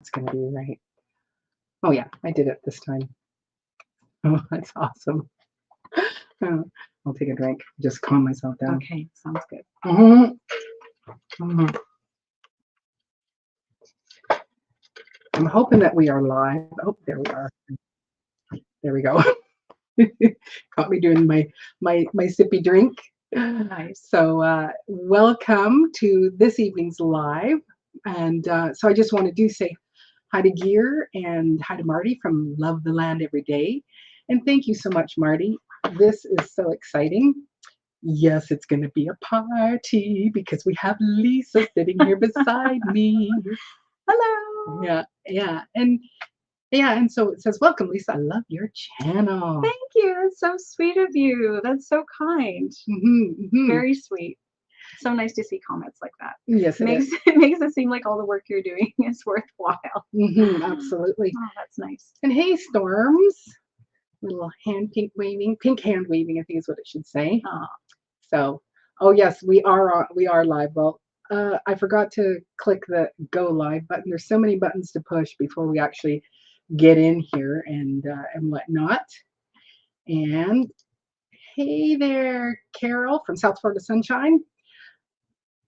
It's going to be right. Oh, yeah, I did it this time. Oh, that's awesome. Oh, I'll take a drink. Just calm myself down. Okay, sounds good. Mhm. Mhm. I'm hoping that we are live. Oh, there we are. There we go. Caught me doing my sippy drink. Nice. So welcome to this evening's live. And so I just want to say hi to Gear and hi to Marty from Love the Land Every Day. And thank you so much, Marty. This is so exciting. Yes, it's going to be a party because we have Lisa sitting here beside me. Hello. Yeah. And so it says, welcome, Lisa. I love your channel. Thank you. That's so sweet of you. That's so kind. Very sweet. So nice to see comments like that. Yes, It makes it seem like all the work you're doing is worthwhile. Absolutely. Oh, that's nice. And hey, Storms. Little pink hand waving, I think is what it should say. So, oh yes, we are live. Well, I forgot to click the go live button. There's so many buttons to push before we actually get in here and whatnot. And hey there, Carol from South Florida Sunshine.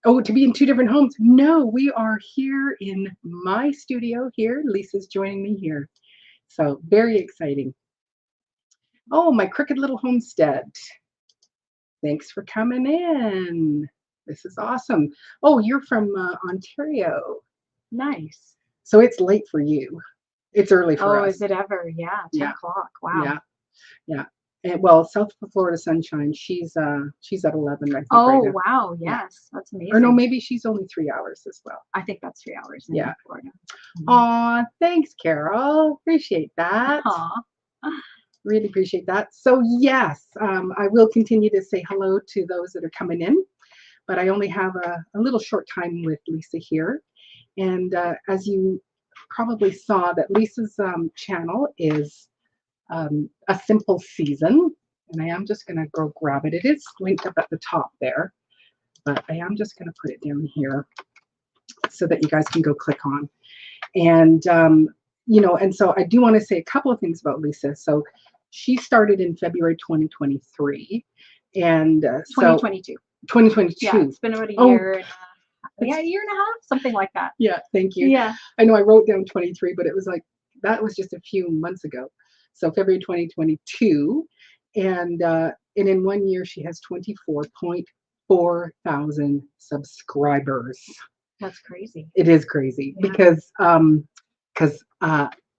Oh, to be in two different homes. No, we are here in my studio here. Lisa's joining me here. So very exciting. Oh, my crooked little homestead. Thanks for coming in. This is awesome. Oh, you're from Ontario. Nice. So it's late for you. It's early for us. Oh, is it ever? Yeah, 10 o'clock. Wow. Yeah. And well, South Florida Sunshine, she's at 11, I think. Oh, right now. wow. Yes. That's amazing. Or no, maybe she's only 3 hours as well. I think that's 3 hours in Florida. Aw, thanks, Carol. Appreciate that. Aw. Really appreciate that. So yes, I will continue to say hello to those that are coming in, but I only have a little short time with Lisa here. And as you probably saw, that Lisa's channel is A Simple Season. And I am just going to go grab it. It is linked up at the top there, but I am just going to put it down here so that you guys can go click on. And, and so I do want to say a couple of things about Lisa. So she started in February 2023. And 2022. 2022. Yeah, it's been about a year. A year and a half, something like that. Yeah, thank you. Yeah. I know I wrote down 23, but it was like, that was just a few months ago. So February 2022. And in 1 year, she has 24.4 thousand subscribers. That's crazy. It is crazy because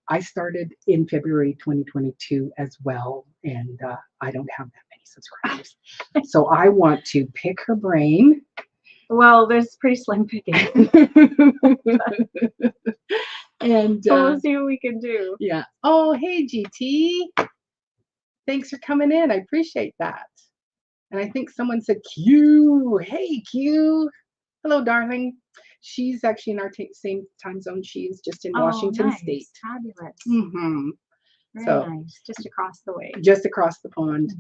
I started in February 2022 as well, and I don't have that many subscribers. So I want to pick her brain. Well, there's pretty slim picking. And so we'll see what we can do. Yeah. Oh, hey, GT. Thanks for coming in. I appreciate that. And I think someone said Q. Hey, Q. Hello, darling. She's actually in our same time zone. She's just in Washington State. Fabulous. Very nice. Just across the way. Just across the pond.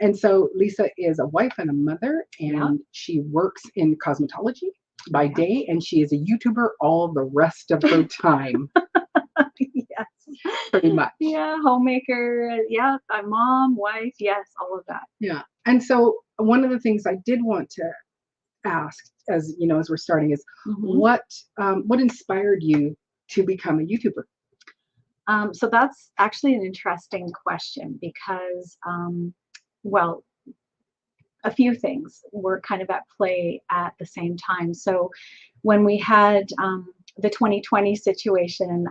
And so Lisa is a wife and a mother, and she works in cosmetology by day, and she is a YouTuber all the rest of her time. Yes. Pretty much. Yeah, homemaker. Yeah, a mom, wife. Yes, all of that. Yeah. And so one of the things I did want to ask, as we're starting, is what inspired you to become a YouTuber? So that's actually an interesting question because, well, a few things were kind of at play at the same time. So when we had the 2020 situation,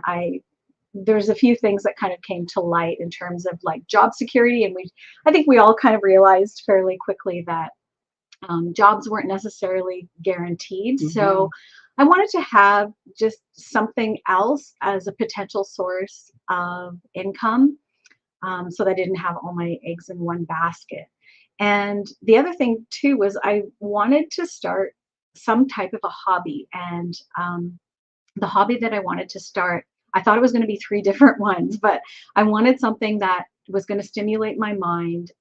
there's a few things that kind of came to light in terms of like job security, and I think we all kind of realized fairly quickly that jobs weren't necessarily guaranteed. So I wanted to have just something else as a potential source of income, so that I didn't have all my eggs in one basket. And the other thing too was I wanted to start some type of a hobby, and the hobby that I wanted to start, I thought it was going to be 3 different ones, but I wanted something that was going to stimulate my mind,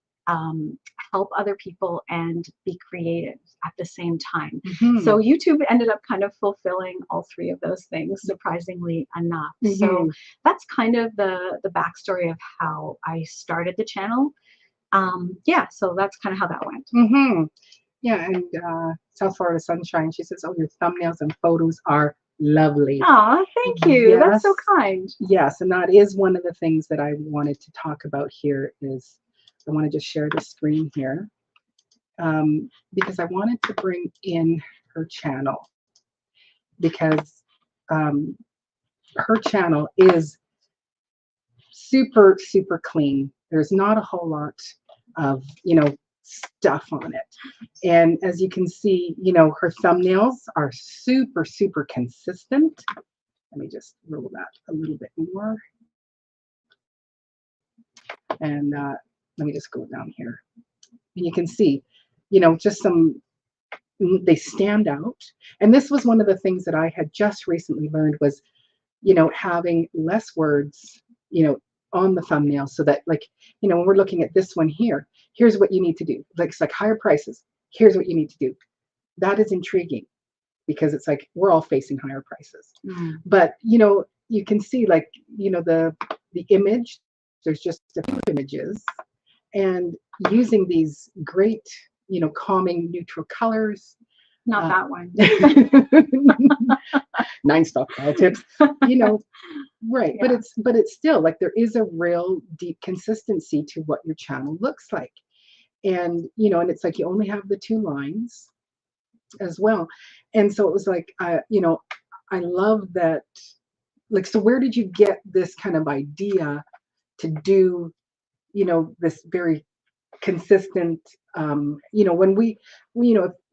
help other people and be creative at the same time. Hmm. So YouTube ended up kind of fulfilling all three of those things, surprisingly enough. So Hmm. that's kind of the backstory of how I started the channel. Yeah, so that's kind of how that went. Hmm. Yeah, and South Florida Sunshine, she says, "Oh, your thumbnails and photos are lovely." Oh, thank you. That's Yes, so kind. yes, and that is one of the things that I wanted to talk about here is I want to just share the screen here because I wanted to bring in her channel because um, her channel is super, super clean. There's not a whole lot of, stuff on it. And as you can see, her thumbnails are super, super consistent. Let me just roll that a little bit more. And let me just go down here. And you can see, just they stand out. And this was one of the things that I had just recently learned was, having less words, on the thumbnail so that like, when we're looking at this one here, here's what you need to do. Like it's like higher prices. Here's what you need to do. That is intriguing because it's like we're all facing higher prices. Mm. But you can see like, the image, there's just a few images and using these great, calming neutral colors. Not that one. 9 stockpile tips, right. Yeah. But it's still like there is a real deep consistency to what your channel looks like. And and it's like you only have the 2 lines as well. And so it was like I love that. Like, so where did you get this kind of idea to do, this very consistent, when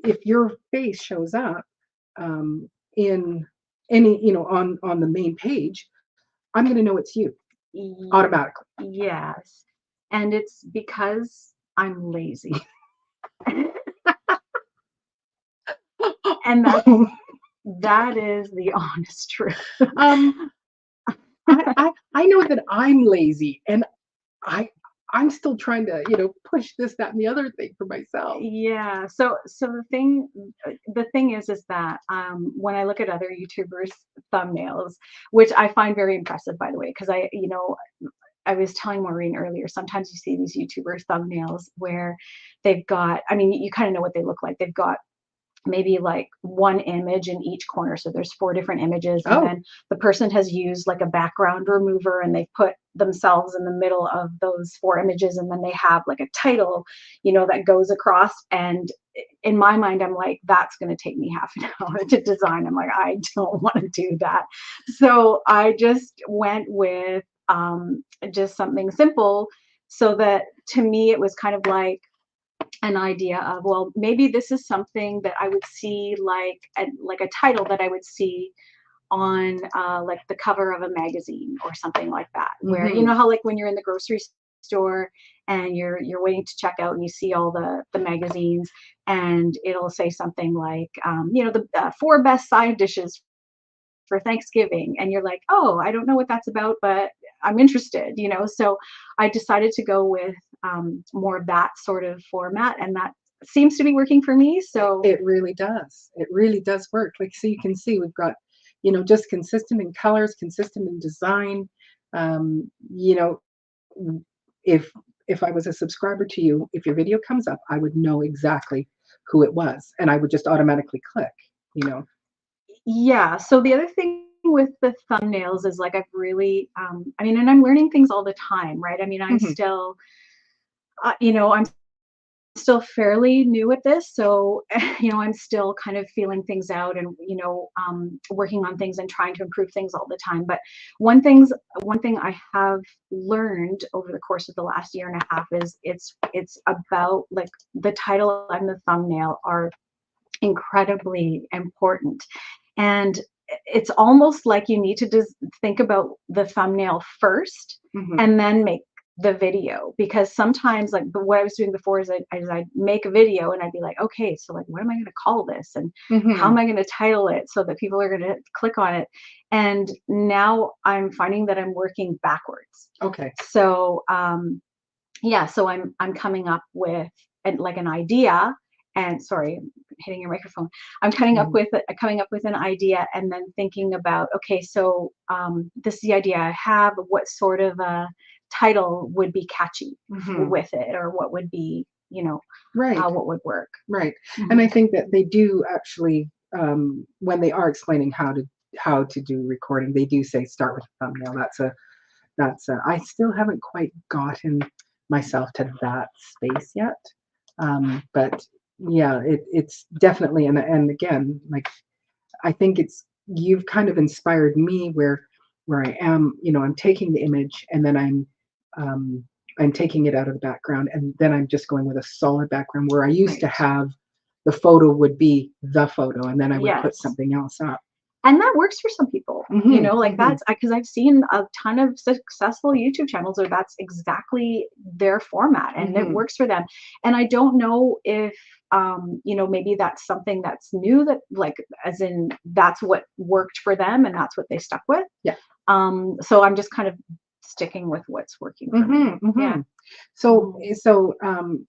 if your face shows up in any, on the main page, I'm going to know it's you automatically. Yes. And it's because I'm lazy. And that is the honest truth. um, I know that I'm lazy, and I I'm still trying to push this, that, and the other thing for myself. Yeah. So the thing is that when I look at other YouTubers' thumbnails, which I find very impressive, by the way, because I was telling Maureen earlier, sometimes you see these YouTuber thumbnails where they've got, I mean, you kind of know what they look like. They've got maybe like one image in each corner. So there's 4 different images. And Oh, then the person has used like a background remover and they put themselves in the middle of those 4 images. And then they have like a title, that goes across. And in my mind, I'm like, that's going to take me half an hour to design. I'm like, I don't want to do that. So I just went with just something simple so that to me, it was kind of like, an idea of, well, maybe this is something that I would see like a title that I would see on like the cover of a magazine or something like that, where you mm-hmm. know how like when you're in the grocery store and you're waiting to check out and you see all the magazines and it'll say something like the 4 best side dishes for Thanksgiving. And you're like, oh, I don't know what that's about, but I'm interested. So I decided to go with more of that sort of format. And that seems to be working for me. So It really does. It really does work. Like, so you can see we've got, just consistent in colors, consistent in design. Um, you know, if I was a subscriber to you, if your video comes up, I would know exactly who it was, and I would just automatically click. yeah. So the other thing with the thumbnails is like I've really, I mean, and I'm learning things all the time, right? I mean, I'm Hmm. still, I'm still fairly new at this, so I'm still kind of feeling things out and working on things and trying to improve things all the time. But one thing I have learned over the course of the last year and a half is it's about like the title and the thumbnail are incredibly important. And it's almost like you need to just think about the thumbnail first Hmm. and then make the video, because sometimes like what I was doing before is I'd make a video and I'd be like, okay, so like what am I going to call this and how Hmm. am I going to title it so that people are going to click on it. And now I'm finding that I'm working backwards. Okay. So yeah, so I'm coming up with like an idea, and sorry, I'm hitting your microphone. I'm Mhm. coming up with an idea, and then thinking about, okay, so this is the idea I have. What sort of a title would be catchy Mhm. with it, or what would be, Right. what would work? Right. And Hmm. I think that they do actually, when they are explaining how to do recording, they do say start with a thumbnail. I still haven't quite gotten myself to that space yet. But yeah, it's definitely, and again, like I think it's you've kind of inspired me where I am, I'm taking the image and then um, I'm taking it out of the background and then I'm just going with a solid background where I used to Right. have the photo would be the photo and then I would put Yes. something else up. And that works for some people, Hmm. like Hmm. that's because I've seen a ton of successful YouTube channels where that's exactly their format and it Hmm. works for them. And I don't know if, maybe that's something that's new, that like, as in that's what worked for them and that's what they stuck with. Yeah. So I'm just kind of sticking with what's working for me. Hmm. Yeah. Hmm. So, Mhm.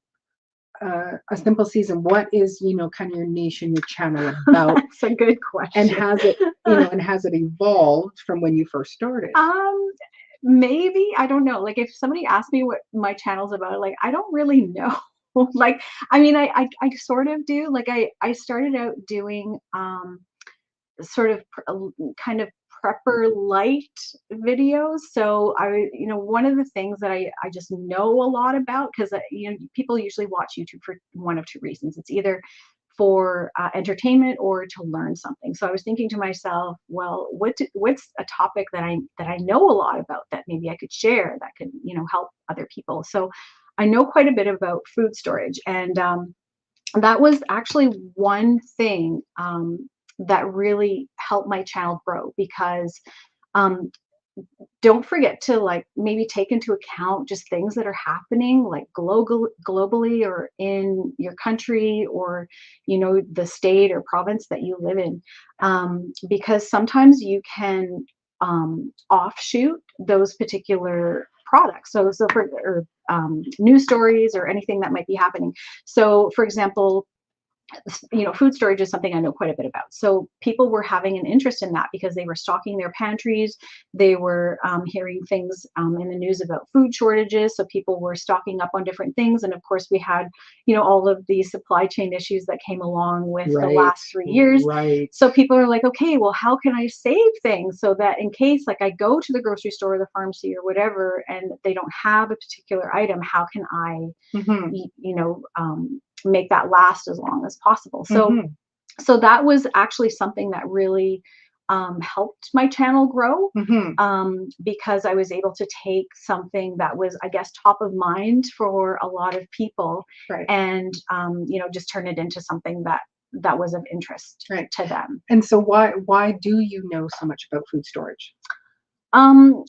a simple season, what is, kind of your niche and your channel about? That's a good And question. has it evolved from when you first started? Um, Maybe, I don't know. Like if somebody asked me what my channel's about, like I don't really know. Like, I mean, I sort of do. Like I started out doing sort of kind of prepper light videos. So one of the things that I just know a lot about, because people usually watch YouTube for one of two reasons. It's either for entertainment or to learn something. So I was thinking to myself, well, what's a topic that I know a lot about that maybe I could share that could help other people. So I know quite a bit about food storage, and that was actually one thing that really helped my channel grow, because um, don't forget to like maybe take into account just things that are happening like globally or in your country, or the state or province that you live in, because sometimes you can offshoot those particular products. So for or news stories or anything that might be happening. So for example, food storage is something I know quite a bit about. So people were having an interest in that because they were stocking their pantries. They were hearing things in the news about food shortages. So people were stocking up on different things. And of course, we had, all of the supply chain issues that came along with the Right, last 3 years. right. So people are like, okay, well, how can I save things so that in case like I go to the grocery store or the pharmacy or whatever, and they don't have a particular item, how can I, Mhm, make that last as long as possible. So mhm, so that was actually something that really helped my channel grow, mhm. because I was able to take something that was, I guess, top of mind for a lot of people, Right, and just turn it into something that was of interest right. to them. And so why do you know so much about food storage? Um,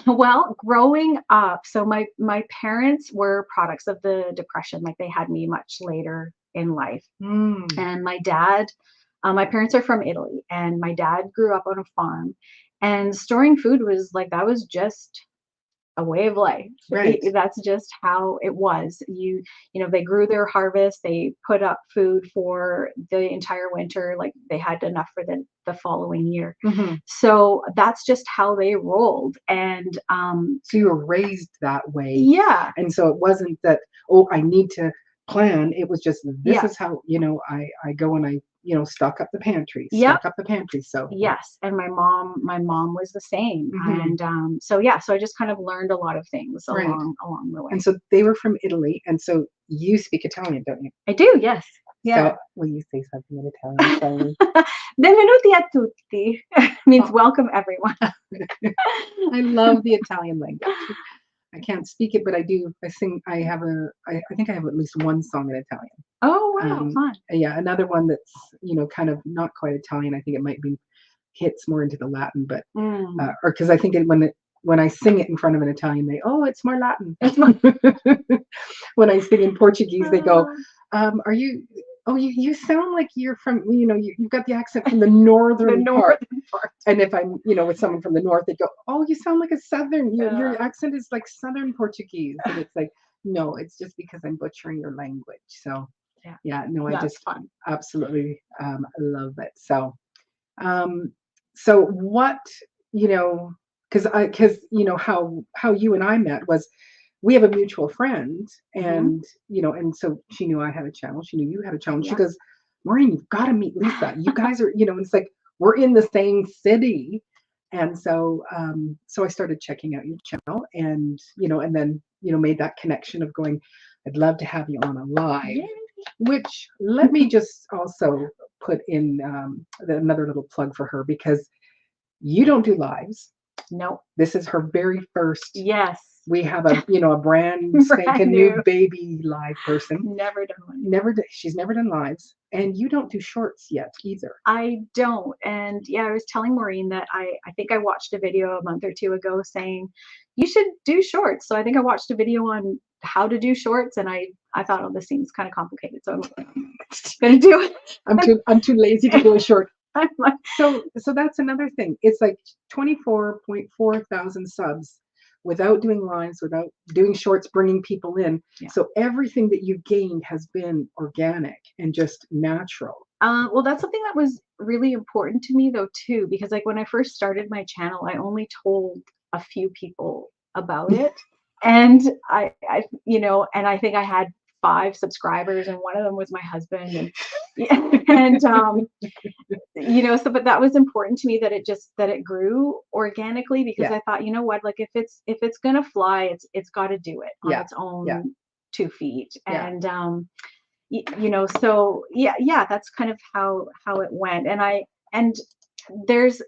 well, growing up, so my parents were products of the depression. Like they had me much later in life. Mm, And my parents are from Italy, and my dad grew up on a farm, and storing food was like that was just a way of life. right. That's just how it was. They grew their harvest, they put up food for the entire winter, like they had enough for the following year. Mhm. So that's just how they rolled. And So you were raised that way, yeah, and so it wasn't that, "Oh, I need to plan." It was just, "This yeah, is how, I go and I, yep. stock up the pantry." So yeah. Yes, and my mom was the same, Mhm. and so yeah, so I just kind of learned a lot of things Right. along the And way. so they were from Italy, and so you speak Italian, don't you? I do, yes, So yeah. will you say something in Italian for me? Benvenuti a tutti means Oh, welcome everyone. I love the Italian language. I can't speak it, but I do. I sing. I think I have at least one song in Italian. Oh wow, Um, fun. yeah, another one that's kind of not quite Italian. I think it might be hits more into the Latin, but Mm. or because I think when I sing it in front of an Italian, it's more Latin. It's my When I sing in Portuguese, they go, "Are you? Oh, you sound like you're from, you've got the accent from the The northern part. northern part. And if I'm, with someone from the north, they go, "Oh, you sound like a southern. Your Yeah. accent is like southern Portuguese." And it's like, no, it's just because I'm butchering your language. So, Yeah. yeah, no, I That's just fun. absolutely love it. Um, so what, because how you and I met was we have a mutual friend, Hmm. and and so she knew I had a channel. She knew you had a channel. She Yeah. goes, "Maureen, you've got to meet Lisa. You guys are, it's like we're in the same city." And so I started checking out your channel, and then made that connection of going, "I'd love to have you on a live." Yay. Which, let me just also put in another little plug for her, because you don't do lives. No. This is her very first. Yes. We have a brand spanking new new. baby live person. Never done one. She's never done lives, and you don't do shorts yet either. I don't. And yeah, I was telling Maureen that I think I watched a video a month or two ago saying you should do shorts. So I think I watched a video on how to do shorts, and I thought, oh, this seems kind of complicated, so I'm gonna do it. I'm too lazy to go short. I'm like, So that's another thing. It's like 24.4 thousand subs without doing lives, without doing shorts, bringing people in. Yeah. So everything that you've gained has been organic and just natural. well, that's something that was really important to me though too, because like when I first started my channel, I only told a few people about it, and and I think I had 5 subscribers, and one of them was my husband, and and so but that was important to me that it grew organically, because Yeah. I thought, you know what, like if it's gonna fly, it's got to do it on Yeah. its own Yeah. 2 feet. Yeah. And so yeah, that's kind of how it went. And there's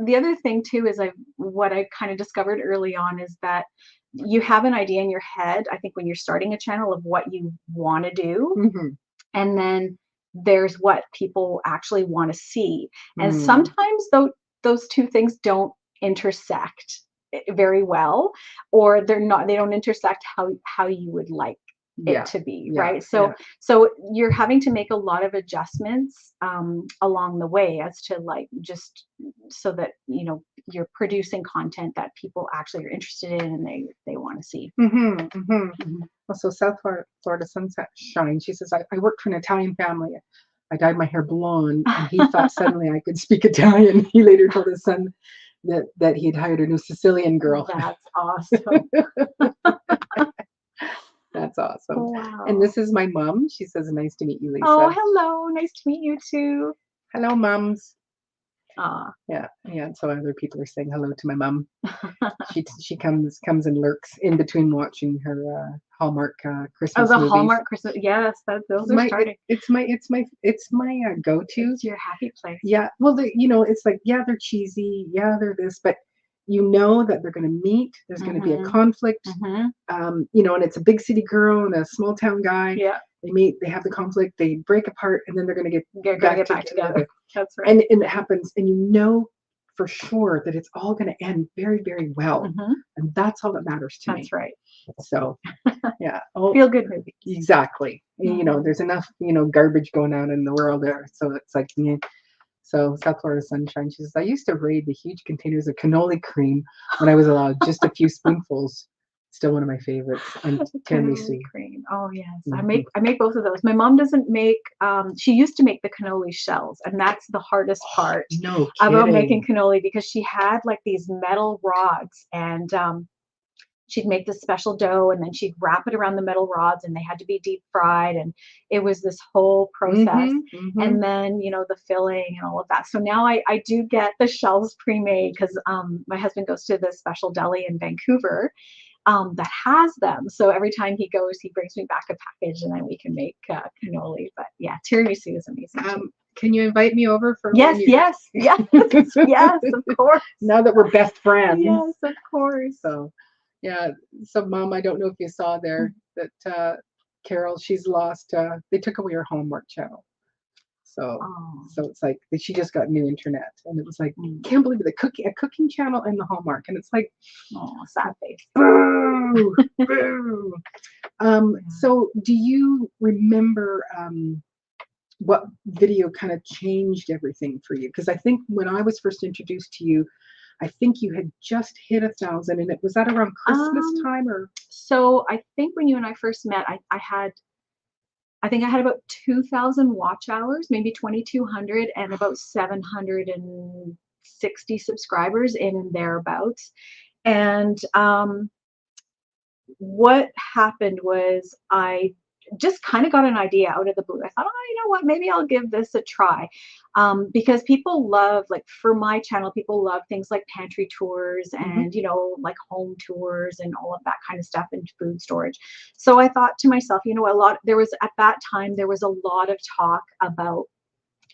the other thing too is what I kind of discovered early on is that you have an idea in your head, I think, when you're starting a channel of what you want to do, Mm-hmm. and then there's what people actually want to see. And Mm. sometimes those two things don't intersect very well, or they don't intersect how you would like Yeah. it to be, Yeah. right? So you're having to make a lot of adjustments along the way, as to like, just so that you're producing content that people actually are interested in and they want to see. Mm-hmm. Mm-hmm. Mhm. Also, South Florida Sunset Shine. She says, I worked for an Italian family. I dyed my hair blonde, and he thought suddenly I could speak Italian. He later told his son that he'd hired a new Sicilian girl. That's awesome. That's awesome. Wow. And this is my mom. She says, "Nice to meet you, Lisa." Oh, hello. Nice to meet you too. Hello, mums. Ah. Yeah. So other people are saying hello to my mom. She comes and lurks in between watching her Hallmark Christmas the movies. Hallmark Christmas. Yes, those are starting. It's my go-to. It's your happy place. Yeah. Well, it's like, yeah, they're cheesy. Yeah, they're this, but you know that they're going to meet. There's going to be a Mhm. conflict. Mhm. And it's a big city girl and a small town guy. Yeah. They meet. They have the conflict. They break apart, and then they're going to Get back back together. together. That's right. And it happens, and for sure that it's all going to end very, very well. Mhm. And that's all that matters to me. That's right. So, yeah. Oh, Feel good movie. exactly. Mhm. There's enough, garbage going on in the world there. So it's like, yeah. So South Florida Sunshine, she says, I used to raid the huge containers of cannoli cream when I was allowed just a few spoonfuls. Still one of my favorites. And tiramisu. Cannoli cream. Oh yes, I Mhm. make both of those. My mom doesn't make. She used to make the cannoli shells, and that's the hardest part No about kidding. making cannoli, because she had like these metal rods, and she'd make this special dough, and then she'd wrap it around the metal rods, and they had to be deep fried, and it was this whole process. Mhm. And then the filling and all of that. So now I do get the shells pre-made, because my husband goes to this special deli in Vancouver that has them. So every time he goes, he brings me back a package, and then we can make cannoli. But yeah, tiramisu is amazing too. Can you invite me over for Yes, yes, yes, yes, of course. Now that we're best friends. Yes, of course. So, yeah. So, Mom, I don't know if you saw there that Carol, she's lost. They took away her Hallmark channel. So, Oh. so it's like she just got new internet, and it was like, can't believe it, a cooking channel and the Hallmark, and it's like, Oh, sad face. boo, boo. So, do you remember what video kind of changed everything for you? Because I think when I was first introduced to you, I think you had just hit 1,000, and it was that around Christmas Um, time, or so I think when you and I first met, I think I had about 2,000 watch hours, maybe 2,200, and about 760 subscribers in and thereabouts. And what happened was I just kind of got an idea out of the blue. I thought, oh, you know what, maybe I'll give this a try. Because people love, like for my channel, people love things like pantry tours Mhm. and, like home tours and all of that kind of stuff and food storage. So I thought to myself, there was at that time, there was a lot of talk about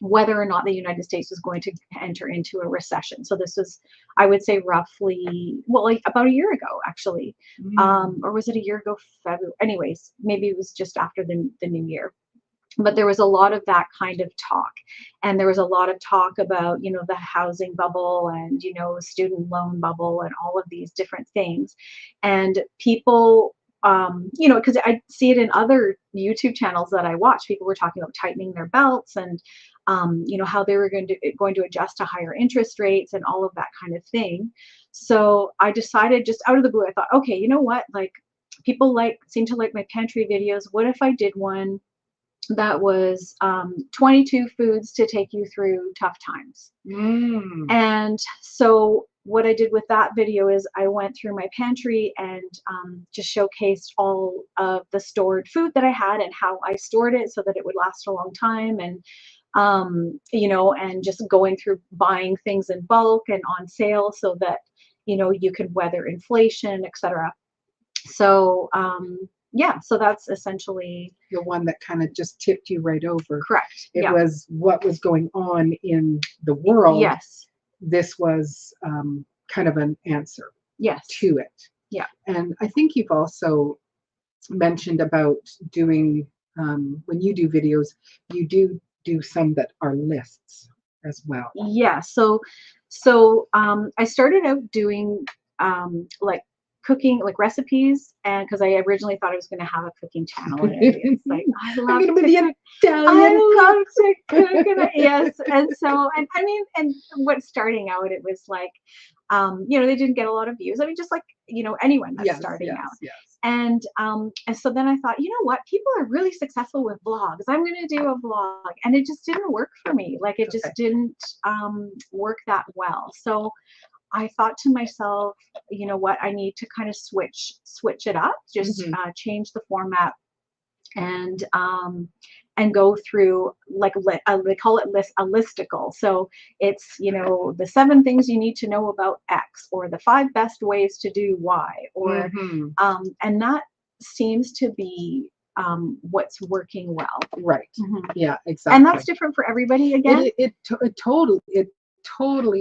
whether or not the United States was going to enter into a recession. So this was, I would say, roughly, well, like about a year ago, actually, Mm. or was it a year ago? February. Anyways, maybe it was just after the new year. But there was a lot of that kind of talk, and there was a lot of talk about, the housing bubble and student loan bubble and all of these different things, and people. Because I see it in other YouTube channels that I watch, people were talking about tightening their belts and how they were going to adjust to higher interest rates and all of that kind of thing. So I decided, just out of the blue, I thought, okay, you know what? Like, people seem to like my pantry videos. What if I did one that was 22 foods to take you through tough times? Mm. And so what I did with that video is I went through my pantry and just showcased all of the stored food that I had and how I stored it so that it would last a long time. And and just going through buying things in bulk and on sale so that, you could weather inflation, etc. So, yeah, so that's essentially The one that kind of just tipped you right over. correct. It Yeah. was what was going on in the world. Yes. This was kind of an answer Yes. to it. Yeah. And I think you've also mentioned about doing, when you do videos, you do some that are lists as well. Yeah. So I started out doing like cooking, like recipes, and because I originally thought I was going to have a cooking channel, and it's like I I'm love gonna be to the cook. Italian I cook. love to cook, and yes, and so, and I mean, and what starting out, it was like, they didn't get a lot of views. I mean, just like anyone that's Yes, starting yes, out. yes. And so then I thought, you know what? People are really successful with vlogs. I'm going to do a vlog, and it just didn't work for me. Like it just Okay. didn't work that well. So I thought to myself, you know what? I need to kind of switch it up, just Mhm. change the format and go through like they call it a listicle. So it's the 7 things you need to know about X, or the 5 best ways to do Y, or Mhm. and that seems to be what's working well. Right. Mhm. Yeah, And that's exactly. different for everybody again. It totally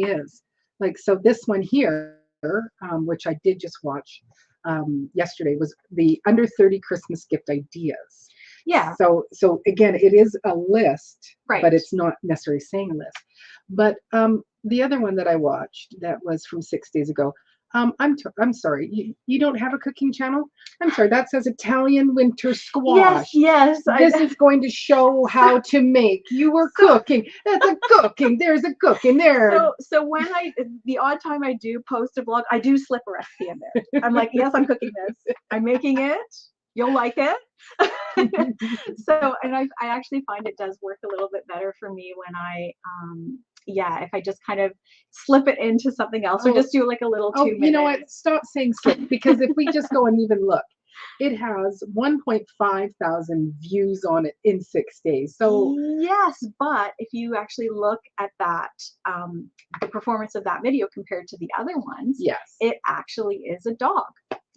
is. Like, so this one here, which I did just watch yesterday, was the under 30 Christmas gift ideas. Yeah, So again, it is a list, right. but it's not necessarily saying a list. But the other one that I watched that was from 6 days ago. I'm sorry, you don't have a cooking channel? I'm sorry, that says Italian winter Yes, squash. yes. This is going to show how to make. You were So- cooking. That's a cooking. There's a cooking there. So when the odd time I do post a vlog, I do slip a recipe in there. I'm like, yes, I'm cooking this. I'm making it. You'll like it. So, and I actually find it does work a little bit better for me when if I just kind of slip it into something else, or just do like a little 2 minutes. You know what? Stop saying slip, because if we just go and even look, it has 1.5 thousand views on it in 6 days. So yes, but if you actually look at that, the performance of that video compared to the other ones, yes, it actually is a dog.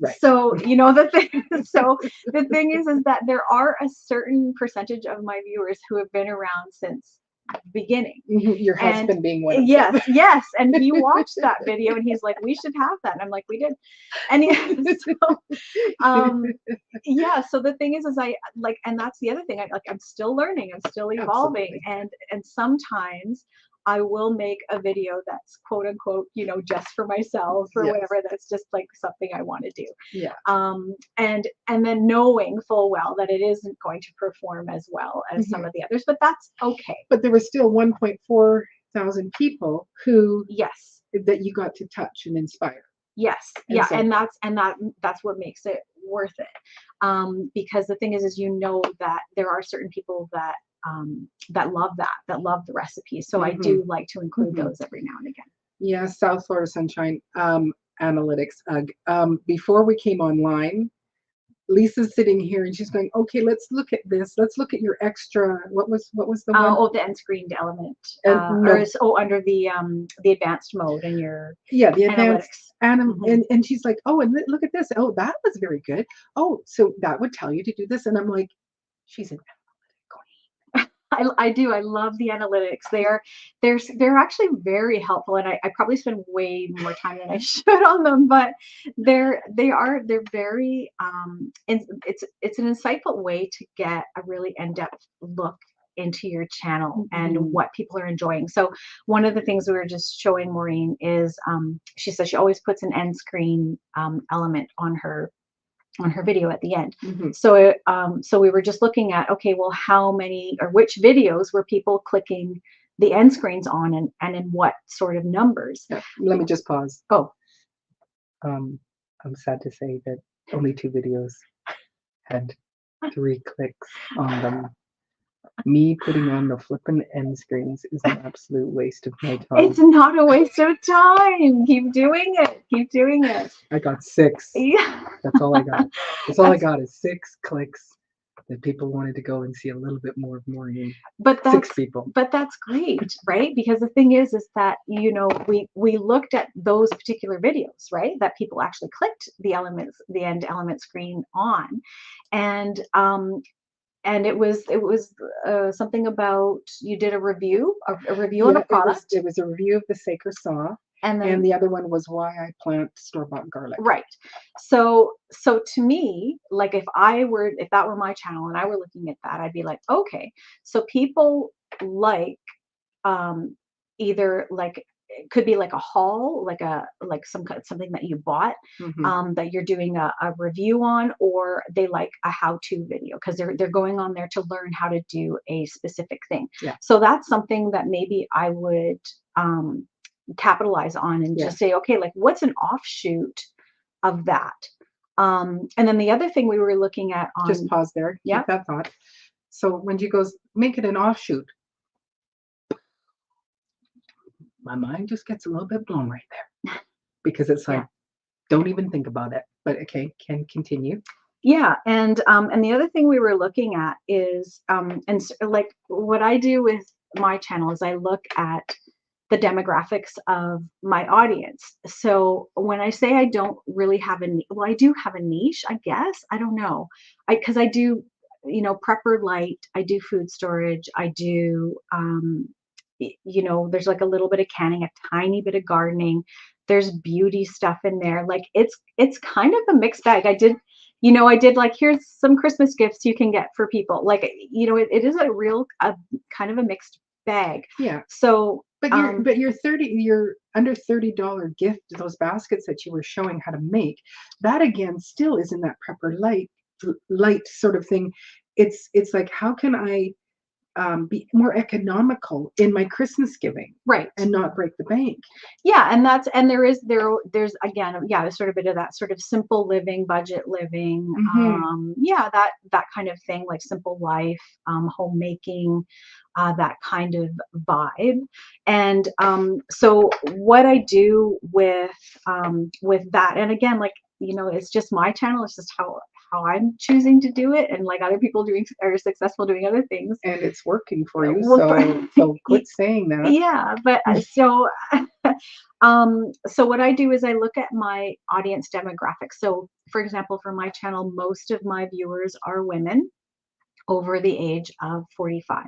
right. So the thing is that there are a certain percentage of my viewers who have been around since the beginning. Your husband being one of yes, them. yes, and he watched that video and he's like, we should have that. And I'm like, we did. And so the thing is I like, and that's the other thing, I'm still learning, I'm still evolving. Absolutely. And sometimes I will make a video that's quote unquote, just for myself or Yes. whatever. That's just like something I want to do. Yeah. And then knowing full well that it isn't going to perform as well as some of the others, but that's okay. But there were still 1.4 thousand people who Yes. that you got to touch and inspire. Yes. And Yeah. so- That's what makes it worth it. Because the thing is that there are certain people that love the recipes. So I do like to include those every now and again. Yeah, South Florida Sunshine Analytics. Before we came online, Lisa's sitting here and she's going, okay, let's look at this. Let's look at your extra. What was the one? The end screened element, No. under the advanced mode in your Yeah, the advanced analytics. and she's like, oh, and look at this. Oh, that was very good. Oh, so that would tell you to do this. And I'm like, she's an I do. I love the analytics. They're actually very helpful, and I probably spend way more time than I should on them. But they're very it's an insightful way to get a really in-depth look into your channel and what people are enjoying. So one of the things we were just showing Maureen is she says she always puts an end screen element on her video at the end. So we were just looking at, okay, well, how many or which videos were people clicking the end screens on and in what sort of numbers? Yeah. Let me just pause. Oh. I'm sad to say that only 2 videos had 3 clicks on them. Me putting on the flippin' end screens is an absolute waste of my time. It's not a waste of time. Keep doing it. Keep doing it. I got 6. Yeah. That's all I got. That's all I got is 6 clicks that people wanted to go and see a little bit more of Maureen. But 6 people. But that's great, right? Because the thing is that we looked at those particular videos, right? That people actually clicked the end element screen on, and it was something about you did a review on a product. It was a review of the Saker saw, and the other one was why I plant store-bought garlic. Right. So to me, like if that were my channel and I were looking at that, I'd be like, okay, so people like either like it could be like a haul, like something that you bought, that you're doing a review on, or they like a how-to video because they're going on there to learn how to do a specific thing. Yeah. So that's something that maybe I would capitalize on and just say, okay, like what's an offshoot of that? And then the other thing we were looking at on just pause there. Keep that thought. So when she goes, make it an offshoot. My mind just gets a little bit blown right there because it's like, don't even think about it. But okay, can continue. Yeah, and the other thing we were looking at is like what I do with my channel is I look at the demographics of my audience. So when I say I don't really have I do have a niche, I guess. I don't know. Because I do, prepper light, I do food storage, I do there's like a little bit of canning, a tiny bit of gardening, there's beauty stuff in there. Like it's kind of a mixed bag. I did like, here's some Christmas gifts you can get for people. Like, it is a real kind of a mixed bag. Yeah. So but your under $30 gift, those baskets that you were showing how to make, that again still is in that prepper light sort of thing. It's like, how can I be more economical in my Christmas giving, right, and not break the bank? Yeah, and there's again, there's sort of a bit of that sort of simple living, budget living, that kind of thing, like simple life, homemaking, that kind of vibe. And so what I do with that, and again, like, it's just my channel, it's just how I'm choosing to do it, and like other people are successful doing other things, and it's working for you. So quit saying that. Yeah, but so so what I do is I look at my audience demographics. So for example, for my channel, most of my viewers are women over the age of 45.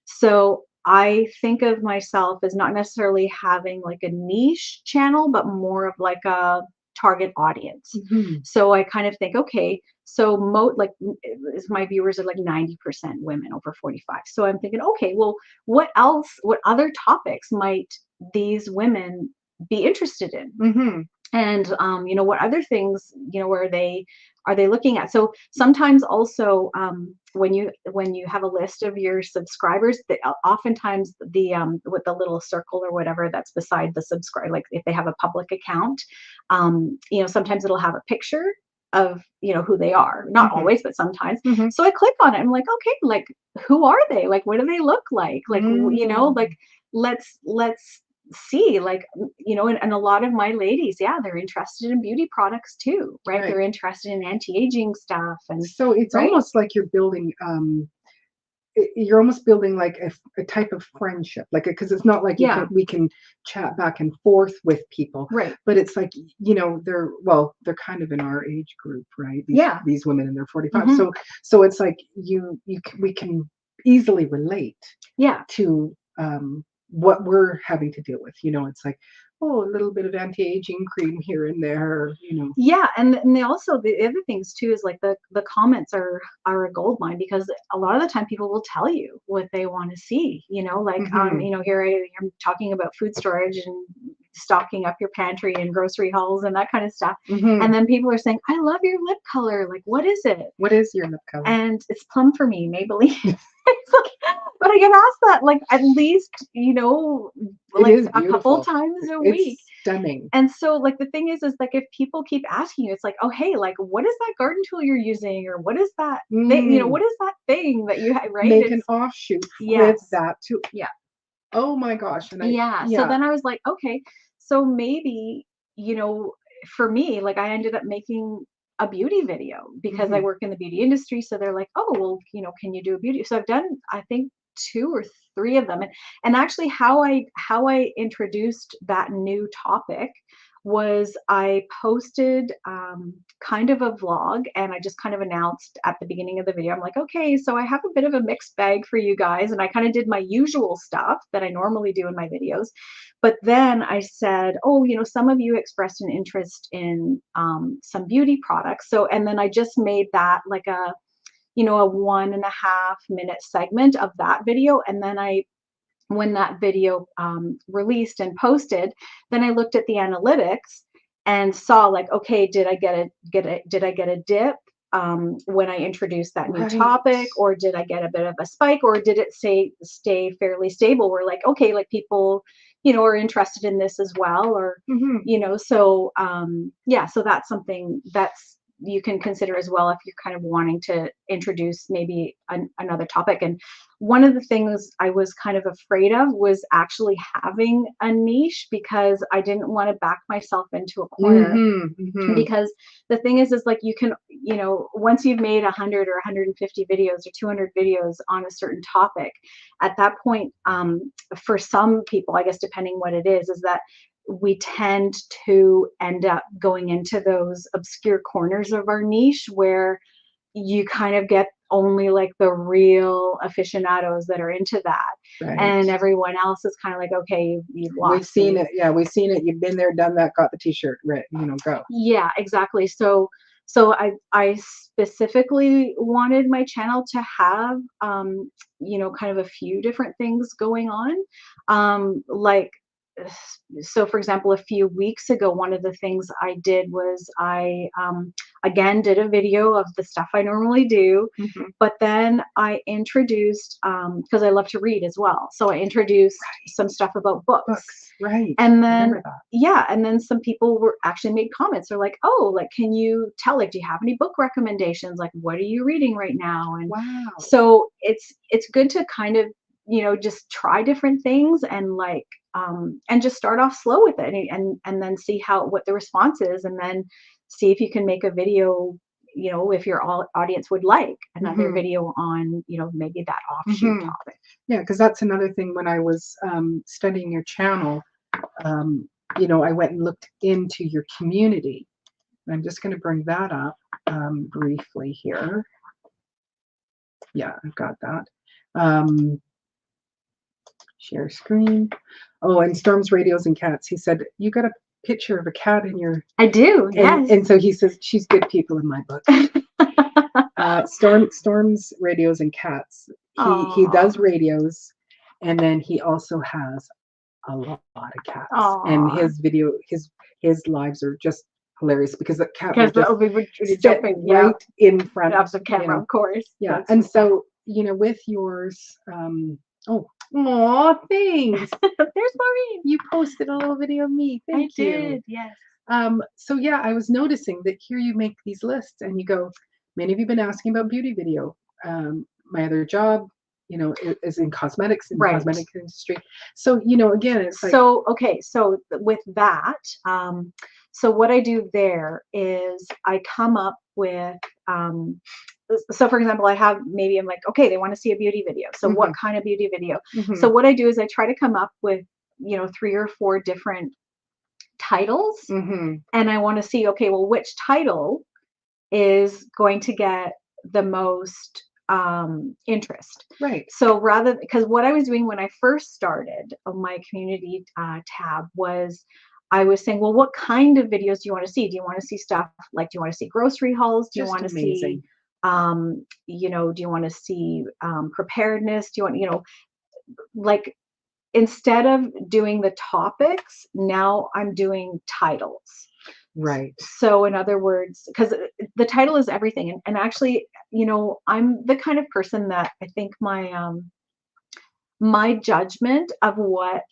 So I think of myself as not necessarily having like a niche channel, but more of like a target audience. Mhm. So I kind of think, okay, so my viewers are like 90% women over 45. So I'm thinking, okay, well, what else, what other topics might these women be interested in? Mhm. And what other things, are they looking at? So sometimes also, when you have a list of your subscribers, oftentimes with the little circle or whatever that's beside the subscribe, like if they have a public account, sometimes it'll have a picture of who they are, not Mhm. always, but sometimes. Mhm. So I click on it, I'm like, okay, like, who are they, like, what do they look like, like, Mm. let's see, like, and a lot of my ladies, yeah, they're interested in beauty products too, right? Right. They're interested in anti-aging stuff, and So it's right. almost like you're building, you're almost building like a type of friendship, like, because it's not like Yeah, we can chat back and forth with people, right. but it's like, they're kind of in our age group, right? Yeah. These women in their 45. Hmm. So it's like we can easily relate Yeah. to what we're having to deal with. It's like, oh, a little bit of anti-aging cream here and there. Yeah, and they also, the other things too is like the comments are a gold mine, because a lot of the time people will tell you what they want to see, like, Hmm. here I am talking about food storage and stocking up your pantry and grocery hauls and that kind of stuff. Hmm. And then people are saying, I love your lip color, like, what is it? What is your lip color? And it's plum for me, Maybelline. It's like, but I get asked that like at least, It like is a couple beautiful. times a week. It's stunning. And so, like, the thing is like, if people keep asking you, it's like, oh, hey, like, what is that garden tool you're using, or what is that thing, Mm. what is that thing that you have, right? Make an It's offshoot with yes, that too. yeah, Oh my gosh, yeah. So yeah. then I was like, okay, so maybe, for me, like, I ended up making a beauty video because I Mhm. work in the beauty industry. So they're like, oh, well, can you do a beauty? So I've done, I think, two or three of them. And actually, how I introduced that new topic was I posted, kind of a vlog, and I just kind of announced at the beginning of the video, I'm like, okay, so I have a bit of a mixed bag for you guys. And I kind of did my usual stuff that I normally do in my videos. But then I said, oh, some of you expressed an interest in, some beauty products. So, and then I just made that like a 1.5 minute segment of that video. And then when that video, released and posted, then I looked at the analytics and saw, like, okay, did I get a dip, when I introduced that new Right. topic, or did I get a bit of a spike, or did it stay fairly stable? We're like, okay, like, people, are interested in this as well, or Mhm. so, yeah, so that's something that's you can consider as well if you're kind of wanting to introduce maybe another topic. And one of the things I was kind of afraid of was actually having a niche, because I didn't want to back myself into a corner. Mhm. Mhm. Because the thing is like, you can, once you've made 100 or 150 videos or 200 videos on a certain topic, at that point, for some people, I guess, depending what it is that we tend to end up going into those obscure corners of our niche where you kind of get only like the real aficionados that are into that. Right. And everyone else is kind of like, okay, you've We've lost seen me. it. Yeah, we've seen it. You've been there, done that, got the t-shirt, right, go. Yeah, exactly. So I specifically wanted my channel to have, kind of a few different things going on. Like, so for example, a few weeks ago, one of the things I did was I, again, did a video of the stuff I normally do, Mhm. but then I introduced, because I love to read as well, so I introduced Right. some stuff about books. Books, right. And I then, remember that. yeah, and then some people were actually made comments. They're like, "Oh, like, can you tell, like, do you have any book recommendations? Like, what are you reading right now?" And Wow. so it's good to kind of, just try different things, and like, and just start off slow with it, and then see what the response is, and then see if you can make a video, if your audience would like another Mhm. video on, maybe that offshoot Mhm. topic. Yeah, because that's another thing when I was, studying your channel, um, I went and looked into your community. I'm just gonna bring that up, briefly here. Yeah, I've got that. Um, share screen. Oh, and Storms, Radios, and Cats. He said, "You gotta picture of a cat in your. I do. Yes. And so he says she's good people in my book. Storms, radios, and cats. He does radios, and then he also has a lot of cats. Aww. And his lives are just hilarious because the cat would just jumping right in front of the camera, of course. Yeah, that's and so with yours, thanks. There's Maureen. You posted a little video of me. Thank you. I did, yes. So yeah, I was noticing that here you make these lists and you go, many of you have been asking about beauty video. My other job, is in cosmetics, in the cosmetic industry. So, again, it's like. So, okay. So with that, so what I do there is I come up with, so for example, I'm like, okay, they want to see a beauty video. So what kind of beauty video? So what I do is I try to come up with, 3 or 4 different titles. And I want to see, okay, well, which title is going to get the most interest. Right. So because what I was doing when I first started on my community tab was I was saying, well, what kind of videos do you want to see? Do you want to see stuff like, do you want to see grocery hauls? Do you want to see, do you want to see preparedness? Do you want, like, instead of doing the topics, now I'm doing titles. Right. So in other words, because the title is everything. And actually, I'm the kind of person that I think my judgment of what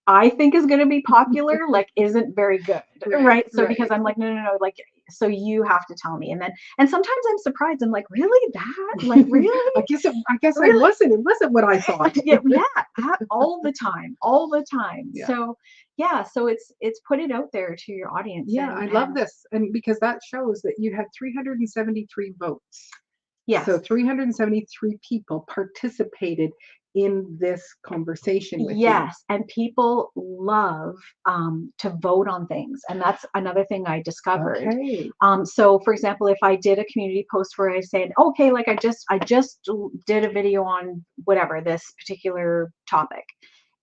I think is going to be popular, like, isn't very good. Right. So because I'm like, no, like, so you have to tell me. And sometimes I'm surprised. I'm like, really? That? Like, really? I guess really? It wasn't what I thought. yeah, all the time. Yeah. So yeah, so it's put it out there to your audience. Yeah, I love this. And because that shows that you had 373 votes. Yeah. So 373 people participated in this conversation with you. Yes, and people love to vote on things, and that's another thing I discovered. Okay. So for example, if I did a community post where I said, okay, like I just did a video on whatever this particular topic,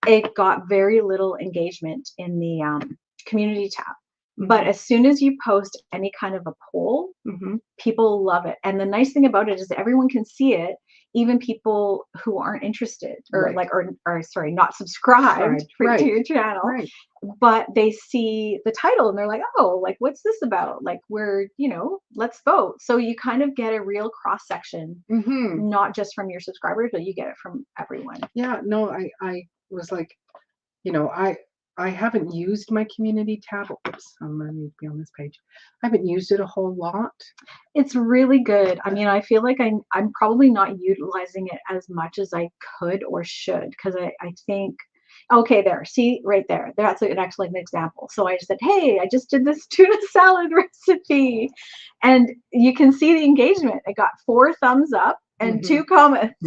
it got very little engagement in the community tab. But as soon as you post any kind of a poll, people love it. And the nice thing about it is everyone can see it, even people who aren't interested or not subscribed to your channel. Right. But they see the title and they're like, oh, like, what's this about? Like, let's vote. So you kind of get a real cross section, not just from your subscribers, but you get it from everyone. Yeah, no, I was like, I haven't used my community tab. Oops, I'm going to be on this page. I haven't used it a whole lot. It's really good. I mean, I feel like I'm probably not utilizing it as much as I could or should, because I think, okay, there, see right there. That's an excellent example. So I said, hey, I just did this tuna salad recipe. And you can see the engagement. It got 4 thumbs up and 2 comments.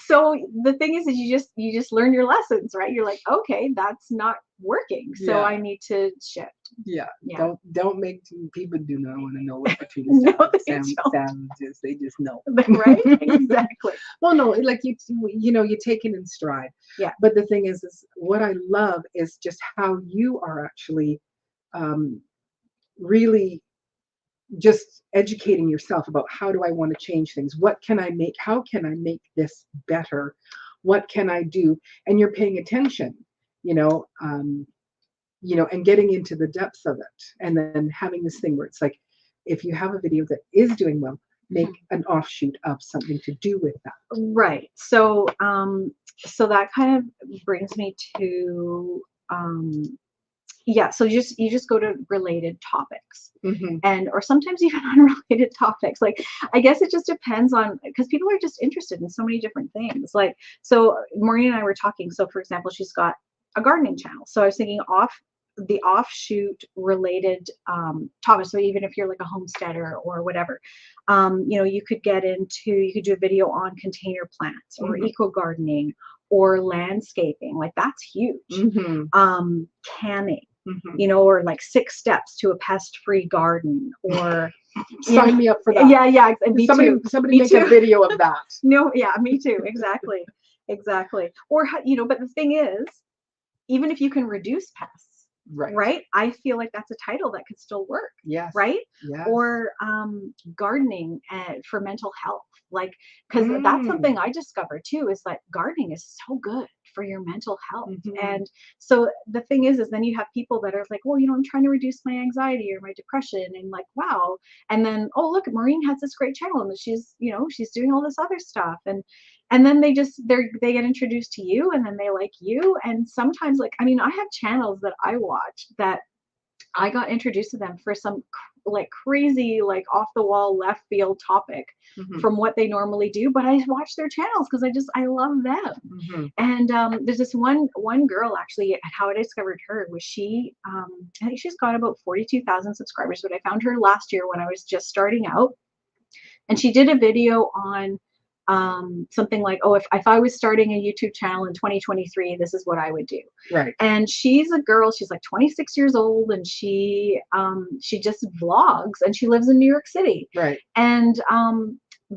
So the thing is you just learn your lessons, right? You're like, okay, that's not working, so I need to shift. Yeah. Don't make people do not want to know what the tuna salad is. They just know. Right? Exactly. Well, no, like you take it in stride. Yeah. But the thing is what I love is just how you are actually really just educating yourself about how do I want to change things? What can I make? How can I make this better? What can I do? And you're paying attention, and getting into the depths of it. And then having this thing where it's like, if you have a video that is doing well, make an offshoot of something to do with that. Right. So, so that kind of brings me to, so you just go to related topics or sometimes even unrelated topics. Like, I guess it just depends on, because people are just interested in so many different things. Like, so Maureen and I were talking. So for example, she's got a gardening channel. So I was thinking the offshoot related topics. So even if you're like a homesteader or whatever, you could do a video on container plants or eco gardening or landscaping. Like, that's huge. Canning. Or like 6 steps to a pest-free garden, or sign me up for that. Yeah. Somebody make a video of that. No, yeah, me too. Exactly. Exactly. Or, you know, but the thing is, even if you can reduce pests, Right. right? I feel like that's a title that could still work, Yes. right? Yes. Or gardening for mental health, like, because that's something I discovered too, is that gardening is so good for your mental health. And so the thing is then you have people that are like, well, you know, I'm trying to reduce my anxiety or my depression, and like, wow. And then, oh, look, Maureen has this great channel, and she's, you know, she's doing all this other stuff, and then they get introduced to you, and then they like you. And sometimes, like, I mean, I have channels that I watch that I got introduced to them for some like crazy, like off the wall left field topic from what they normally do, but I watch their channels because I love them. And there's this one girl, actually, and how I discovered her was I think she's got about 42,000 subscribers, but I found her last year when I was just starting out, and she did a video on something like, oh, if I was starting a YouTube channel in 2023, this is what I would do. Right. And she's a girl, she's like 26 years old, and she just vlogs, and she lives in New York City. Right. And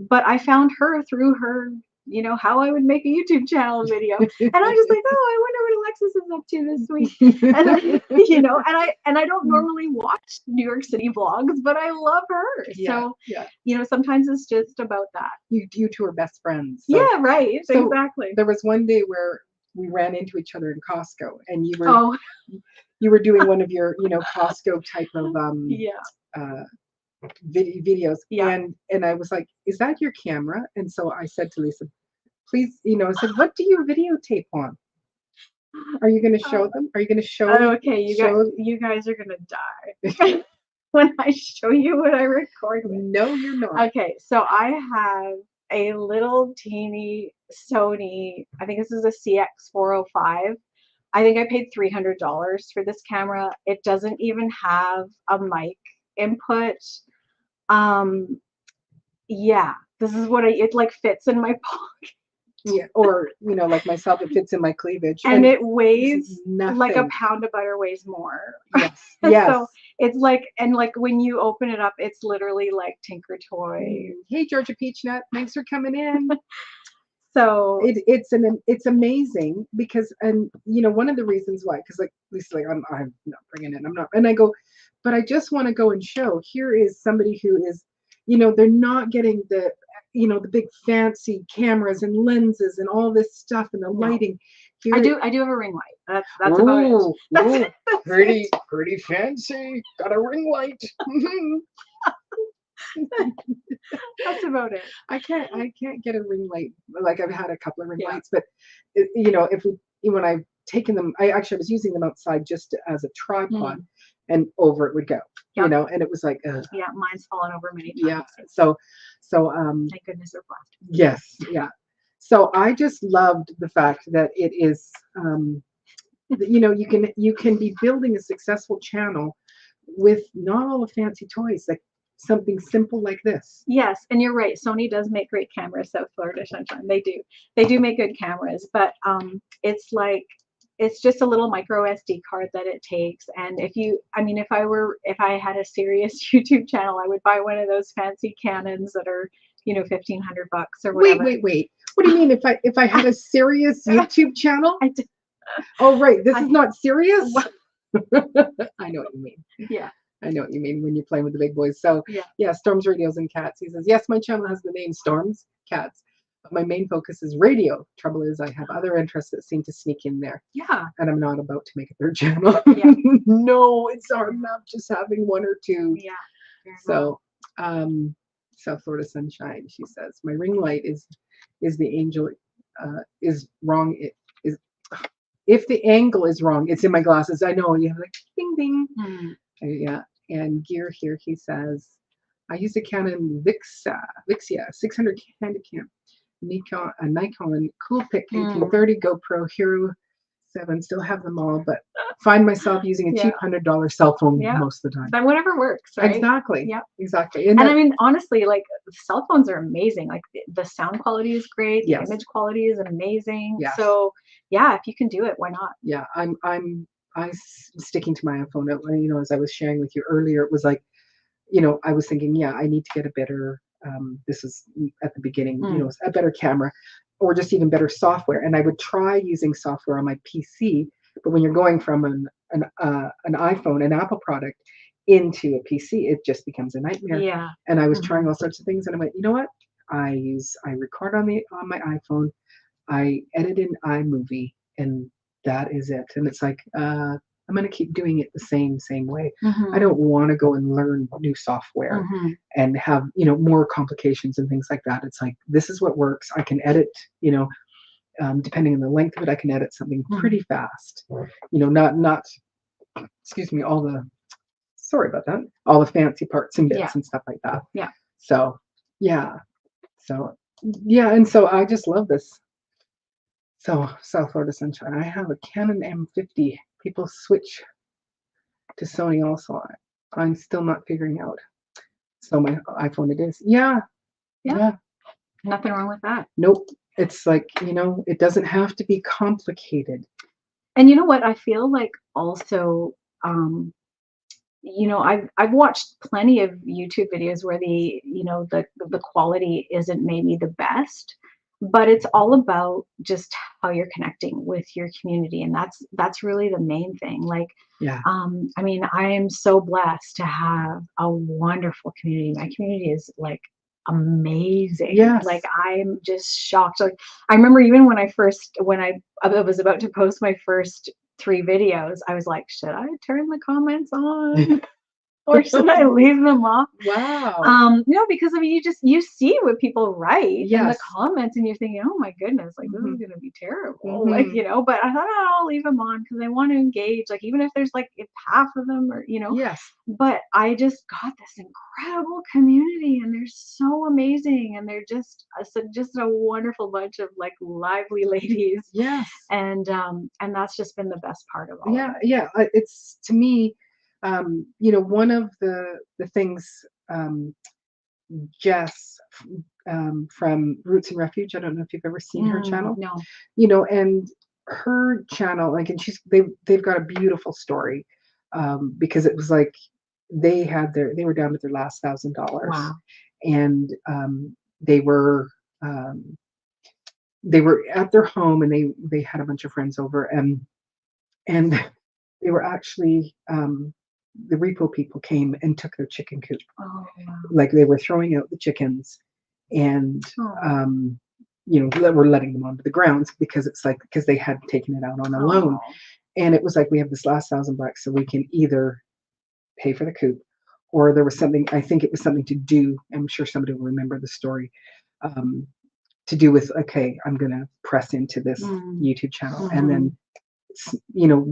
but I found her through her, you know, how I would make a YouTube channel video. And I'm just like, oh, I wonder what Alexis is up to this week. And I, you know, and I don't normally watch New York City vlogs, but I love her. So, you know, sometimes it's just about that. You two are best friends. So. Yeah, right. So exactly. There was one day where we ran into each other in Costco, and you were doing one of your, you know, Costco type of videos. And I was like, is that your camera? And so I said to Lisa, please, you know, I said, what do you videotape on? Are you going to show them? Are you going to show? Okay, you guys are going to die when I show you what I record with. No, you're not. Okay, so I have a little teeny Sony, I think this is a CX405. I think I paid $300 for this camera. It doesn't even have a mic input. Yeah, this is what it like fits in my pocket. Yeah, or, you know, like myself, it fits in my cleavage. And it weighs like a pound of butter weighs more. Yes. Yes. So it's like, and like when you open it up, it's literally like Tinker Toy. Hey, Georgia Peachnut, thanks for coming in. So it's amazing because, and you know, one of the reasons why, because like Lisa's like, I'm not bringing it, I'm not, and I go, but I just want to go and show, here is somebody who is, you know, they're not getting the, you know, the big fancy cameras and lenses and all this stuff and the lighting. Here I do have a ring light. That's about it. That's pretty fancy. Got a ring light. That's about it. I can't get a ring light. Like I've had a couple of ring lights, but you know, when I've taken them, I was using them outside just as a tripod, and over it would go. You know, and it was like, yeah, mine's fallen over many times. Yeah, so thank goodness they're plastic. Yes, yeah. So I just loved the fact that it is, you know, you can be building a successful channel with not all the fancy toys, like something simple like this. Yes, and you're right. Sony does make great cameras, South Florida Sunshine. They do make good cameras, but it's like, it's just a little micro SD card that it takes. And if I had a serious YouTube channel, I would buy one of those fancy Canons that are, you know, $1,500 or whatever. Wait. What do you mean if I had a serious YouTube channel? I did. Oh, right. This is not serious? I know what you mean. Yeah. I know what you mean when you're playing with the big boys. So yeah, Storms, Radios, and Cats. He says, yes, my channel has the name Storms, Cats. But my main focus is radio. Trouble is I have other interests that seem to sneak in there. Yeah. And I'm not about to make a third channel. Yeah. No, it's hard enough just having one or two. Yeah. So South Florida Sunshine, she says, my ring light is the angel is wrong. It is, if the angle is wrong, it's in my glasses. I know, you have like ding ding. Yeah. And Gear here, he says, I use a Canon Vixia 600 Handycam, Nikon Coolpix 1830, GoPro Hero 7. Still have them all, but find myself using a cheap $100 cell phone most of the time. But whatever works, right? Exactly. Yeah. Exactly. And I mean, honestly, like cell phones are amazing. Like the sound quality is great. The image quality is amazing. Yes. So yeah, if you can do it, why not? Yeah. I'm sticking to my iPhone. You know, as I was sharing with you earlier, it was like, you know, I was thinking, I need to get a better, this is at the beginning, you know, a better camera. or just even better software. And I would try using software on my PC, but when you're going from an iPhone, an Apple product, into a PC, it just becomes a nightmare. Yeah. And I was Mhm. trying all sorts of things, and I went, you know what? I record on my iPhone, I edit in iMovie, and that is it. And it's like, I'm gonna keep doing it the same way. I Mhm. don't want to go and learn new software Mhm. and have, more complications and things like that. It's like this is what works. I can edit, depending on the length of it, I can edit something Mhm. pretty fast. Not excuse me, all the sorry about that, all the fancy parts and Yeah. bits and stuff like that. Yeah. So yeah, so yeah, and so I just love this. So South Florida Sunshine. I have a Canon M50. People switch to Sony also. I'm still not figuring out. So my iPhone it is. Yeah, Yeah. yeah. Nothing wrong with that. Nope. It's like, it doesn't have to be complicated. And you know what? I feel like also, I've watched plenty of YouTube videos where the quality isn't maybe the best, but it's all about just how you're connecting with your community, and that's really the main thing. Like, Yeah. I mean, I am so blessed to have a wonderful community. My community is like amazing. Yes. Like, I'm just shocked. Like, I remember even when I was about to post my first 3 videos, I was like, should I turn the comments on? Or should I leave them off? Wow. Because I mean, you see what people write in the Yes. comments, and you're thinking, oh my goodness, like this is Mhm. gonna be terrible, like Mhm. But I thought, oh, I'll leave them on because I want to engage, like even if there's like if half of them are. Yes. But I just got this incredible community, and they're so amazing, and they're just a wonderful bunch of like lively ladies, Yes. and that's just been the best part of all of Yeah, it. yeah. It's to me, one of the things, Jess, from Roots and Refuge. I don't know if you've ever seen her channel. No. And her channel, like, and they've got a beautiful story, because it was like they were down to their last $1,000, Wow. and they were um, they were at their home, and they had a bunch of friends over, and they were actually, the repo people came and took their chicken coop. Oh, wow. Like they were throwing out the chickens, and Oh. we're letting them onto the grounds because it's like because they had taken it out on a loan, Oh. and it was like we have this last $1,000, so we can either pay for the coop, or there was something. I think it was something to do. I'm sure somebody will remember the story. Um, to do with, okay, I'm gonna press into this Mm. YouTube channel, and Mhm. then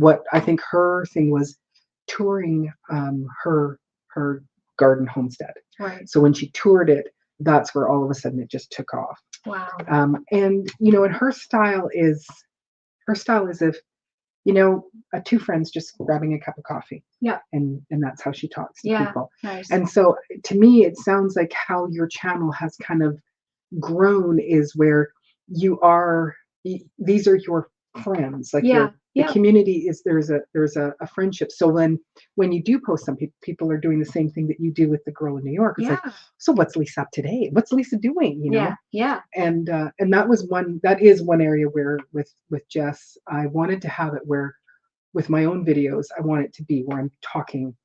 what I think her thing was touring, her garden homestead. Right. So when she toured it, that's where all of a sudden it just took off. Wow. And her style is if two friends just grabbing a cup of coffee, Yeah. and that's how she talks to Yeah. people. Nice. And so to me, it sounds like how your channel has kind of grown is where these are your friends, like Yeah. the Yeah. community is there's a friendship. So when you do post, some people are doing the same thing that you do with the girl in New York. It's Yeah. like, so what's Lisa up today? What's Lisa doing? Yeah. Yeah. And that is one area where with Jess, I wanted to have it where with my own videos, I want it to be where I'm talking,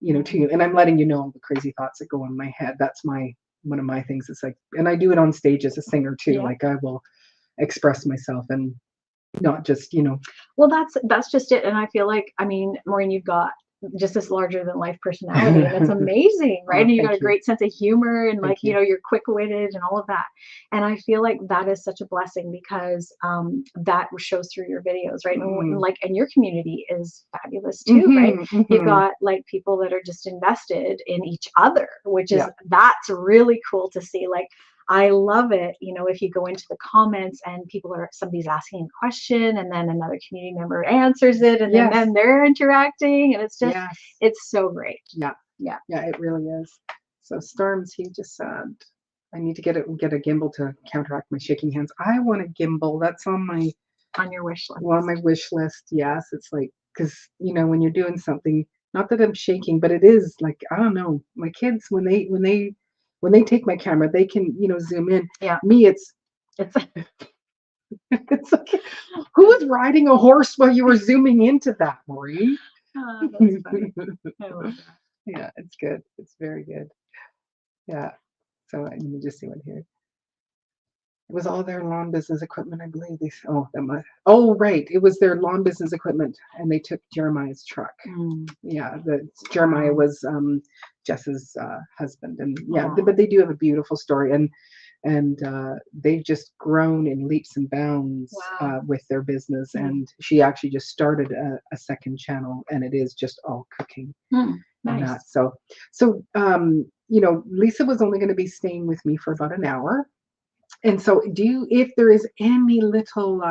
to you, and I'm letting you know the crazy thoughts that go in my head. That's one of my things. It's like, and I do it on stage as a singer too. Yeah. Like I will express myself and not just, Well, that's just it, and I feel like, I mean, Maureen, you've got just this larger than life personality, and it's amazing, right? Oh, And you got thank a you. great sense of humor, and Thank like, you. you're quick-witted and all of that. And I feel like that is such a blessing because that shows through your videos, right? And Mm. like, and your community is fabulous too, right? Mhm, You've mhm. got like people that are just invested in each other, which is Yeah. that's really cool to see. Like, I love it, if you go into the comments and somebody's asking a question and then another community member answers it, and then, Yes. then they're interacting, and Yes. it's so great. Yeah. Yeah. Yeah, it really is. So Storms, he just said, I need to get a gimbal to counteract my shaking hands. I want a gimbal. That's On your wish list. on my wish list. Yes, it's like because when you're doing something, not that I'm shaking, but it is like I don't know. My kids when they take my camera, they can zoom in. Yeah. Me, it's It's It's like, who was riding a horse while you were zooming into that, Maureen? Oh, that's funny. I love that. Yeah, it's good. It's very good. Yeah. So let me just see what here. It was all their lawn business equipment, I believe. Oh, right. It was their lawn business equipment, and they took Jeremiah's truck. Yeah, Jeremiah Wow. was Jess's husband, and yeah, Aw. but they do have a beautiful story, and they've just grown in leaps and bounds Wow. with their business. Mm. And she actually just started a second channel, and it is just all cooking and Nice. that. So Lisa was only going to be staying with me for about an hour. And so, if there is any little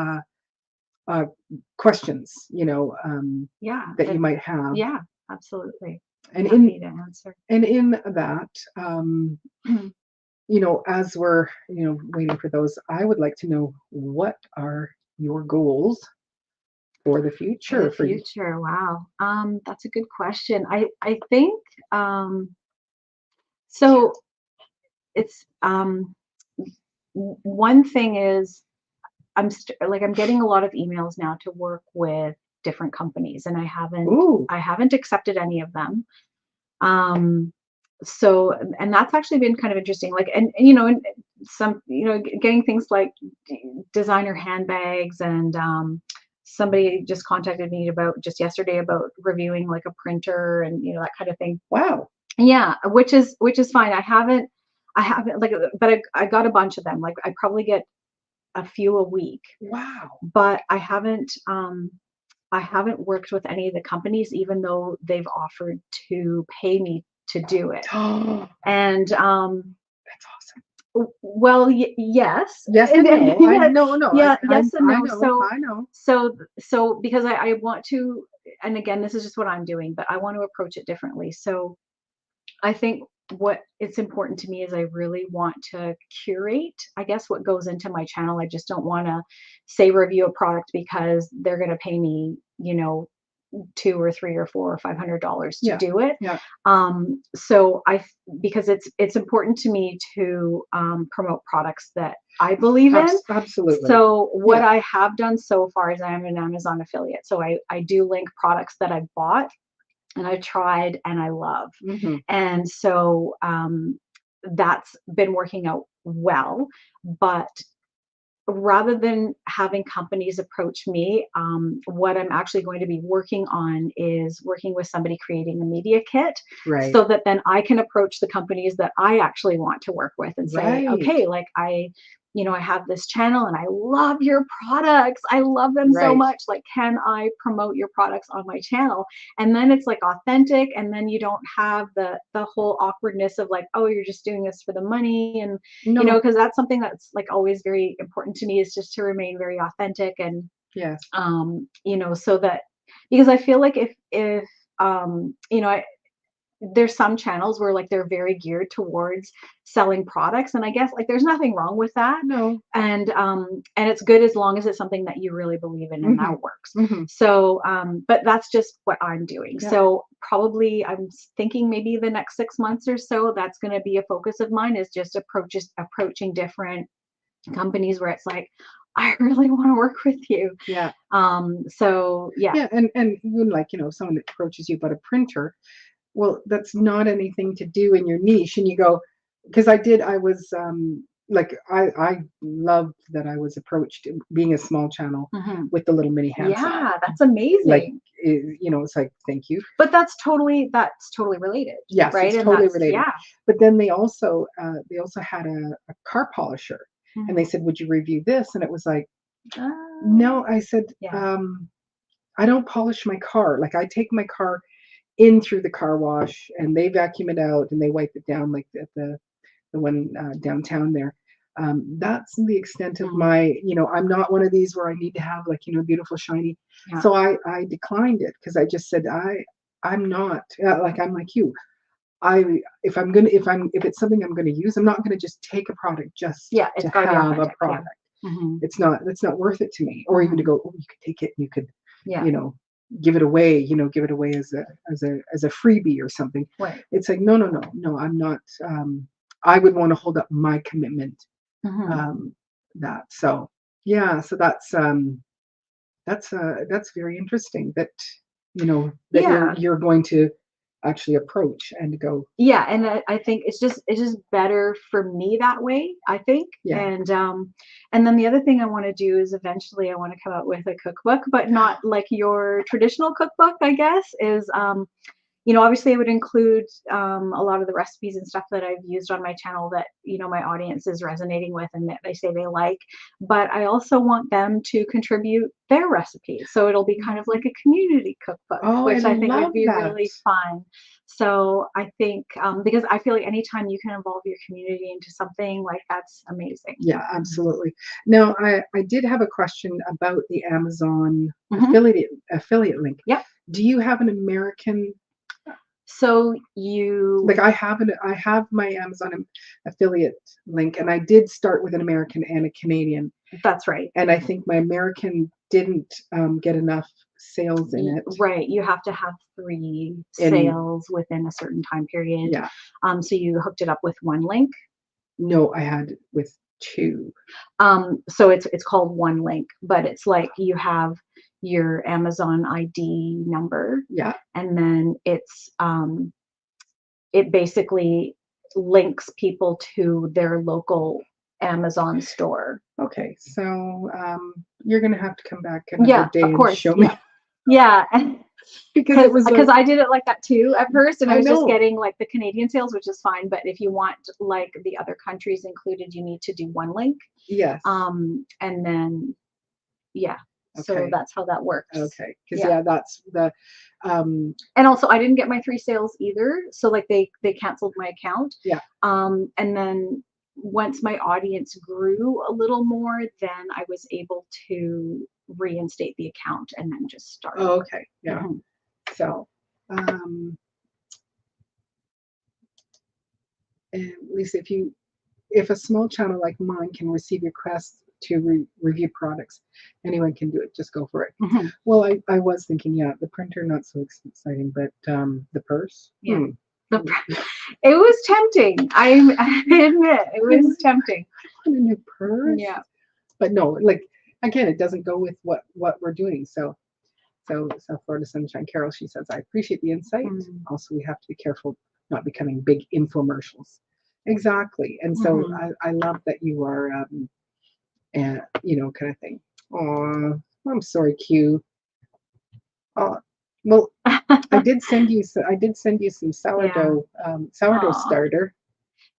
questions, Yeah. that you might have, Yeah, absolutely. and Happy to answer. in that, as we're waiting for those, I would like to know, what are your goals for the For future the for you? future, wow. That's a good question. I think so it's one thing is I'm getting a lot of emails now to work with different companies, and Ooh, I haven't accepted any of them. Um, so and that's actually been kind of interesting. Like and some getting things like designer handbags, and somebody just contacted me about just yesterday about reviewing like a printer, and that kind of thing. wow, Yeah, which is fine. I haven't like, but I got a bunch of them. Like I probably get a few a week, wow. but I haven't worked with any of the companies, even though they've offered to pay me to do it. Oh, And that's awesome. well, yes, Yes and, and no. I yeah, no, no. yeah, yes and I no. know. So I know. because I want to, and again, this is just what I'm doing, but I want to approach it differently. So I think what it's important to me is I really want to curate, I guess, what goes into my channel. I just don't want to say review a product because they're going to pay me, two or three or four or $500 to Yeah, do it. yeah. So because it's important to me to promote products that I believe in. Absolutely. So what Yeah. I have done so far is I am an Amazon affiliate. So I do link products that I bought and I've tried and I love. Hmm. And so that's been working out well. But rather than having companies approach me, what I'm actually going to be working on is working with somebody creating a media kit, Right. so that then I can approach the companies that I actually want to work with and say, Right. okay, like I have this channel and I love your products. I love them so Right. much. Like, can I promote your products on my channel? And then it's like authentic. And then you don't have the whole awkwardness of like, oh, you're just doing this for the money. And No. because that's something that's like always very important to me, is just to remain very authentic. And Yes. so that, because I feel like if um you know I, there's some channels where like they're very geared towards selling products, and I guess like there's nothing wrong with that. No. And it's good as long as it's something that you really believe in and Hmm. that works. Hmm. So but that's just what I'm doing. Yeah. So probably I'm thinking maybe the next 6 months or so, that's going to be a focus of mine, is just approaching different companies where it's like, I really want to work with you. Yeah. So yeah. Yeah. And even like, if someone approaches you about a printer, well, that's not anything to do in your niche. And you go, because I was like, I loved that I was approached, being a small channel, Mhm. with the little mini handset. Yeah, that's Like, amazing. it's like, thank you. But that's totally related, Yes, right? it's And totally that's, related. yeah. But then they also had a car polisher, and they Mhm. said, "Would you review this?" And it was like, Ah, no. I said, yeah. I don't polish my car. Like, I take my car in through the car wash, and they vacuum it out and they wipe it down, like at the one downtown there. That's the extent of Mm, my, I'm not one of these where I need to have, like, beautiful shiny. yeah. So I declined it, because I just said, I'm not, like, I'm like you. If it's something I'm gonna use, I'm not gonna just take a product just Yeah, to it's gotta be have a authentic. Yeah. product. Mhm. It's not worth it to me. Or even to Mhm. go, oh, you could take it and you could, Yeah. you know, give it away as a freebie or something. Right. It's like, no, no, no, no, I'm not. I would want to hold up my commitment. Mhm. Um, that so. yeah, so that's very interesting that, that Yeah. you're going to actually approach and go, Yeah, and I think it's just better for me that way, I think, yeah. and then the other thing I wanna do is eventually I wanna come out with a cookbook, but not like your traditional cookbook, I guess, obviously, it would include a lot of the recipes and stuff that I've used on my channel that my audience is resonating with and that they say they like. But I also want them to contribute their recipes, so it'll be kind of like a community cookbook, Oh, I which I think would love be that. really fun. So I think because I feel like anytime you can involve your community into something, like that's amazing. Yeah, absolutely. Now, I did have a question about the Amazon Hmm. affiliate link. Yep. Do you have an American, So you like I have my Amazon affiliate link, and I did start with an American and a Canadian, That's right. and I think my American didn't get enough sales in it. Right, you have to have 3 And sales within a certain time period. yeah, So you hooked it up with one link. no, I had with two. So it's called one link, but it's like you have your Amazon ID number, Yeah. and then it basically links people to their local Amazon store. Okay. So you're gonna have to come back another Yeah, day of and course, show me yeah. Yeah, and because it because was a. because I did it like that too at first, and I I was just know. getting like the Canadian sales, which is fine. But if you want like the other countries included, you need to do one link. Yes. And then yeah, so Okay. that's how that works. Okay. Because Yeah, yeah, that's the. Um. and also I didn't get my 3 sales either, so like they canceled my account. Yeah. And then once my audience grew a little more, then I was able to reinstate the account and then just start Oh, over. okay. Yeah. Mhm. So. Um. And Lisa, if a small channel like mine can receive requests to review products, anyone can do it. Just go for it. Mhm. Well, I was thinking, yeah, the printer not so exciting, but the purse. Yeah. The It was tempting. I admit it was tempting. A new purse. Yeah. But no, like again, it doesn't go with what we're doing. So South Florida Sunshine Carol, she says, I appreciate the insight. Mm. Also, we have to be careful not becoming big infomercials. Exactly. And so Mhm. I love that you are, kind of thing. Oh, I'm sorry, Q. Oh, well, I did send you some Yeah. sourdough Aw. starter.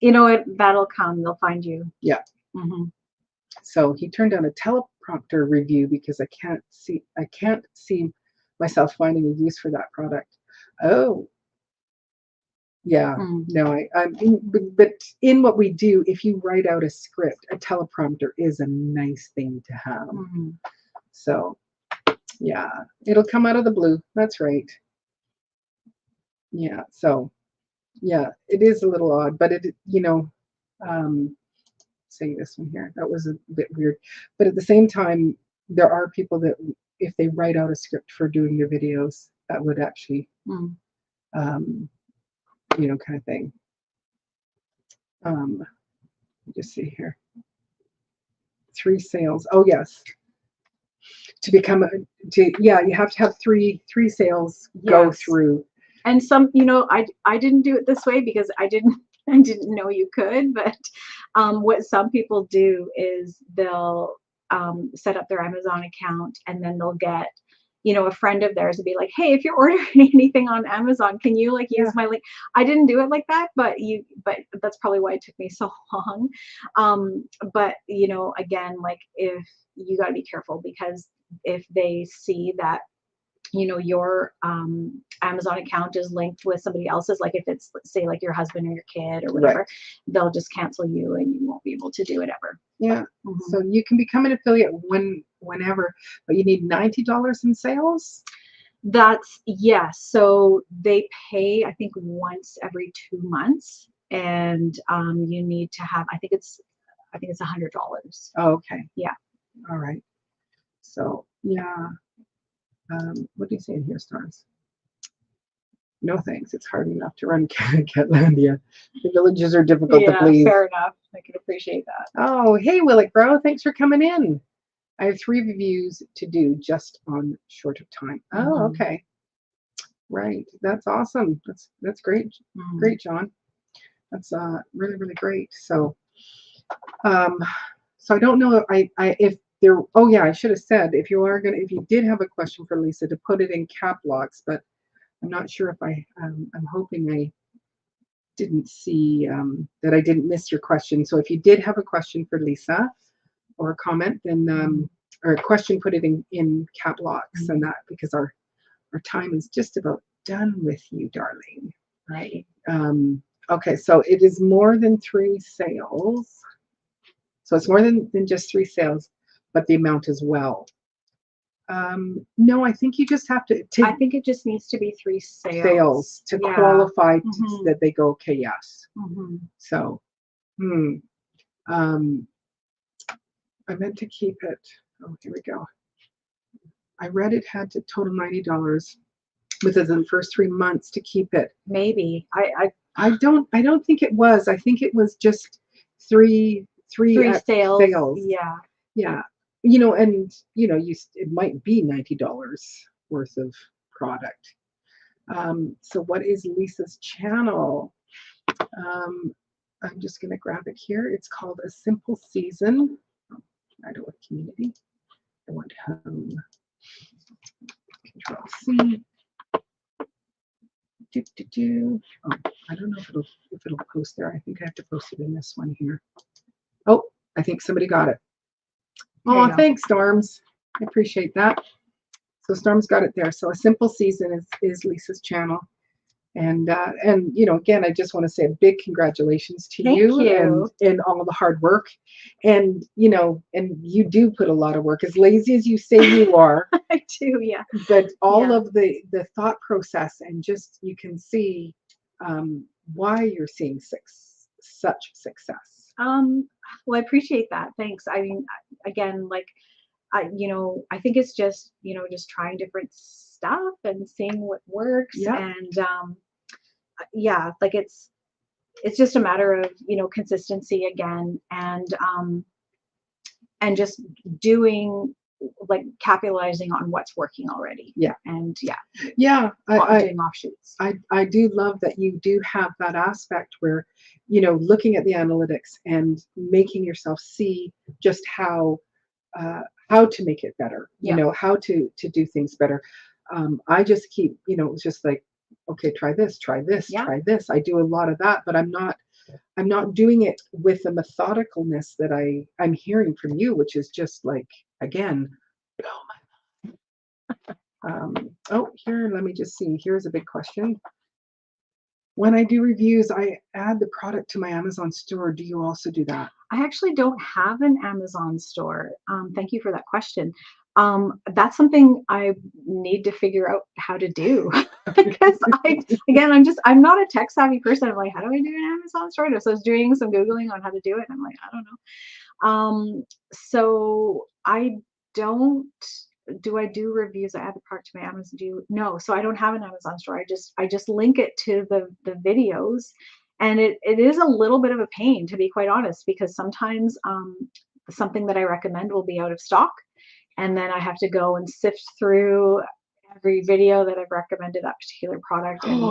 You know what? That'll come. They'll find you. Yeah. Mhm. So he turned down a teleprompter review because I can't see myself finding a use for that product. Oh, yeah. Mm. No, but in what we do, if you write out a script, a teleprompter is a nice thing to have. Mhm. So, yeah, it'll come out of the blue. That's right. Yeah. So, yeah, it is a little odd, but um, saying this one here, that was a bit weird. But at the same time, there are people that if they write out a script for doing their videos, that would actually, Mm. um, kind of thing. Let me just see here. 3 sales. Oh yes, to become a, to yeah, you have to have three sales go Yes. through. And I didn't do it this way because I didn't know you could, but what some people do is they'll set up their Amazon account and then they'll get a friend of theirs to be like, hey, if you're ordering anything on Amazon, can you like use Yeah. my link? I didn't do it like that, but that's probably why it took me so long. But again, like if you got to be careful because if they see that your Amazon account is linked with somebody else's, like if it's, let's say, like your husband or your kid or Right. whatever, they'll just cancel you and you won't be able to do it ever. Yeah. Mhm. So you can become an affiliate whenever, but you need $90 in sales. Yes. So they pay, I think, once every 2 months, and you need to have, I think it's $100. Oh, okay. Yeah. All right. So yeah. What do you say in here, Stars? No thanks. It's hard enough to run Catlandia. The villages are difficult to Yeah, please. fair enough. I can appreciate that. Oh, hey, Willick, bro. Thanks for coming in. I have 3 reviews to do just on short of time. Oh, Mhm. okay. Right. That's awesome. That's great. Mhm. Great, John. That's really, really great. So um so I don't know if there, oh yeah, I should have said if if you did have a question for Lisa, to put it in cap locks, but I'm not sure if I'm hoping I didn't see that I didn't miss your question. So if you did have a question for Lisa or a comment, then or a question, put it in cap locks, and that, because our time is just about done with you, darling. Right. Okay, so it is more than 3 sales. So it's more than just 3 sales, but the amount as well. No, I think you just have to I think it just needs to be 3 sales sales. to Yeah. qualify Mhm. that they go, okay, yes. Mhm. So, hmm. Um, I meant to keep it. Oh, here we go. I read it had to total $90 within the first 3 months to keep it. Maybe. I don't think it was. I think it was just three 3 sales. sales. Yeah. Yeah. You know, and it might be $90 worth of product. So what is Lisa's channel? I'm just going to grab it here. It's called A Simple Season. Oh, I don't want community. I want home. Control C. Oh, I don't know if it'll post there. I think I have to post it in this one here. Oh, I think somebody got it. Oh, thanks, Storms. I appreciate that. So Storm's got it there. So A Simple Season is Lisa's channel. And again, I just want to say a big congratulations to Thank you. and all the hard work. And and you do put a lot of work, as lazy as you say you are. I do, yeah. But all of the thought process, and just you can see why you're seeing such success. Well, I appreciate that. Thanks. I mean, again, like I think it's just, just trying different stuff and seeing what works. Yeah. And yeah, like it's just a matter of, consistency again, and just doing, like, capitalizing on what's working already. Yeah. And Yeah. doing offshoots. I do love that you do have that aspect where, looking at the analytics and making yourself see just how to make it better, how to do things better. I just keep, it's just like, okay, try this, try this, try this. I do a lot of that, but I'm not doing it with the methodicalness that I'm hearing from you, which is just like, again, blow my mind. Oh, here, let me just see. Here's a big question. When I do reviews, I add the product to my Amazon store. Do you also do that? I actually don't have an Amazon store. Thank you for that question. That's something I need to figure out how to do because I'm not a tech savvy person. I'm like, how do I do an Amazon store? So I was doing some Googling on how to do it. And I'm like, I don't know. So I don't. Do I do reviews? I add the product to my Amazon. No? So I don't have an Amazon store. I just link it to the videos, and it is a little bit of a pain, to be quite honest, because sometimes something that I recommend will be out of stock, and then I have to go and sift through every video that I've recommended that particular product, and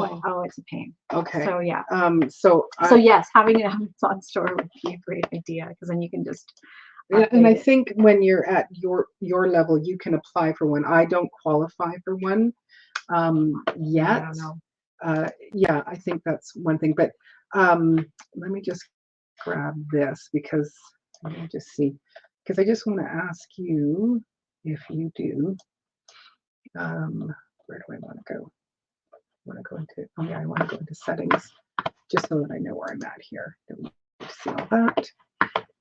it's a pain. Okay. So yeah. So yes, having an Amazon store would be a great idea, because then you can just. And I think when you're at your level, you can apply for one. I don't qualify for one yet. I don't know. Yeah, I think that's one thing. But let me just grab this, because let me just see. Because I just want to ask you if you do. Where do I want to go? I want to go into. Oh yeah, I want to go into settings, just so that I know where I'm at here. Don't need to see all that.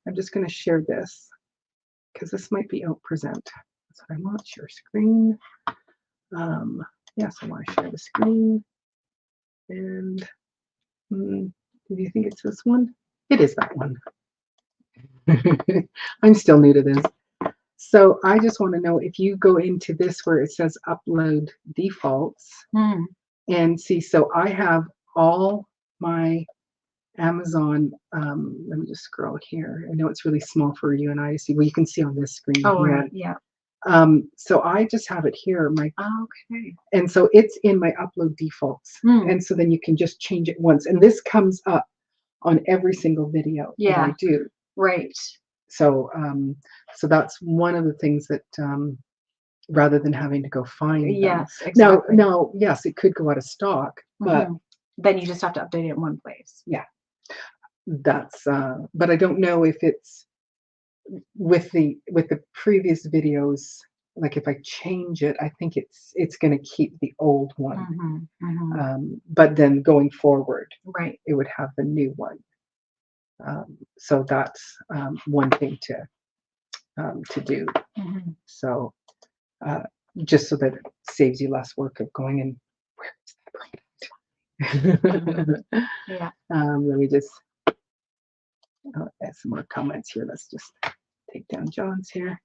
I'm just going to share this, because this might be out present. That's what I want. Share screen. Yes, I want to share the screen. And do you think it's this one? It is that one. I'm still new to this. So I just want to know if you go into this where it says upload defaults and see. So I have all my Amazon, let me just scroll here. I know it's really small for you and I to see. Well, you can see on this screen Oh, here. right. Yeah. So I just have it here, Okay. and so it's in my upload defaults. Hmm. And so then you can just change it once. And this comes up on every single video that I Yeah. do. Right. So so that's one of the things that rather than having to go find them. Yes, Now, exactly. now, yes, it could go out of stock, but Mhm. Then you just have to update it in one place. yeah, that's but I don't know if it's with the previous videos, like if I change it, I think it's going to keep the old one. Mhm. Mhm. But then going forward, Right. it would have the new one. So that's one thing to do. Mhm. So uh, just so that it saves you less work of going and where is that Mhm. product? Yeah. Let me just add some more comments here. Let's just take down John's here.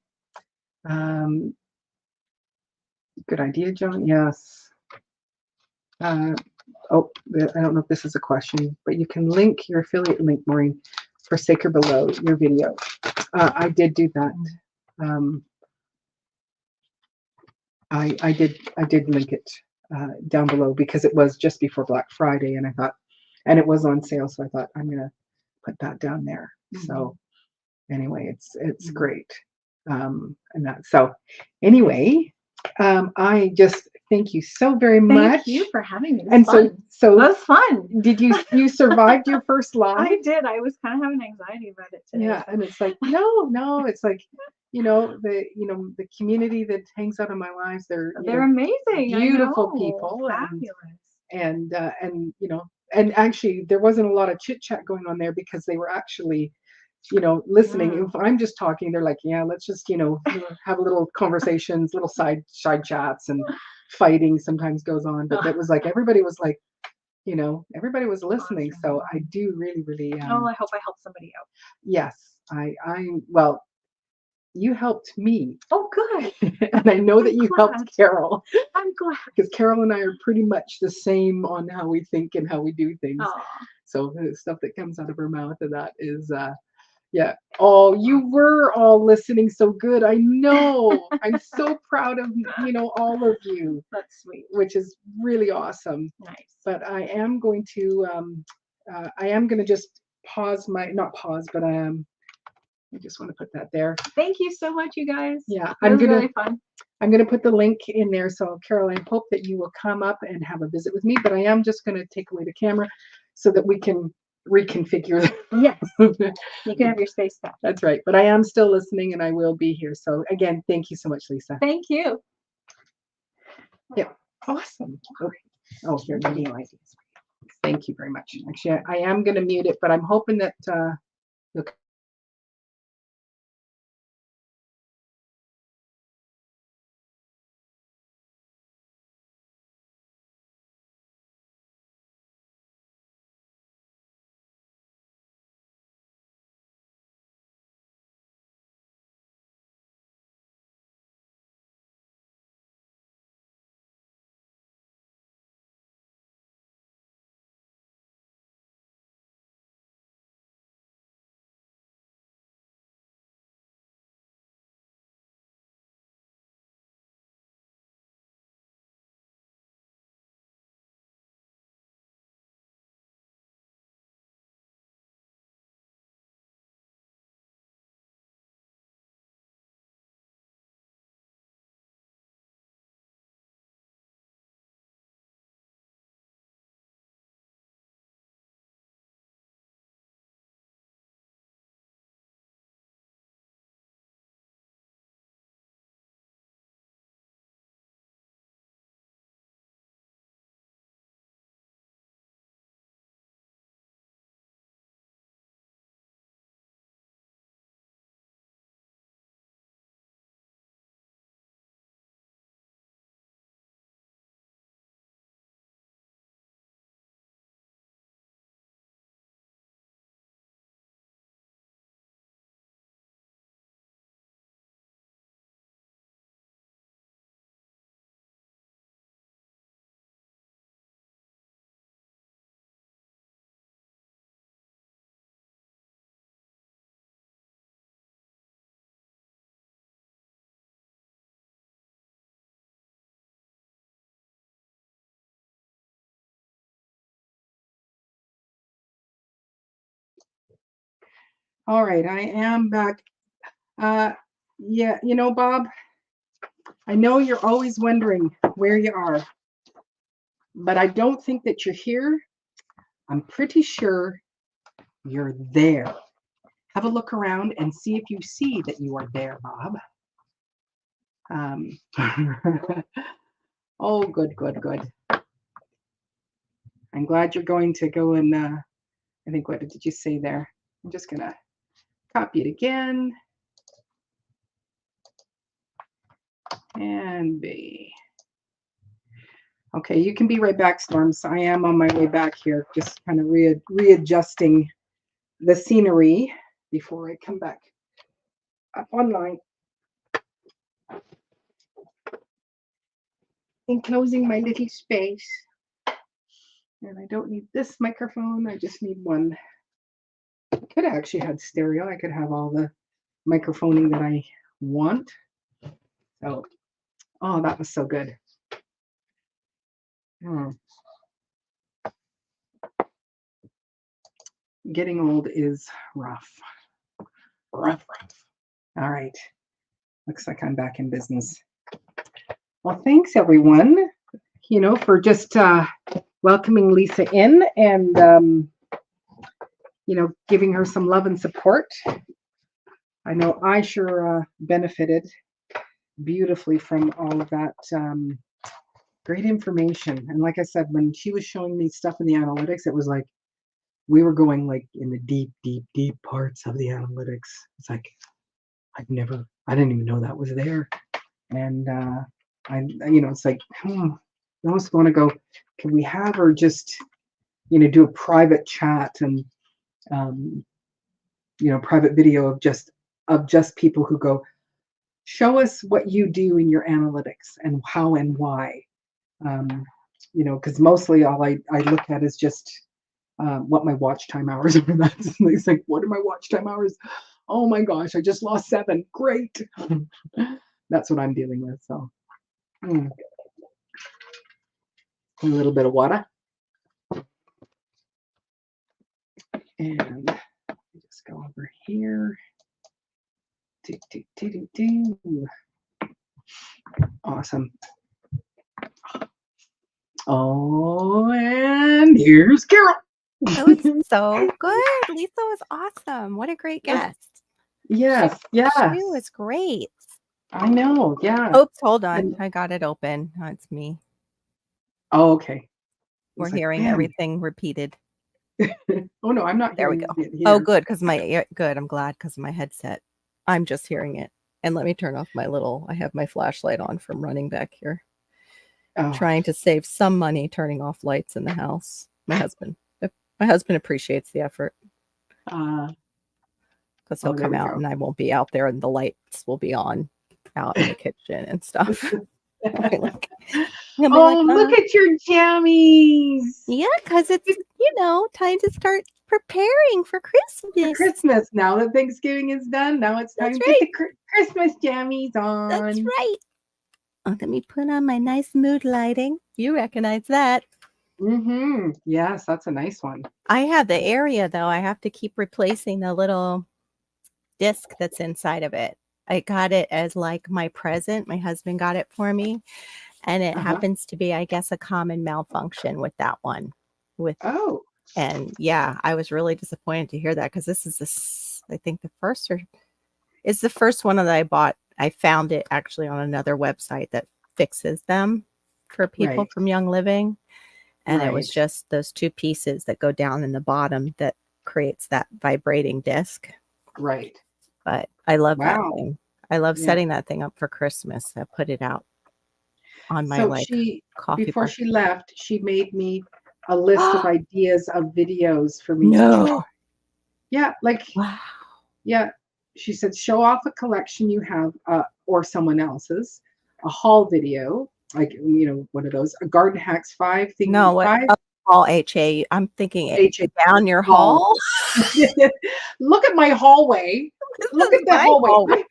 Um, Good idea, John. Yes. Uh, oh, I don't know if this is a question, but you can link your affiliate link, Maureen, for sake or below your video. I did do that. Um, I did link it down below because it was just before Black Friday, and I thought, and it was on sale, so I thought I'm gonna put that down there. So anyway, it's great. And that so anyway, I just thank you so very much. Thank you for having me. It was And fun. so That was fun. did you survived your first live? I did. I was kind of having anxiety about it today. Yeah, and it's like no, it's like the community that hangs out in my lives, They're amazing. beautiful I know. people, Fabulous. and actually there wasn't a lot of chit chat going on there because they were actually listening. Mm. If I'm just talking, they're like, yeah, let's just have a little conversations, little side chats, and fighting sometimes goes on, but it was like everybody was like, everybody was listening. So I do really, really, Oh, I hope I helped somebody out. yes, well, you helped me. Oh, good. And I know that I'm you glad. helped Carol I'm glad. because Carol and I are pretty much the same on how we think and how we do things. Oh, So the stuff that comes out of her mouth and that is, yeah. Oh, you were all listening so good. I know. I'm so proud of, all of you, that's sweet. which is really awesome. Nice. But I am going to just not pause, but I just want to put that there. Thank you so much, you guys. Yeah, It was really fun. I'm going to put the link in there. So, Carol, I hope that you will come up and have a visit with me. But I am just going to take away the camera so that we can reconfigure. Yes. You can have your space back. That's right. But I am still listening and I will be here. So, again, thank you so much, Lisa. Thank you. Yeah. Awesome. Oh, here, video ideas. Thank you very much. Actually, I am going to mute it, but I'm hoping that you'll All right, I am back. Yeah, Bob, I know you're always wondering where you are, but I don't think that you're here. I'm pretty sure you're there. Have a look around and see if you see that you are there, Bob. Um, oh, good, good, good. I'm glad you're going to go and, I think, what did you say there? I'm just going to copy it again. And B. Okay, you can be right back, Storms. I am on my way back here, just kind of readjusting the scenery before I come back up online. Enclosing my little space. And I don't need this microphone, I just need one. I could have actually had stereo. I could have all the microphoning that I want. So, oh, that was so good. Getting old is rough. Rough. All right. Looks like I'm back in business. Well, thanks everyone, for just welcoming Lisa in and, giving her some love and support. I know I sure benefited beautifully from all of that great information. And like I said, when she was showing me stuff in the analytics, it was like we were going like in the deep, deep, deep parts of the analytics. It's like I didn't even know that was there. And it's like, you almost want to go, can we have her just, do a private chat and, private video of just people who go, show us what you do in your analytics and how and why. Because mostly all I look at is just what my watch time hours are. It's like, what are my watch time hours? Oh my gosh, I just lost 7. Great. That's what I'm dealing with. So a little bit of water. And just go over here. Awesome. Oh, and here's Carol. That was so good. Lisa was awesome. What a great guest. Yes, yes. She was great. I know, yeah. Oops, hold on. I got it open. Oh, it's me. Oh, okay. We're hearing everything repeated. Oh, no, I'm not there hearing we go. it here. Oh, good, because my ear, good. I'm glad because of my headset. I'm just hearing it. And let me turn off I have my flashlight on from running back here. Oh. Trying to save some money turning off lights in the house. My husband appreciates the effort. Because he'll come out and I won't be out there and the lights will be on out in the kitchen and stuff. Look at your jammies. Yeah, because it's, time to start preparing for Christmas. For Christmas. Now that Thanksgiving is done, now it's time to get the Christmas jammies on. That's right. Oh, let me put on my nice mood lighting. You recognize that. Mm-hmm. Yes, that's a nice one. I have the area, though. I have to keep replacing the little disc that's inside of it. I got it as like my present. My husband got it for me. And it happens to be, I guess, a common malfunction with that one. And yeah, I was really disappointed to hear that because this is I think it's the first one that I bought. I found it actually on another website that fixes them for people from Young Living. And it was just those 2 pieces that go down in the bottom that creates that vibrating disc. Right. But I love that thing. I love setting that thing up for Christmas. I put it out on my coffee before bar. she left, she made me a list of ideas of videos for me to try. Yeah, wow. Yeah. She said, show off a collection you have or someone else's, a haul video, like one of those, a Garden Hacks 5 thing. No, what haul HA? I'm thinking HA down your hall. Look at my hallway. Look at the hallway.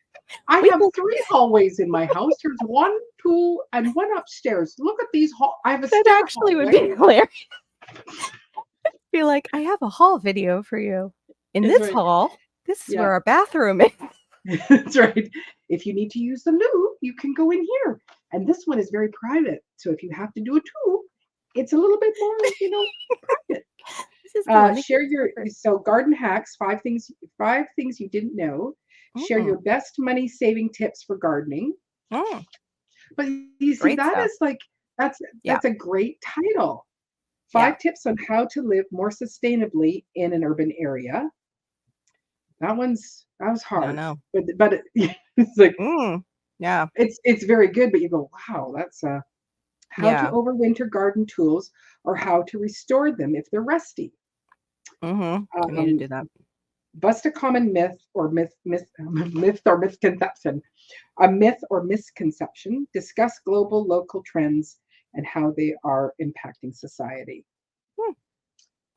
I have 3 hallways in my house. There's 1, 2, and 1 upstairs. Look at these I have a that actually would be hilarious. Be like, I have a haul video for you in this hall. This is Yeah. where our bathroom is. That's right. If you need to use the loo, you can go in here. And this one is very private. So if you have to do a tool, it's a little bit more, private. This is the one that Share gets your covered. so garden hacks, five things you didn't know. Share Mm, your best money saving tips for gardening. mm, But you see, great that stuff. is like that's Yeah. that's a great title. Yeah. 5 tips on how to live more sustainably in an urban area. That was I don't hard, know. but it's like Yeah. it's very good. But you go, wow, that's how to Yeah. overwinter garden tools or how to restore them if they're rusty. I need to Um, do that. bust a common myth or misconception. A myth or misconception. Discuss global, local trends and how they are impacting society. Hmm.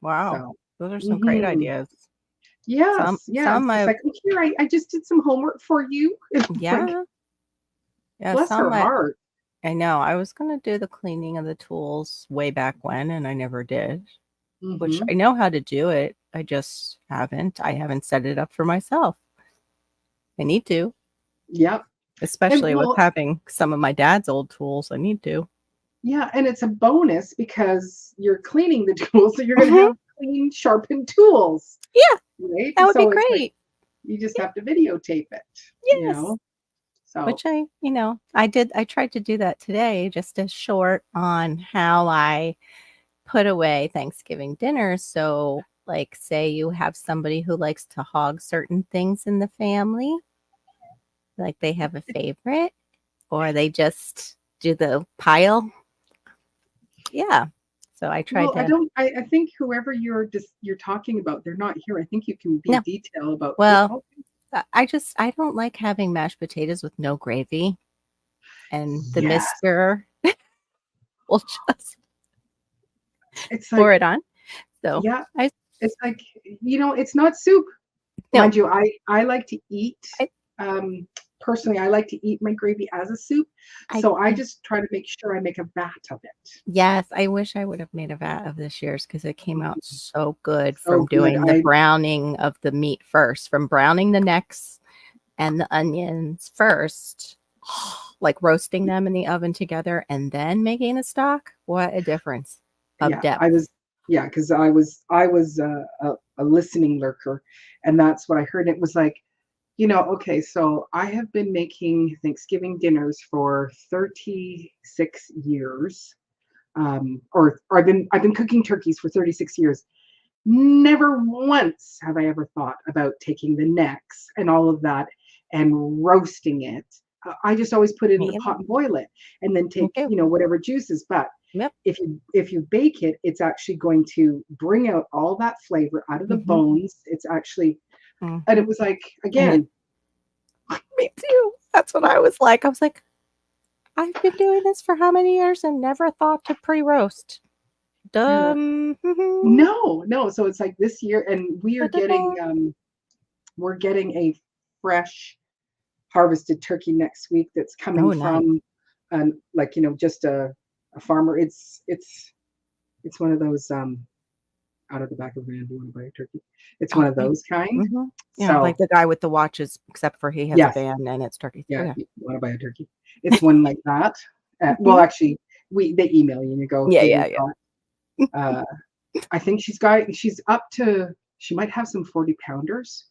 Wow. So, Those are some great mhm. ideas. Yes, yes. Some It's I like, "Oh, here, I just did some homework for you." It's like, yeah. Yeah, bless some her heart. I know. I was gonna do the cleaning of the tools way back when, and I never did, which Mhm. I know how to do it. I just haven't. I haven't set it up for myself. I need to, Yep. And especially with well, having some of my dad's old tools. I need to. yeah, and it's a bonus because you're cleaning the tools, so you're gonna Mhm. have clean, sharpened tools, Yeah, right? that would be So it's like great. you just have to videotape it, you Yes. know? So Which I tried to do that today, just a short on how I put away Thanksgiving dinners. So, like, say you have somebody who likes to hog certain things in the family, like they have a favorite, or they just do the pile. Yeah. So I tried well, to, I think whoever you're talking about, they're not here. I think you can be no, detail about yeah, well, oh, I don't like having mashed potatoes with no gravy, and the yes. mister will just It's pour like, it on. So yeah, I, it's like, it's not soup. no, Mind you, I like to eat, I, personally, I like to eat my gravy as a soup, I, so I yeah. just try to make sure I make a vat of it. Yes, I wish I would have made a vat of this year's because it came out Mhm. so good So from good. doing the browning of the meat first, from browning the necks and the onions first, like roasting them in the oven together and then making a stock. What a difference of Yeah, I depth. was yeah, because I was a listening lurker, and that's what I heard. It was like, okay, so I have been making Thanksgiving dinners for 36 years, or I've been cooking turkeys for 36 years. Never once have I ever thought about taking the necks and all of that and roasting it. I just always put it in Me the either. pot and boil it, and then Me take too. whatever juices. But Yep. if you bake it, it's actually going to bring out all that flavor out of the Hmm. bones. It's actually, and Hmm. it was like And it, again, me too. That's what I was like. I was like, I've been doing this for how many years and never thought to pre-roast. uh, Dumb. no, no. So it's like this year, and Da-da-da. we're getting a fresh harvested turkey next week that's coming Oh, nice. from, like just a farmer. It's one of those out of the back of a van. Do you want to buy a turkey? It's one Oh, of yeah. those kind. Mhm. Yeah, like So the guy with the watches, except for he has a yes, van and it's turkey. yeah, Okay. you want to buy a turkey? It's one like that. Well, Mhm. actually, they email you and you go, Yeah, hey, yeah, we've yeah. got. Uh, I think she's up to. She might have some 40 pounders,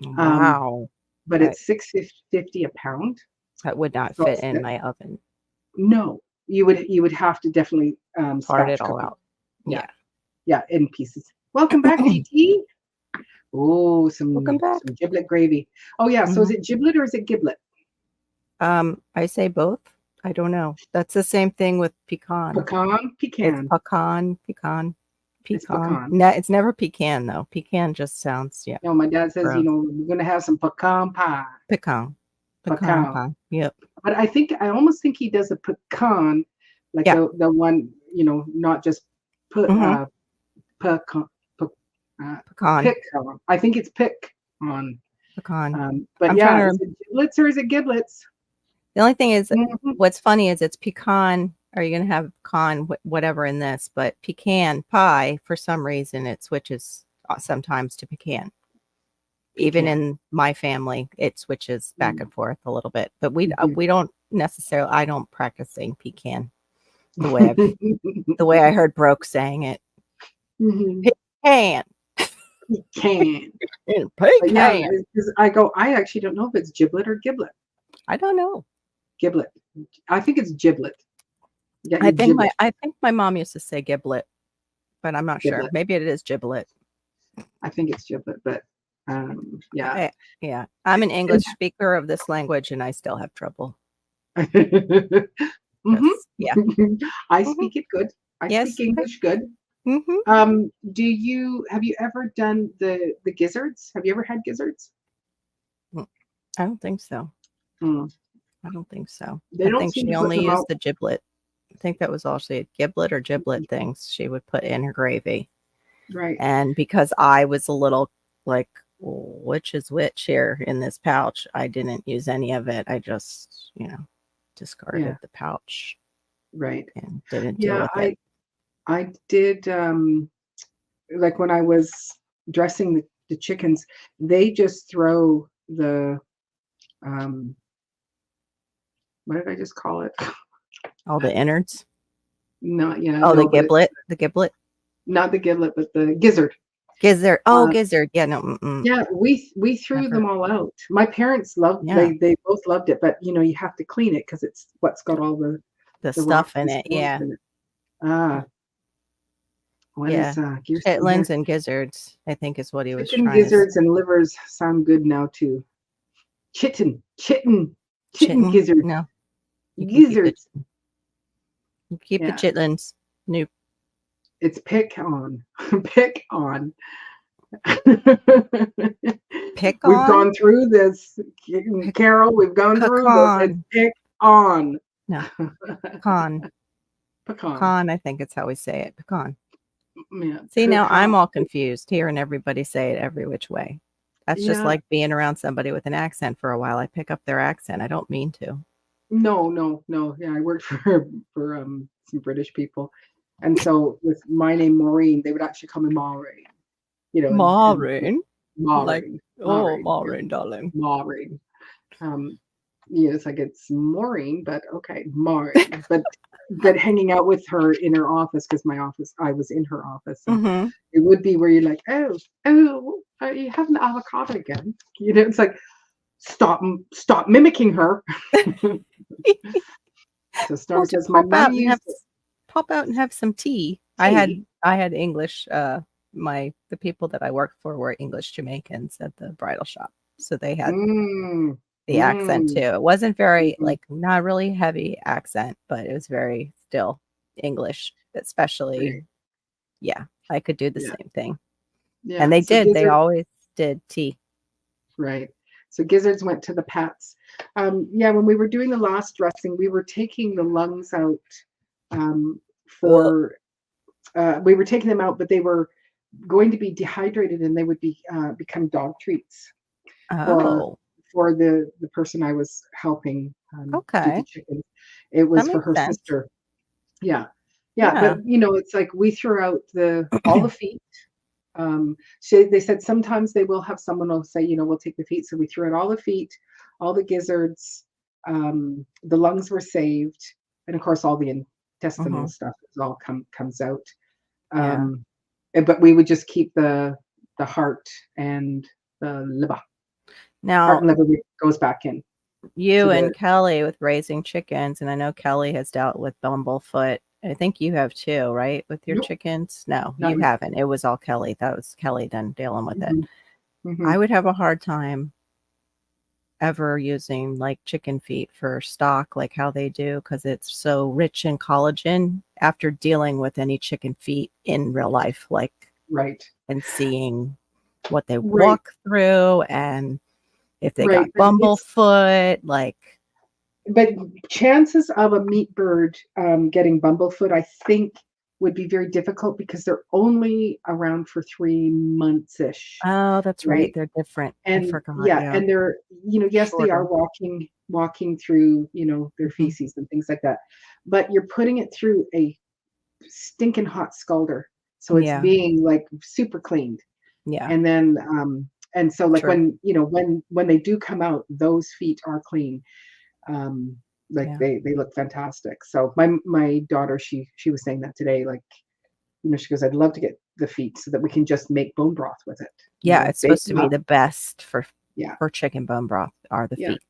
um, Wow. but That it's 650 a pound. that would not So fit it's in my oven. no, you would have to definitely Part it spatch all cook it. out. Yeah, Yeah. yeah, in pieces. Welcome back, GT. Oh, Welcome some back. giblet gravy. Oh yeah, so is Mhm. it giblet or is it giblet? I say both. I don't know. That's the same thing with pecan. Pecan, It's pecan. pecan, pecan, It's pecan. pecan. No, it's never pecan though. Pecan just sounds, yeah, No, my dad says, gross. we're gonna have some pecan pie. Pecan. Pecan Pecan. pie. Yep. But I almost think he does a pecan, like Yeah. the one, not just put Mhm. pecan, pe- uh, Pecan. pecan. I think it's pecan. Pecan. But I'm trying yeah, to is it giblets or is it giblets? The only thing is, Mhm. what's funny is it's pecan. Are you going to have pecan, whatever in this? But pecan pie, for some reason, it switches sometimes to pecan. even Pecan. in my family, it switches back Mm. and forth a little bit. But we Mhm. we don't necessarily. I don't practice saying pecan the way I heard Broke saying it. Mhm. Pecan, Pecan. But yeah, pecan. 'cause I actually don't know if it's giblet or giblet. I don't know. Giblet. I think it's giblet. You got your giblet. I think my mom used to say giblet, but I'm not sure. Giblet. Maybe it is giblet. I think it's giblet, but yeah. Yeah, I'm an English speaker of this language, and I still have trouble. Mhm. Yeah. I Mhm. speak it good. I Yes. speak English good. Hmm. Have you ever done the gizzards? Have you ever had gizzards? I don't think so. Mm. I don't think so. They I don't think seem she to put only them used out. the giblet. I think that was all she had, giblet or giblet things she would put in her gravy. Right. And because I was a little like, which is which here in this pouch, I didn't use any of it. I just, discarded Yeah. the pouch Right. and didn't deal Yeah, with it. I did like when I was dressing the chickens, they just throw the um what did I just call it? All the innards. Not yeah, Oh, no, but it's the giblet. not the giblet, but the gizzard. Gizzard. Oh, Uh, gizzard. Yeah, no, yeah, we threw them never. all out. My parents loved Yeah, they both loved it, but you have to clean it because it's what's got all the the stuff rocks in and it. stones Yeah, in it. Ah, what yeah. is here's some here. Chitlins and gizzards, I think is what he was Chicken trying to say. gizzards and livers sound good now too. Chitin Chitin? gizzard. No, you can Gizzards. keep the Yeah, chitlins. Nope. it's pick on. Pick on. Pick We've on? gone through this, Pick, Carol. We've gone through this. It's pecan. pick on. No, pecan. Pecan. Pecan, I think it's how we say it. Pecan. Yeah, See, now pecan. I'm all confused hearing everybody say it every which way. That's just Yeah. like being around somebody with an accent for a while. I pick up their accent. I don't mean to. No. Yeah, I worked for some British people, and so with my name Maureen, they would actually call me Maureen. And Maureen? Like, Maureen, oh, Maureen, yeah, Maureen, darling. Maureen. Um, it's like it's Maureen, but okay, Maureen. But hanging out with her in her office because I was in her office, and Mm-hmm. it would be where you're like, oh, you have an avocado again. It's like stop mimicking her. So Star Well, to says, my mom used pop out and have some tea. tea. I had English. The people that I worked for were English Jamaicans at the bridal shop, so they had Mm, the accent too. mm, It wasn't very mhm, not really heavy accent, but it was very still English. Especially, right. yeah, I could do the Yeah, same thing, and yeah. they So did. They gizzard, always did tea. right. So gizzards went to the pets. Yeah, when we were doing the last dressing, we were taking the lungs out um, Ugh. for we were taking them out, but they were going to be dehydrated and they would become dog treats for Oh, the person I was helping do the okay, chickens. It that was for makes her sense. sister. Yeah, yeah, Yeah. but it's like we threw out all the feet. They said sometimes they will have someone will say, we'll take the feet. So we threw out all the feet, all the gizzards, the lungs were saved, and of course all the intestinal Hmm. stuff is all comes out. Yeah. Um, but we would just keep the heart and the liver. Heart Now, and liver goes back in to you the and Kelly with raising chickens, and I know Kelly has dealt with bumblefoot. I think you have too, right? With your nope, chickens? No, not you yet. haven't. It was all Kelly. That was Kelly done dealing with it. Hmm. Hmm. I would have a hard time ever using like chicken feet for stock, like how they do, because it's so rich in collagen after dealing with any chicken feet in real life, like Right, and seeing what they right, walk through and if they right. got bumblefoot, like, But chances of a meat bird getting bumblefoot, I think, would be very difficult because they're only around for 3 months ish, oh, that's right. right? They're different. I And forgot. yeah, Yeah. and they're yes, they are Shorter. walking through their Hmm. feces and things like that, but you're putting it through a stinking hot scalder, so it's Yeah. being like super cleaned, Yeah. and then And so like True. when, when they do come out, those feet are clean. Like Yeah. they look fantastic. So my daughter, she was saying that today, like, she goes, I'd love to get the feet so that we can just make bone broth with it. Yeah, it's Bake supposed to them be up. the best Yeah. for chicken bone broth are the Yeah. feet.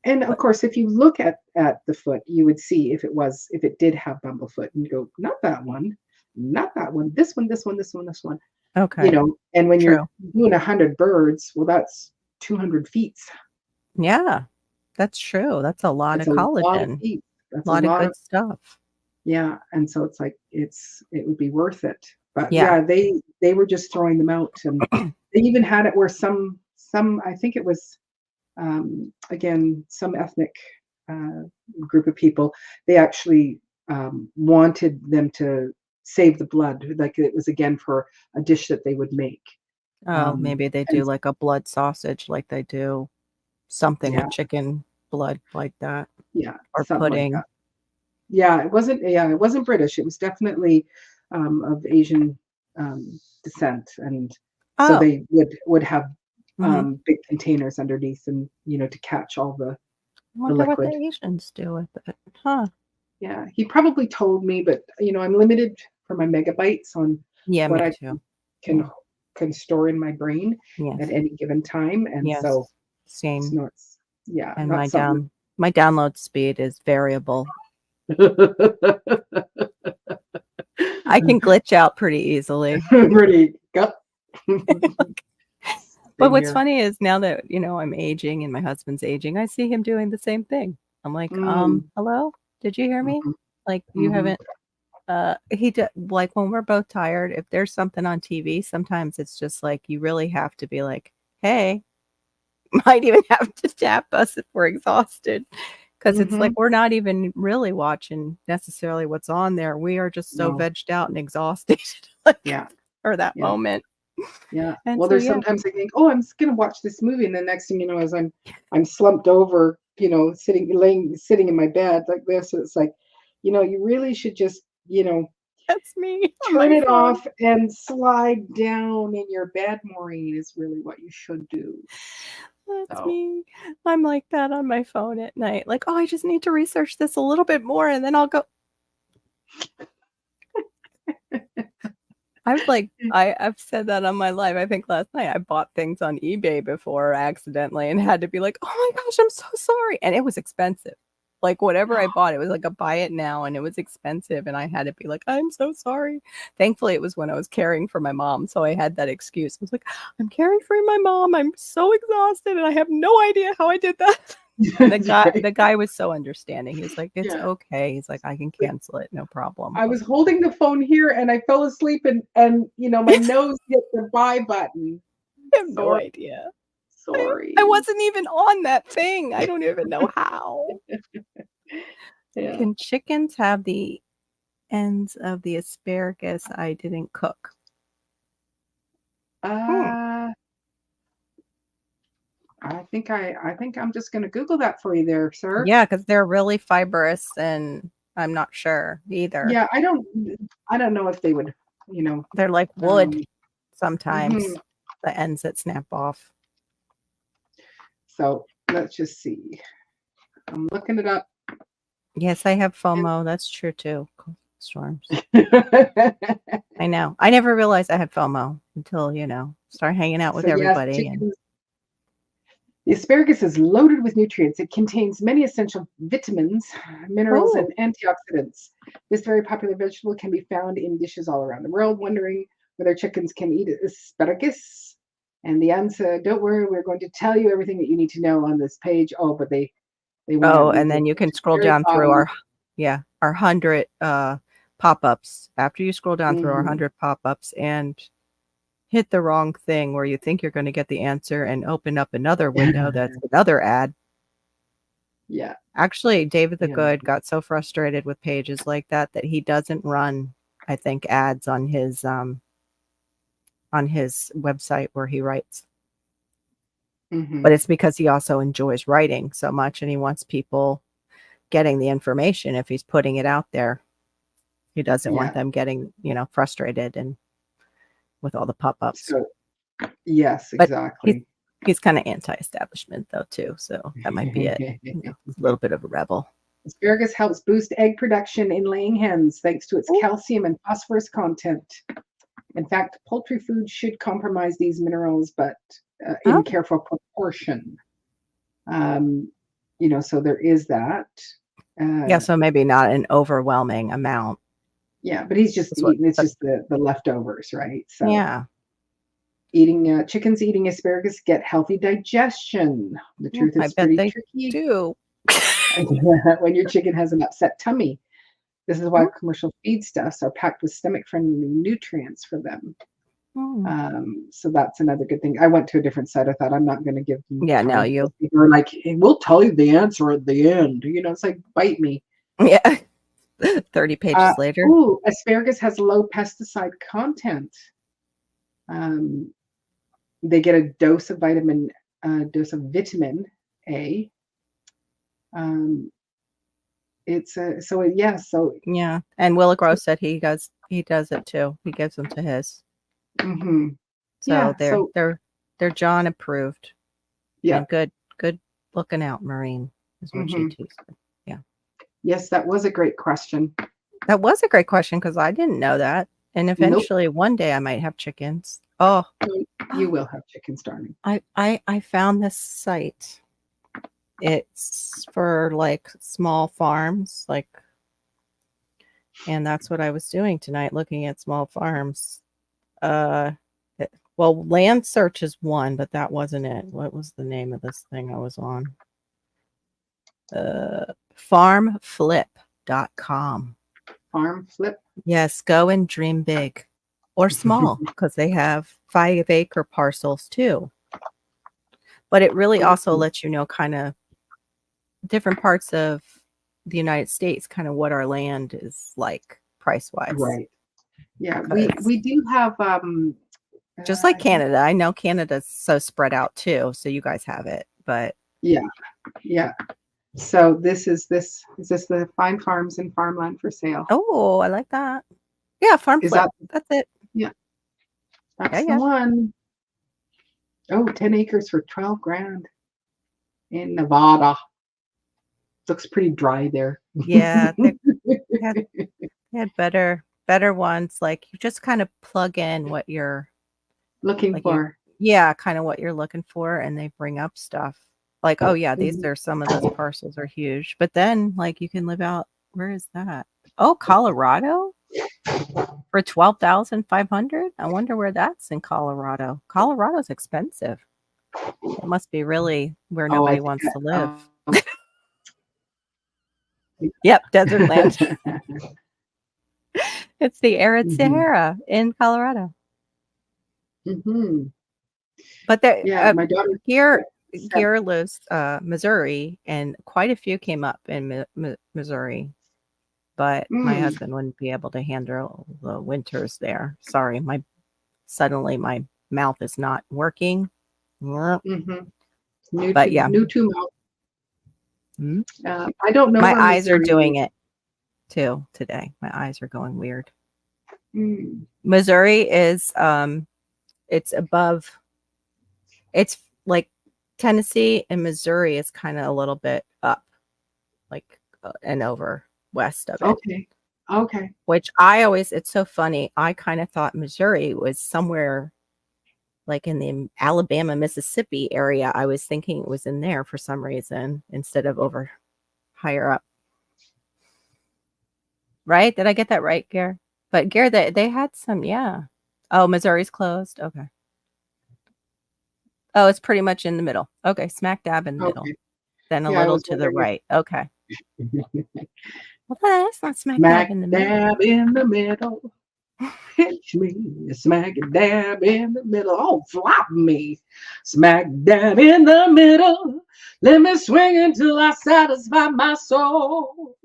And of But course, if you look at the foot, you would see if it did have bumblefoot, and you go, not that one, not that one, this one, this one, this one, this one. okay, And when you're true. doing 100 birds, well, that's 200 feet. Yeah, that's true. That's a lot That's of a lot of collagen, feet. a That's a lot of lot of, good stuff. yeah. And so it's like it would be worth it. But Yeah. yeah, they were just throwing them out, and they even had it where some I think it was again some ethnic uh, group of people. They actually wanted them to save the blood, like it was again for a dish that they would make. Oh, maybe they And do like a blood sausage, like they do something yeah, with chicken blood like that, yeah, or something like pudding. that. Yeah, it wasn't. Yeah, it wasn't British. It was definitely of Asian descent, and so Oh, they would have mhm. big containers underneath, and to catch all the I wonder what the liquid. Asians do with it. Huh. Yeah, he probably told me, but I'm limited for my megabytes on Yeah, what me I too. can Yeah. can store in my brain at Yes. any given time, and so Yes. Same. yeah, And not something. my download speed is variable. I can glitch out pretty easily. Pretty. Yep. But Same what's here. funny is now that, I'm aging and my husband's aging, I see him doing the same thing. I'm like, Mm, hello? Did you hear me? mhm, Like you mhm. haven't like when we're both tired, if there's something on TV, sometimes it's just like you really have to be like, "Hey," might even have to tap us if we're exhausted. Because it's like Mhm. we're not even really watching necessarily what's on there. We are just so No. vegged out and exhausted, like, Yeah. for that Yeah. moment. Yeah. And Well, so, there's yeah. sometimes I think, "Oh, I'm just gonna watch this movie," and the next thing you know is I'm slumped over, sitting in my bed like this, and it's like, you really should just, That's me on turn my it phone. off and slide down in your bed, Maureen, is really what you should do. That's So, me. I'm like that on my phone at night. Like, "Oh, I just need to research this a little bit more, and then I'll go." I've said that on my live. I think last night I bought things on eBay before accidentally and had to be like, "Oh my gosh, I'm so sorry." And it was expensive. Like whatever I bought, it was like a buy it now and it was expensive and I had to be like, "I'm so sorry." Thankfully, it was when I was caring for my mom, so I had that excuse. I was like, "I'm caring for my mom. I'm so exhausted and I have no idea how I did that." And right. the guy was so understanding. He was like, "It's Yeah. okay." He's like, "I can Like, cancel it, no problem." I was holding the phone here and I fell asleep, and my nose hit the buy button. I have no Sorry. idea. I Sorry. wasn't even on that thing. I don't even know how. Yeah. Can chickens have the ends of the asparagus I didn't cook? Hmm. Uh, I think I'm just gonna Google that for you there, sir. Yeah, because 'cause they're really fibrous and I'm not sure either. Yeah, I don't know if they would, you know, They're like wood um, sometimes, mhm. the ends that snap off. So let's just see. I'm looking it up. Yes, I have And FOMO, that's true too. Cold storms. I know. I never realized I had FOMO until, start hanging out with so yes, everybody and chickens. The asparagus is loaded with nutrients. It contains many essential vitamins, minerals, oh, and antioxidants. This very popular vegetable can be found in dishes all around the world. Wondering whether chickens can eat asparagus? And the answer, don't worry, we're going to tell you everything that you need to know on this page. Oh, but they want to oh, leave and it then you can to the scroll very down through bottom. our 100 pop-ups. After you scroll down through our Mhm. 100 pop-ups and hit the wrong thing where you think you're going to get the answer and open up another window that's another ad. Yeah, Actually, David the yeah. Good got so frustrated with pages like that that he doesn't run, I think, ads on his website where he writes. Hmm. But it's because he also enjoys writing so much and he wants people getting the information if he's putting it out there. He doesn't want Yeah. them getting, frustrated and with all the pop-ups. So Yes, But exactly. he's kind of anti-establishment though too, so that might be it. You know, a little bit of a rebel. Asparagus helps boost egg production in laying hens thanks to its Ooh. calcium and phosphorus content. In fact, poultry food should compromise these minerals, but in Oh, careful proportion. You know, so there is that. yeah. Uh, So maybe not an overwhelming amount. yeah, but he's just Is what, eating. It's but just the leftovers, right? So yeah. eating chickens eating asparagus get healthy digestion. The Well, truth I is bet pretty they tricky do. when your chicken has an upset tummy. This is why Oh, commercial feedstuffs are packed with stomach-friendly nutrients for them. mm. So that's another good thing. I went to a different site. I thought I'm not going to give them Yeah, no, time. you. People are like, hey, we'll tell you the answer at the end. You know, it's like bite me. Yeah. 30 pages later. Ooh, asparagus has low pesticide content. Um, they get a dose of vitamin A. Um, it's a so yeah. So Yeah. And Willigrow said he does it too. He gives them to his. mhm. So Yeah. So they're John approved yeah. and good looking out, Marine, is what she Mhm. too said. Yeah. Yes, that was a great question. That was a great question because I didn't know that. And Nope. eventually one day I might have chickens. Oh, No, you will have chickens, darling. I found this site. It's for like small farms, like, and that's what I was doing tonight, looking at small farms. Uh, well, Land Search is one, but that wasn't it. What was the name of this thing I was on? Farmflip.com. Farm flip. Yes, go and dream big or small because they have 5-acre parcels too. But it really also lets you know kind of different parts of the United States, kind of what our land is like price wise. Right. Yeah, we Because we do have just like I think Canada, I know Canada's so spread out too. So you guys have it, but yeah, yeah. So is this the Fine Farms and Farmland for sale? oh, I like that. Yeah, farm Is flip. that That's it. yeah, Yeah, that's the yeah. one. Oh, 10 acres for 12 grand in Nevada. Looks pretty dry there. Yeah, they had better ones. Like you just kind of plug in what you're Looking like you for. yeah, kind of what you're looking for, and they bring up stuff. Like, oh yeah, these Mhm. are some of those parcels are huge. But then like you can live out where is that? Oh, Colorado for 12,500. I wonder where that's in Colorado. Colorado's expensive. It must be really where Oh, I nobody think wants to live. I, Yep, desert land. um, It's the arid mhm, Sahara in Colorado. mhm. But there, Yeah, my daughter Gear said, Gear lives Missouri, and quite a few came up in Missouri. But my mm, husband wouldn't be able to handle the winters there. Sorry, suddenly my mouth is not working. But mhm. yeah, New to mouth. Mhm. I don't know My where eyes are Missouri doing is. it too today. My eyes are going weird. Mm, Missouri is it's above. It's like Tennessee and Missouri is kind of a little bit up, like and over west of it. okay. Okay. Which I always, it's so funny. I kind of thought Missouri was somewhere like in the Alabama, Mississippi area. I was thinking it was in there for some reason instead of over higher up. Right? Did I get that right, Gare? But Gare, they had some, yeah. Oh, Missouri's closed. Okay. Oh, it's pretty much in the middle. Okay, smack dab in the middle. Okay. Then a Yeah, I little was to the wondering right. Okay. if Well, that's not smack dab smack in the middle. dab in the middle. Pinch me, smack dab in the middle. Oh, flop me, smack dab in the middle. Let me swing until I satisfy my soul.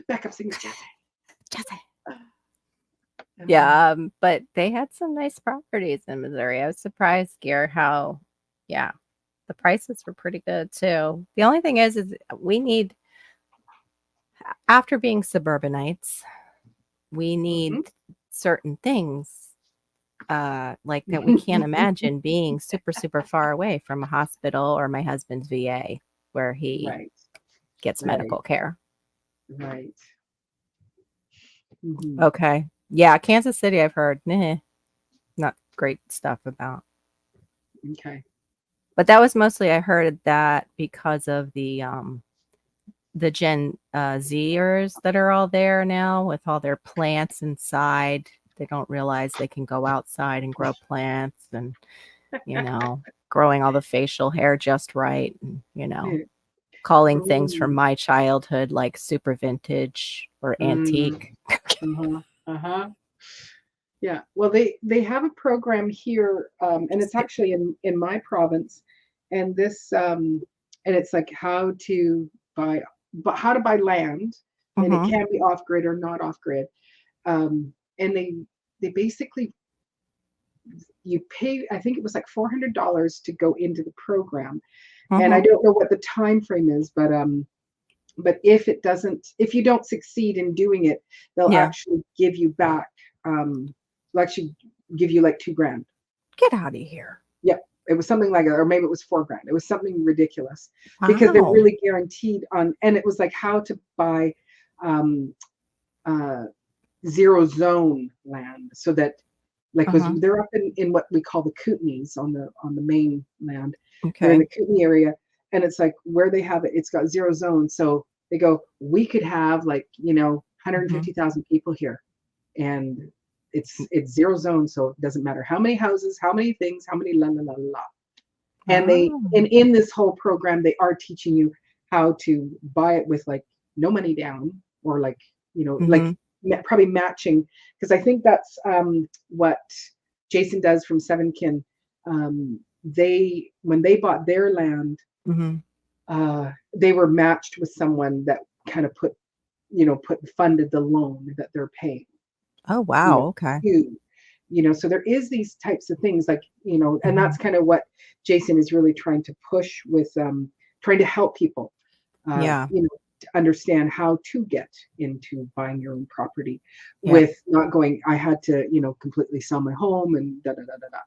Backup singer, Jesse. Jazzy. Yeah, but they had some nice properties in Missouri. I was surprised, Gear, how, yeah, the prices were pretty good too. The only thing is we need, after being suburbanites, we need Mhm. certain things like that we can't imagine being super, super far away from a hospital or my husband's VA where he Right, gets right, medical care. right. Mhm. Okay. Yeah, Kansas City, I've heard, not great stuff about. Okay. But that was mostly I heard that because of the Gen Zers that are all there now with all their plants inside. They don't realize they can go outside and grow plants and, growing all the facial hair just right and, calling things from Ooh. my childhood like super vintage or Mm. antique. Uh-huh. Uh-huh. Yeah. Well, they have a program here, and it's actually in my province, and this and it's like buy how to buy land, and it Mm-hmm. can be off grid or not off grid. And they basically you pay, I think it was like $400 to go into the program, and I Mm-hmm. don't know what the time frame is, but if you don't succeed in doing it, they'll Yeah. actually give you back, they'll actually give you like 2 grand. Get out of here. Yep. It was something like that, or maybe it was 4 grand. It was something ridiculous because they're Wow. really guaranteed on, and it was like how to buy um, uh, zero zone land so that like because Uh-huh. they're up in what we call the Kootenays on the main land. They're in Okay. the Kootenay area, and it's like where they have it, it's got zero zone. So they go, we could have like Mm-hmm. 150,000 people here, and it's zero zone, so it doesn't matter how many houses, how many things, how many la la la la. And Oh. in this whole program, they are teaching you how to buy it with like no money down, or like like Mm-hmm. probably matching, because I think that's what Jason does from Seven Kin. They when they bought their land, Mm-hmm. they were matched with someone that kind of funded the loan that they're paying Oh, you wow. know, Okay. so there is these types of things like, and Mm-hmm. that's kind of what Jason is really trying to push with, trying to help people, Yeah. to understand how to get into buying your own property Yeah. with not going, I had to, completely sell my home and da da da da da.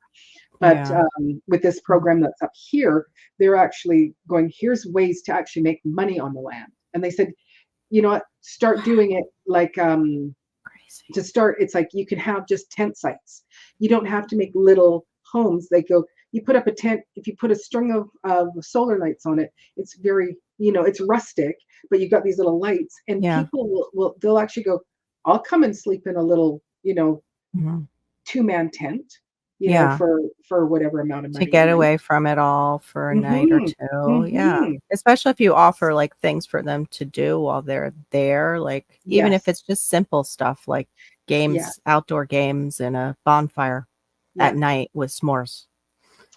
But Yeah. with this program that's up here, they're actually going, here's ways to actually make money on the land. And they said, you know what, start doing it like, Crazy. to start, it's like you can have just tent sites. You don't have to make little homes. They go, you put up a tent, if you put a string of solar lights on it, it's very, it's rustic, but you've got these little lights, and Yeah. people they'll actually go, I'll come and sleep in a little, Mm-hmm. 2-man tent, Yeah. for whatever amount of To money a get night. away from it all for a night or Mm-hmm. two. Yeah. Mm-hmm. Especially if you offer like things for them to do while they're there. Like even if Yes. it's just simple stuff like Yeah. games, outdoor games and a bonfire at Yeah. night with s'mores.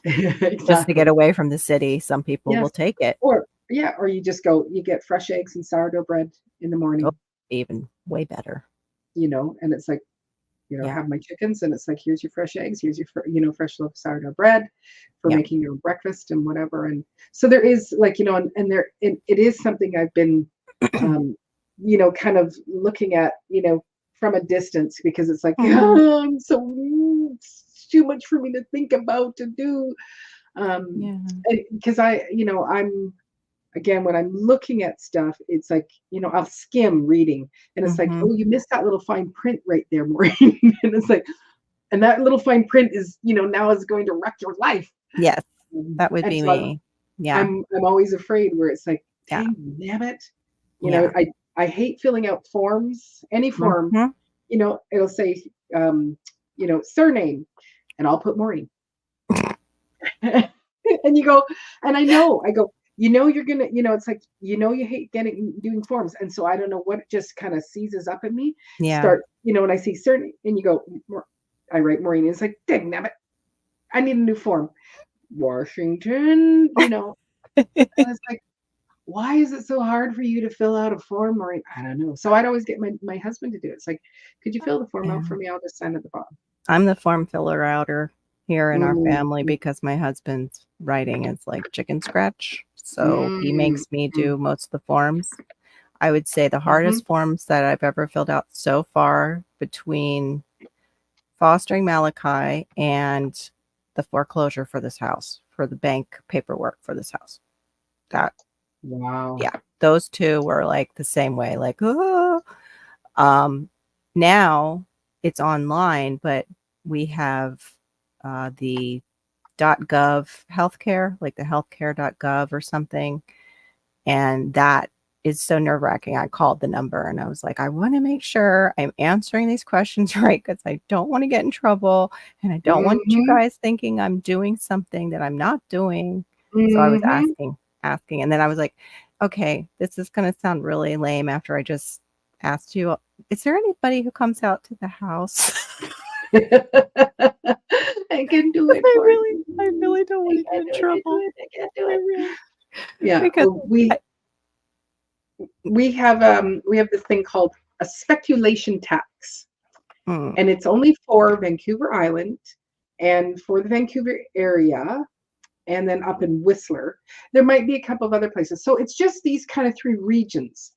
Just to get Exactly. away from the city. Some people will Yes. take it. Or yeah, or you just go, you get fresh eggs and sourdough bread in the Oh, morning, even way better. and it's like, Yeah. have my chickens, and it's like, here's your fresh eggs, here's your fresh loaf of sourdough bread for Yeah. making your breakfast and whatever. And so there is like, and it is something I've been, um, kind of looking at, from a distance, because it's like, Mhm. I'm so it's too much for me to think about to do. Yeah. And because I'm again, when I'm looking at stuff, it's like, I'll skim reading, and it's like, Mhm. oh, you missed that little fine print right there, Maureen. And it's like, and that little fine print is, now is going to wreck your life. Yes, that would And be so me. Yeah. I'm always afraid where it's like, Yeah. dang damn it. Yeah. I hate filling out forms, any form, Mhm. it'll say, surname, and I'll put Maureen. And you go, and I go, you're gonna, it's like, you hate doing forms. And so I don't know what just kind of seizes up in me. Yeah. Start, when I see certain, and you go, I write Maureen, it's like, dang nabbit, I need a new form. Washington, and it's like, why is it so hard for you to fill out a form, Maureen? I don't know. So I'd always get my husband to do it. It's like, could you fill the form out for Yeah. me? I'll just sign at the bottom. I'm the form filler outer here in our Mm, family mm, because my husband's writing is like chicken scratch. So he mm, makes me mm. do most of the forms. I would say the Mm-hmm. hardest forms that I've ever filled out so far between fostering Malachi and the foreclosure for this house, for the bank paperwork for this house. That, Wow. yeah, those two were like the same way, like, oh. Now it's online, but we have the .gov healthcare, like the healthcare.gov or something. And that is so nerve-wracking. I called the number and I was like, I want to make sure I'm answering these questions right because I don't want to get in trouble and I don't want you Mm-hmm. guys thinking I'm doing something that I'm not doing. So I was Mm-hmm. asking. And then I was like, okay, this is going to sound really lame after I just asked you, is there anybody who comes out to the house? I can do it for you. I really don't want to I get in can do trouble. it. I can do I it. really, Yeah, because we have this thing called a speculation tax, mm, and it's only for Vancouver Island and for the Vancouver area, and then up in Whistler. There might be a couple of other places. So it's just these kind of three regions.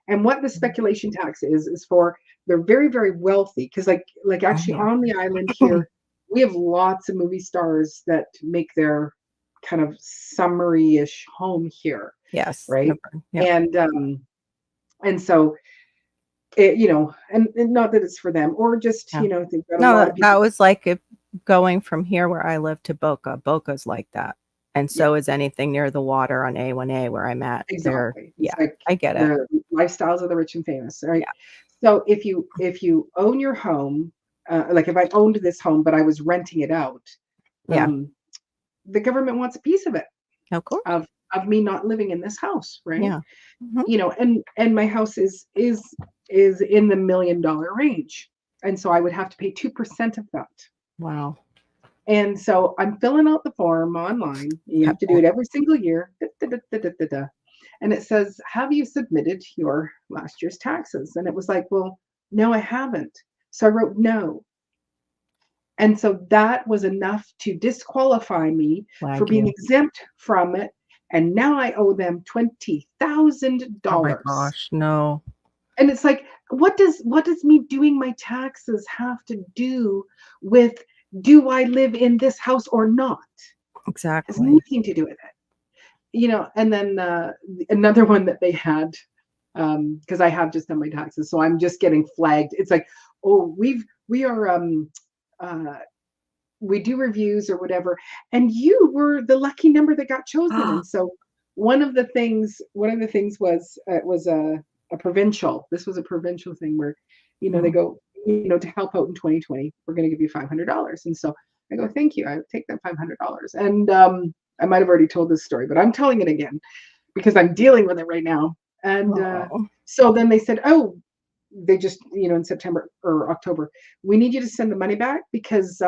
And what the speculation tax is for they're very, very wealthy because like actually yeah. on the island here, we have lots of movie stars that make their kind of summery-ish home here, Yes. right? Yeah. And so it, and not that it's for them or just, Yeah. they've got a No, lot of that people. was like going from here where I live to Boca. Boca's like that. And Yeah, so is anything near the water on A1A where I'm at. exactly. It's Yeah, like I get it. the lifestyles of the rich and famous, right? Yeah. So if you own your home, like if I owned this home but I was renting it out, Yeah. the government wants a piece of it, Of course. of me not living in this house, right? Yeah. Mhm. And my house is in the $1 million range, and so I would have to pay 2% of that. Wow. And so I'm filling out the form online. You have to do it every single year. And it says, have you submitted your last year's taxes? And it was like, well, no, I haven't. So I wrote no. And so that was enough to disqualify me for being exempt from it. And now I owe them $20,000. Oh my gosh, no. And it's like, what does me doing my taxes have to do with, do I live in this house or not? It has Exactly. nothing to do with it. And then another one that they had, because I have just done my taxes, so I'm just getting flagged. It's like, oh, we do reviews or whatever, and you were the lucky number that got chosen. And so one of the things was it was a provincial. This was a provincial thing where, they go, to help out in 2020, we're going to give you $500. And so I go, thank you, I would take that $500. And I might have already told this story, but I'm telling it again because I'm dealing with it right now. And so then they said, oh, they just, in September or October, we need you to send the money back because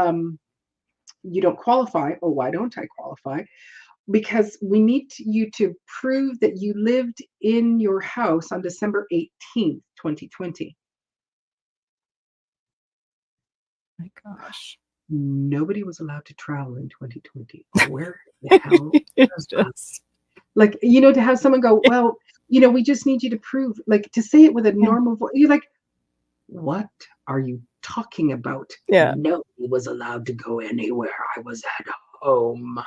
you don't qualify. Oh, why don't I qualify? Because we need you to prove that you lived in your house on December 18th, 2020. My gosh. Nobody was allowed to travel in 2020. Where the hell? Like, to have someone go, well, we just need you to prove, like, to say it with a normal voice. You're like, what are you talking about? Yeah. Nobody was allowed to go anywhere. I was at home.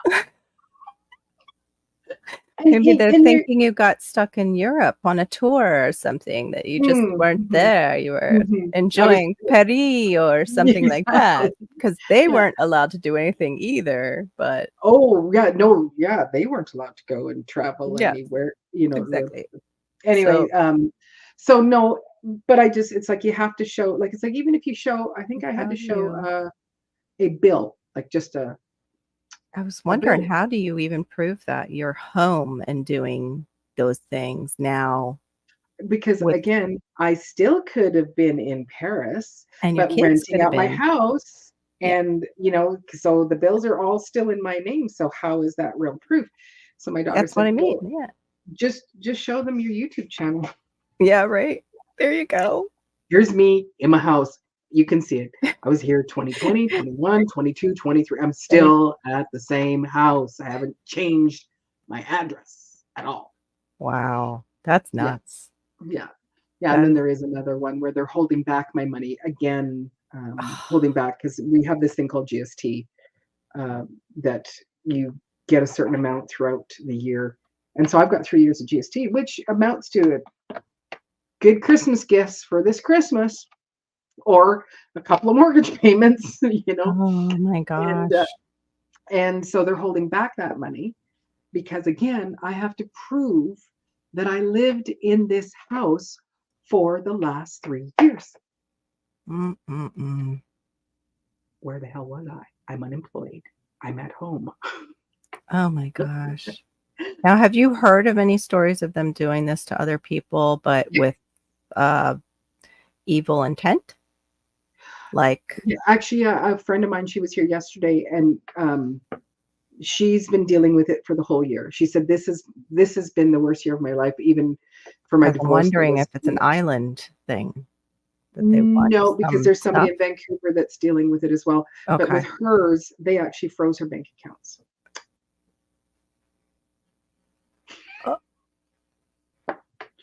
Maybe they're thinking you got stuck in Europe on a tour or something, that you just weren't there. You were enjoying Paris or something like that, because they weren't allowed to do anything either. But they weren't allowed to go and travel anywhere. exactly. Anyway, so no, but it's like you have to show, like, it's like, even if you show, I think I had to show a bill, like just I was wondering, how do you even prove that you're home and doing those things now? Because again, I still could have been in Paris, and your but kids renting out my house, and so the bills are all still in my name. So how is that real proof? So my daughter That's said, what I mean. well, Yeah. Just show them your YouTube channel. Yeah, right. There you go. Here's me in my house. You can see it. I was here 2020, 21, 22, 23. I'm still at the same house. I haven't changed my address at all. Wow. That's nuts. Yeah. Yeah, and then there is another one where they're holding back my money again, holding back because we have this thing called GST, that you get a certain amount throughout the year. And so I've got 3 years of GST, which amounts to good Christmas gifts for this Christmas or a couple of mortgage payments, Oh my and gosh. and so they're holding back that money because again, I have to prove that I lived in this house for the last 3 years. Mm-mm-mm. Where the hell was I? I'm unemployed. I'm at home. Oh my gosh. Now, have you heard of any stories of them doing this to other people, but with evil intent? Like, Yeah, actually, a friend of mine, she was here yesterday, and she's been dealing with it for the whole year. She said, this has been the worst year of my life, even for my I'm divorce. wondering if it's an island thing that they want No, because some there's somebody stuff. in Vancouver that's dealing with it as well. But with Okay. hers, they actually froze her bank accounts.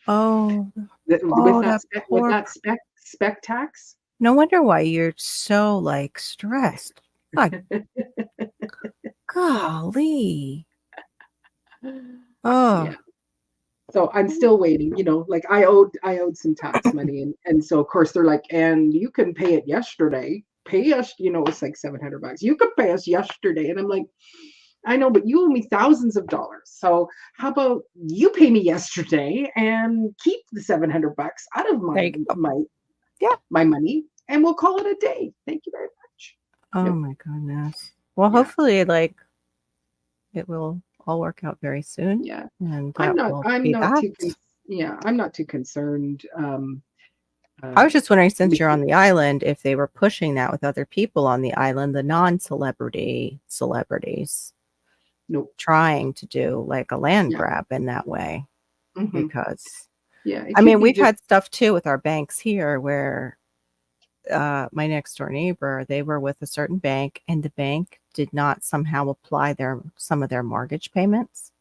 Oh, With that poor. that spec tax. No wonder why you're so like stressed. God, golly. Oh, Yeah. So I'm still waiting, like I owed some tax money, and so of course they're like, and you can pay it yesterday. Pay us, it's like $700. You could pay us yesterday. And I'm like, I know, but you owe me thousands of dollars. So how about you pay me yesterday and keep the $700 out of there you go. Yeah. my money, and we'll call it a day. Thank you very much. Oh Nope. my goodness. Well, Yeah. hopefully, like, it will all work out very soon. Yeah. And I'm that not will I'm be not that. too I'm not too concerned. I was just wondering, since you're Because- on the island, if they were pushing that with other people on the island, the celebrities Nope. trying to do like a land Yeah. grab in that way. Mhm. Because, Yeah. It I could mean, be we've just had stuff too with our banks here where my next door neighbor, they were with a certain bank and the bank did not somehow apply some of their mortgage payments.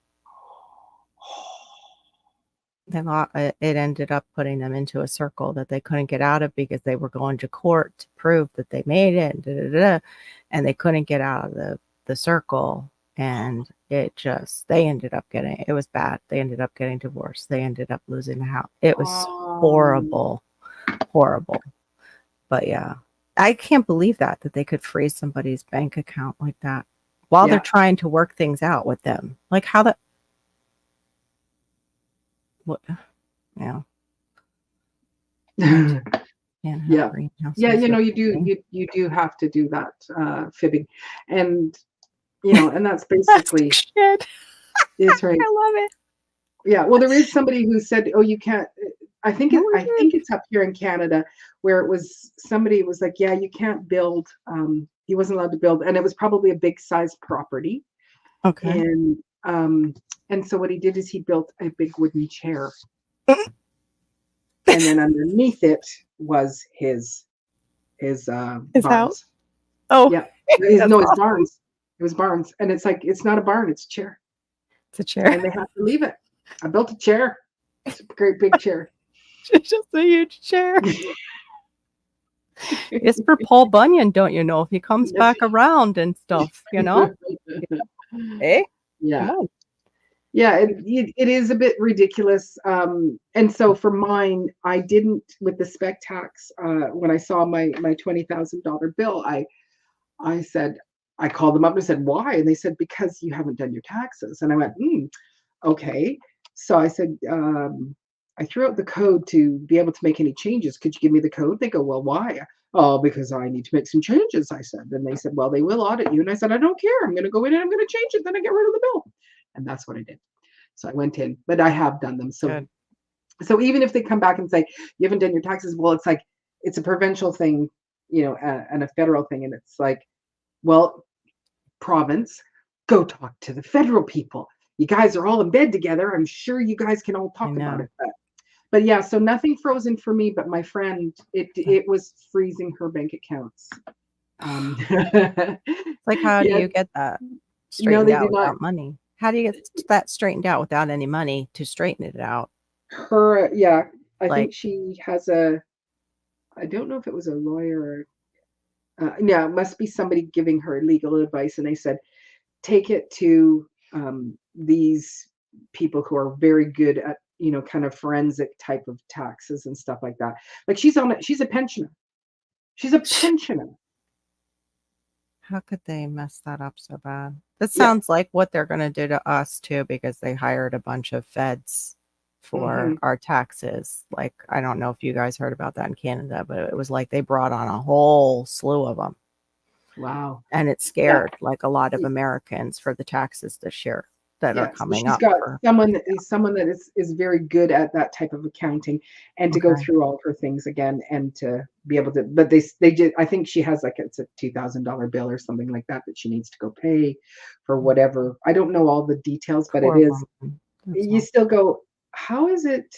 It ended up putting them into a circle that they couldn't get out of because they were going to court to prove that they made it, and they couldn't get out of the circle, and they ended up it was bad. They ended up getting divorced. They ended up losing the house. It was horrible. But yeah, I can't believe that they could freeze somebody's bank account like that while they're trying to work things out with them. Like how that. What? Yeah. Yeah. Yeah, you do have to do that fibbing, and and that's basically shit. It's right. I love it. Yeah, well, there is somebody who said, "Oh, you can't." I think it's up here in Canada where it was somebody was like, "Yeah, you can't build." He wasn't allowed to build, and it was probably a big size property. Okay. And so what he did is he built a big wooden chair. And then underneath it was his barns. House? Oh. Yeah. His awesome. barns. It was barns. And it's like, it's not a barn, it's a chair. It's a chair. And they have to leave it. I built a chair. It's a great big chair. It's just a huge chair. It's for Paul Bunyan, don't you know? If he comes back around and stuff, Hey? Yeah. Come on. Yeah, it is a bit ridiculous. And so for mine, I didn't, with the spec tax, when I saw my $20,000 bill, I said, I called them up and said, why? And they said, because you haven't done your taxes. And I went, okay. So I said, I threw out the code to be able to make any changes. Could you give me the code? They go, well, why? Oh, because I need to make some changes, I said. And they said, well, they will audit you. And I said, I don't care. I'm going to go in and I'm going to change it. Then I get rid of the bill. And that's what I did. So I went in, but I have done them. So even if they come back and say, you haven't done your taxes, well, it's like, it's a provincial thing, and a federal thing. And it's like, well, province, go talk to the federal people. You guys are all in bed together. I'm sure you guys can all talk about it. But yeah, so nothing frozen for me, but my friend, it was freezing her bank accounts. Like, how do you get that straightened out without money? How do you get that straightened out without any money to straighten it out? I Like, think she has a, I don't know if it was a lawyer or, yeah, it must be somebody giving her legal advice. And they said, take it to these people who are very good at, kind of forensic type of taxes and stuff like that. Like she's a pensioner. She's a pensioner. how could they mess that up so bad? That Yeah. sounds like what they're going to do to us too, because they hired a bunch of feds for Hmm. our taxes. Like, I don't know if you guys heard about that in Canada, but it was like they brought on a whole slew of them. Wow. And it Yeah. scared like a lot of Americans for the taxes this year that are Yeah, so coming she's up got for. someone that is very good at that type of accounting, and to go Okay. through all her things again, and to be able to. But they did. I think she has like it's a $2,000 bill or something like that that she needs to go pay for whatever. I don't know all the details, but it Poor is. woman. That's You all. still go. How is it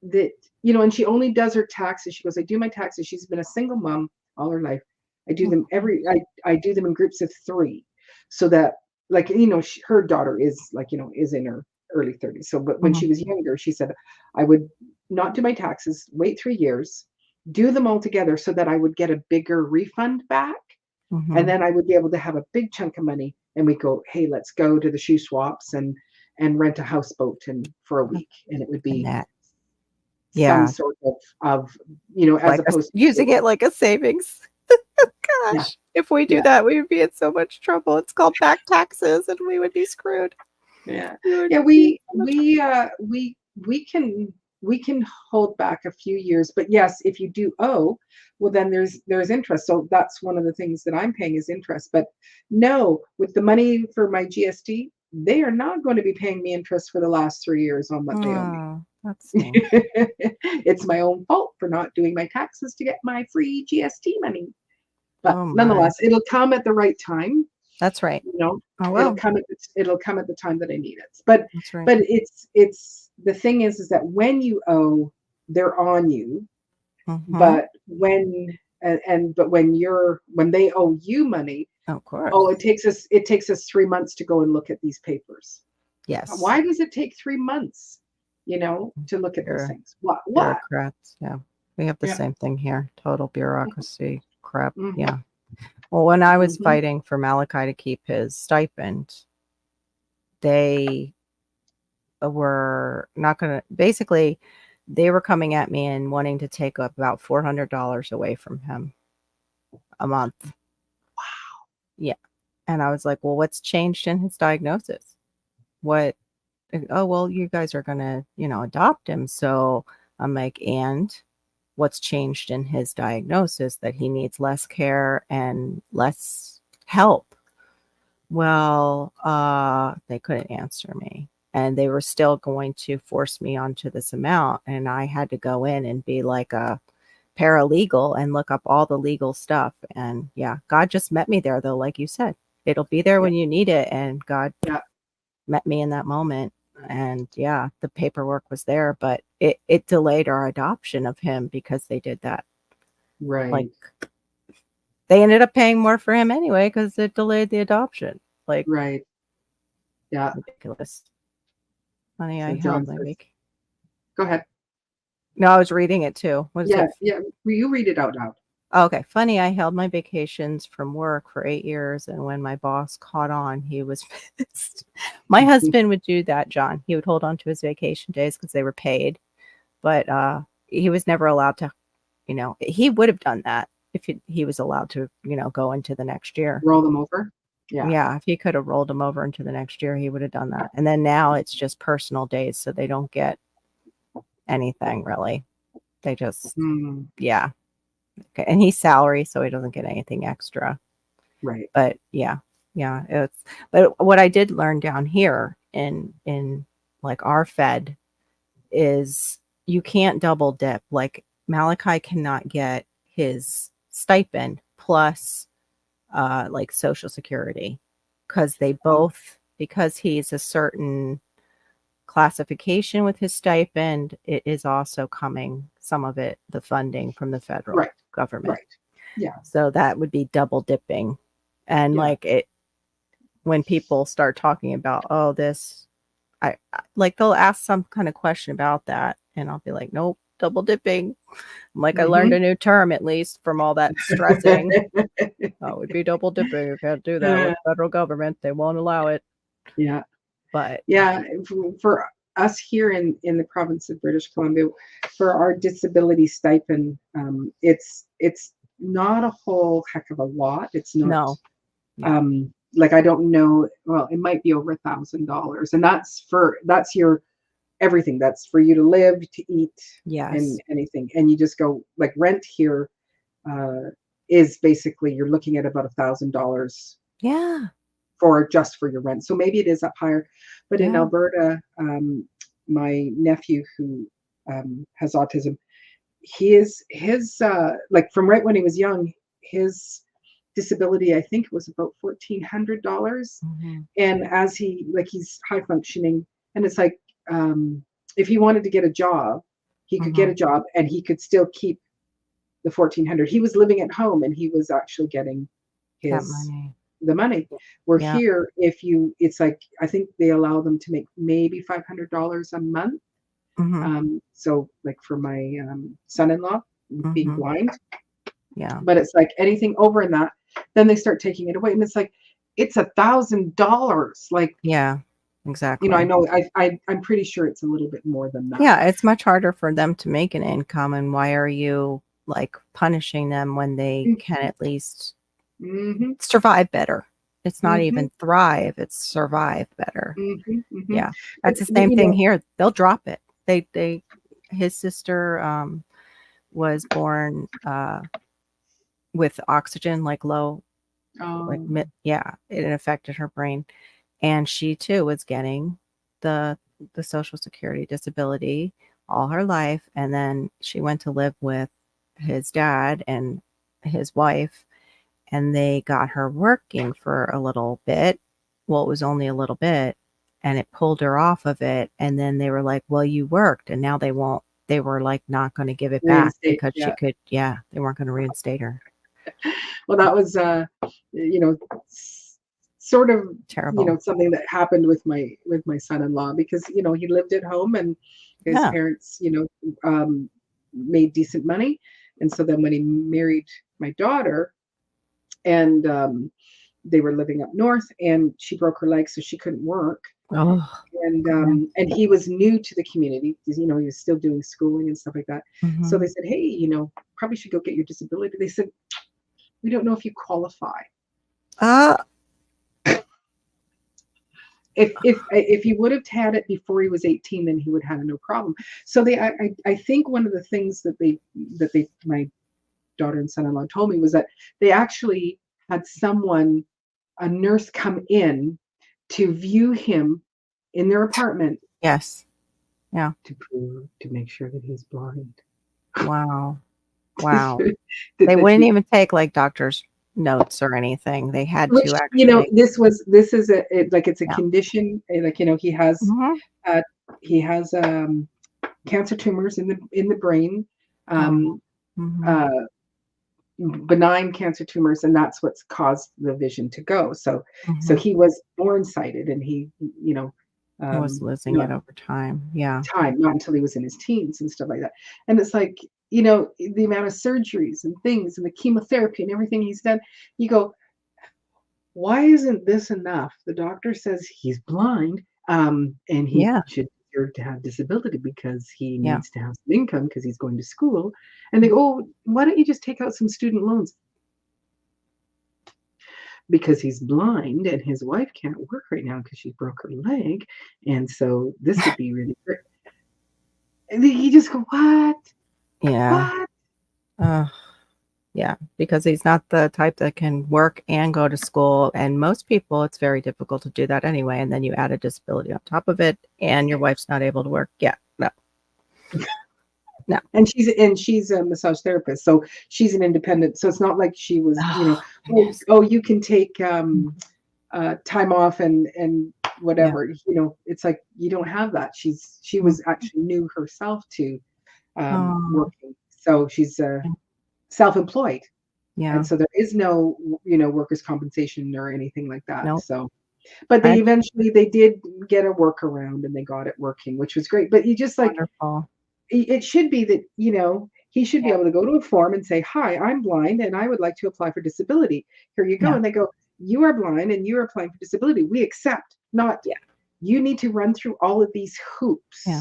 that and she only does her taxes. She goes, I do my taxes. She's been a single mom all her life. I do them Mhm. I do them in groups of three, so that like her daughter is like is in her early 30s. So, but when she Mhm. was younger, she said I would not do my taxes, wait 3 years, do them all together, so that I would get a bigger refund back, and Mhm. then I would be able to have a big chunk of money, and we go, hey, let's go to the shoe swaps and rent a houseboat and for a week, and it would And be that, some yeah, sort of as like opposed to using it like a savings. yeah, Gosh, if we do yeah, that, we would be in so much trouble. It's called back taxes, and we would be screwed. yeah, We would yeah. be in We so much we can hold back a few years, but yes, if you do owe, well, then there's interest. So that's one of the things that I'm paying is interest. But no, with the money for my GST, they are not going to be paying me interest for the last 3 years on what they owe me. trouble. Oh, that stinks. It's my own fault for not doing my taxes to get my free GST money. But Oh my. nonetheless, it'll come at the right time. That's right. You know, Oh it'll well, come it'll come at the time that I need it. But that's right. but it's the thing is that when you owe, they're on you. Mhm. But when they owe you money, Of oh, course. it takes us 3 months to go and look at these papers. Yes. Why does it take 3 months? To look at these Bureau things. What? What? bureaucrats, yeah. We have the Yeah. same thing here. Total bureaucracy crap. Hmm. Yeah. Well, when I was Hmm. fighting for Malachi to keep his stipend, they were not gonna basically they were coming at me and wanting to take up about $400 away from him a month. Yeah. And I was like, well, what's changed in his diagnosis? What? Oh, well, you guys are gonna, adopt him. So I'm like, and what's changed in his diagnosis that he needs less care and less help? Well, they couldn't answer me. And they were still going to force me onto this amount. And I had to go in and be like a paralegal and look up all the legal stuff. And yeah, God just met me there, though, like you said. It'll be there Yeah. when you need it. And God Yeah. met me in that moment. And yeah, the paperwork was there, but it delayed our adoption of him because they did that. Like, Right. they ended up paying more for him anyway because it delayed the adoption. Like, Right. Yeah. ridiculous. Honey, I So held John my says, week. go ahead. No, I was reading it too. What is Yeah. it? Yeah. You read it out loud. Oh, okay. Funny, I held my vacations from work for 8 years, and when my boss caught on, he was pissed. My husband would do that, John. He would hold on to his vacation days because they were paid, but he was never allowed to, he would have done that if he was allowed to, go into the next year. Roll them over. Yeah. Yeah, if he could have rolled them over into the next year, he would have done that. And then now it's just personal days, so they don't get anything really. They just, Mm, yeah. Okay. And he's salary, so he doesn't get anything extra. right. But yeah, but what I did learn down here in like our Fed is you can't double dip. Like Malachi cannot get his stipend plus like Social Security because they Oh, both, because he's a certain classification with his stipend, it is also coming, some of it, the funding from the federal right. government. Right. Yeah. So that would be double dipping. And Yeah. like it, when people start talking about, oh, this, like they'll ask some kind of question about that, and I'll be like, nope, double dipping. I'm like, I Mm-hmm. learned a new term at least from all that stressing. Oh, it would be double dipping. You can't do that with the federal government. They won't allow it. Yeah. But Yeah, for us here in the province of British Columbia, for our disability stipend, it's not a whole heck of a lot. It's not no. Yeah. like I don't know. Well, it might be over $1,000, and that's your everything. That's for you to live, to eat, Yes. and anything. And you just go like rent here is basically you're looking at about $1,000 Yeah. for just for your rent. So maybe it is up higher, but in Yeah. Alberta, my nephew who has autism, his like from right when he was young, his disability I think was about $1,400, Mhm. and as he's high functioning, and it's like if he wanted to get a job, he could get a Mhm. job and he could still keep the 1,400. He was living at home and he was actually getting That his money. the money. Where Yeah. here, it's like I think they allow them to make maybe $500 a month. Mhm. So like for my son-in-law being Mhm. blind, Yeah. but it's like anything over in that, then they start taking it away, and it's like it's $1,000. Like Yeah. I Exactly. know I'm pretty sure it's a little bit more than that. Yeah, it's much harder for them to make an income, and why are you like punishing them when they can at least Mm-hmm. survive better? It's not Mm-hmm. even thrive, it's survive better. Mm-hmm. Mm-hmm. Yeah. But That's the same you thing know, here. They'll drop it. They his sister was born with oxygen like low like um, yeah, it affected her brain, and she too was getting the social security disability all her life, and then she went to live with his dad and his wife, and they got her working for a little bit. Well, it was only a little bit, and it pulled her off of it, and then they were like, well, you worked, and now they were like not going to give it back reinstate. because she Yeah. could, they weren't going to reinstate her. Well, that was you know, sort of, Terrible. something that happened with my son-in-law, because he lived at home and his Yeah. parents made decent money, and so then when he married my daughter, and they were living up north, and she broke her leg so she couldn't work, Oh, and he was new to the community because he was still doing schooling and stuff like that. So mm-hmm. they said, hey, probably should go get your disability. They said, we don't know if you qualify. uh If he would have had it before he was 18, then he would have had no problem. So I think one of the things that my daughter and son-in-law told me was that they actually had a nurse come in to view him in their apartment yes. Yeah. to make sure that he's blind. Wow. Wow. That- They that wouldn't he- even take like doctor's notes or anything. They had which to actually. this is like it's a Yeah. condition, like Mhm. uh, he has cancer tumors in the brain, Oh. um, Mhm. uh, benign cancer tumors, and that's what's caused the vision to go. So Mhm. he was born sighted, and he, Was losing not it over time. Yeah. not until he was in his teens and stuff like that. And it's like, the amount of surgeries and things and the chemotherapy and everything he's done, you go, why isn't this enough? The doctor says he's blind, and he Yeah. should deserve to have disability because he Yeah. needs to have some income because he's going to school. And they go, oh, why don't you just take out some student loans? Because he's blind and his wife can't work right now because she broke her leg. And so this would be really great. And then you just go, what? Yeah. What? Yeah, because he's not the type that can work and go to school, and most people, it's very difficult to do that anyway, and then you add a disability on top of it, and your wife's not able to work. Yeah, no. No. And she's a massage therapist, so she's an independent. So it's not like she was, Oh, oh, goodness. you can take time off and Yeah. whatever. It's like you don't have that. She Mm. was actually new herself to Oh, working, so she's self-employed, yeah. and so there is no workers' compensation or anything like that. Nope. So, but I they did get a workaround and they got it working, which was great. But you just like wonderful. it should be that, he should be Yeah. able to go to a form and say, "Hi, I'm blind and I would like to apply for disability. Here you go." Yeah. And they go, "You are blind and you are applying for disability. We accept." Not, Yeah. "You need to run through all of these hoops." Yeah.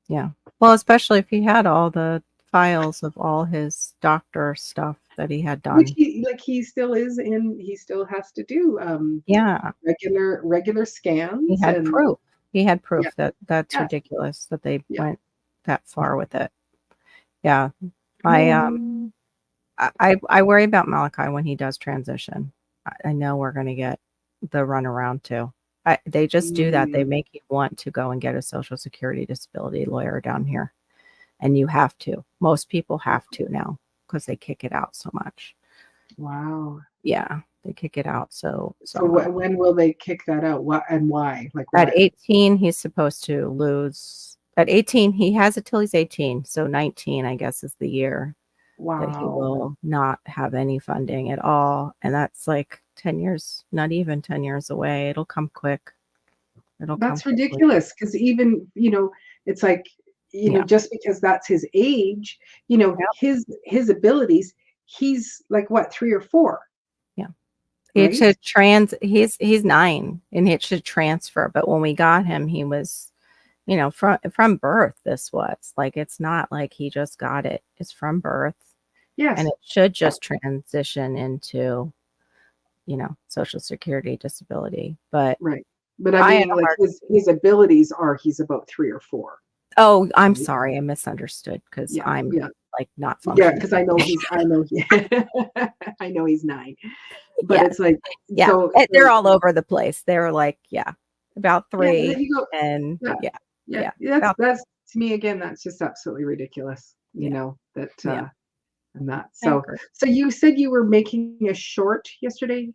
Yeah. Well, especially if he had all the files of all his doctor stuff that he had Which done. he still is in, he still has to do Yeah. regular He scans had and proof. He had yeah, proof that that's yeah, ridiculous that they yeah. went that far with it. Yeah. I Mm, I worry about Malachi when he does transition. I know we're going to get the runaround too. They just do that. They mm. make you want to go and get a Social Security disability lawyer down here, and you have to. Most people have to now because they kick it out so much. Wow. Yeah, they kick it out so So much. when will they kick that out? What and why? Like At what? 18, he's supposed to lose. At 18, he has it till he's 18. So 19, I guess, is the year that he Wow. will not have any funding at all. And that's like 10 years, not even 10 years away. It'll come quick. It'll come That's quickly. ridiculous because even, it's like, Yeah. just because that's his age, Yep. his abilities, he's like what, 3 or 4, Yeah. It right? should he's 9 and it should transfer. But when we got him, he was, from birth, this was like, it's not like he just got it. It's from birth. Yes, And it should just transition into, Social Security disability. But right. But I I had mean, a like hard his abilities are he's about 3 or 4, Oh, I'm right? sorry. I misunderstood because Yeah, I'm yeah. like not Yeah, functioning. because I know I know he's 9. But Yeah. it's like, Yeah. so They're all over the place. They're like, yeah, about yeah, and then 3 you go, and yeah, yeah, yeah, yeah, that's about to me again, that's just absolutely ridiculous, yeah, that yeah. and that. I So agree. so you said you were making a short yesterday?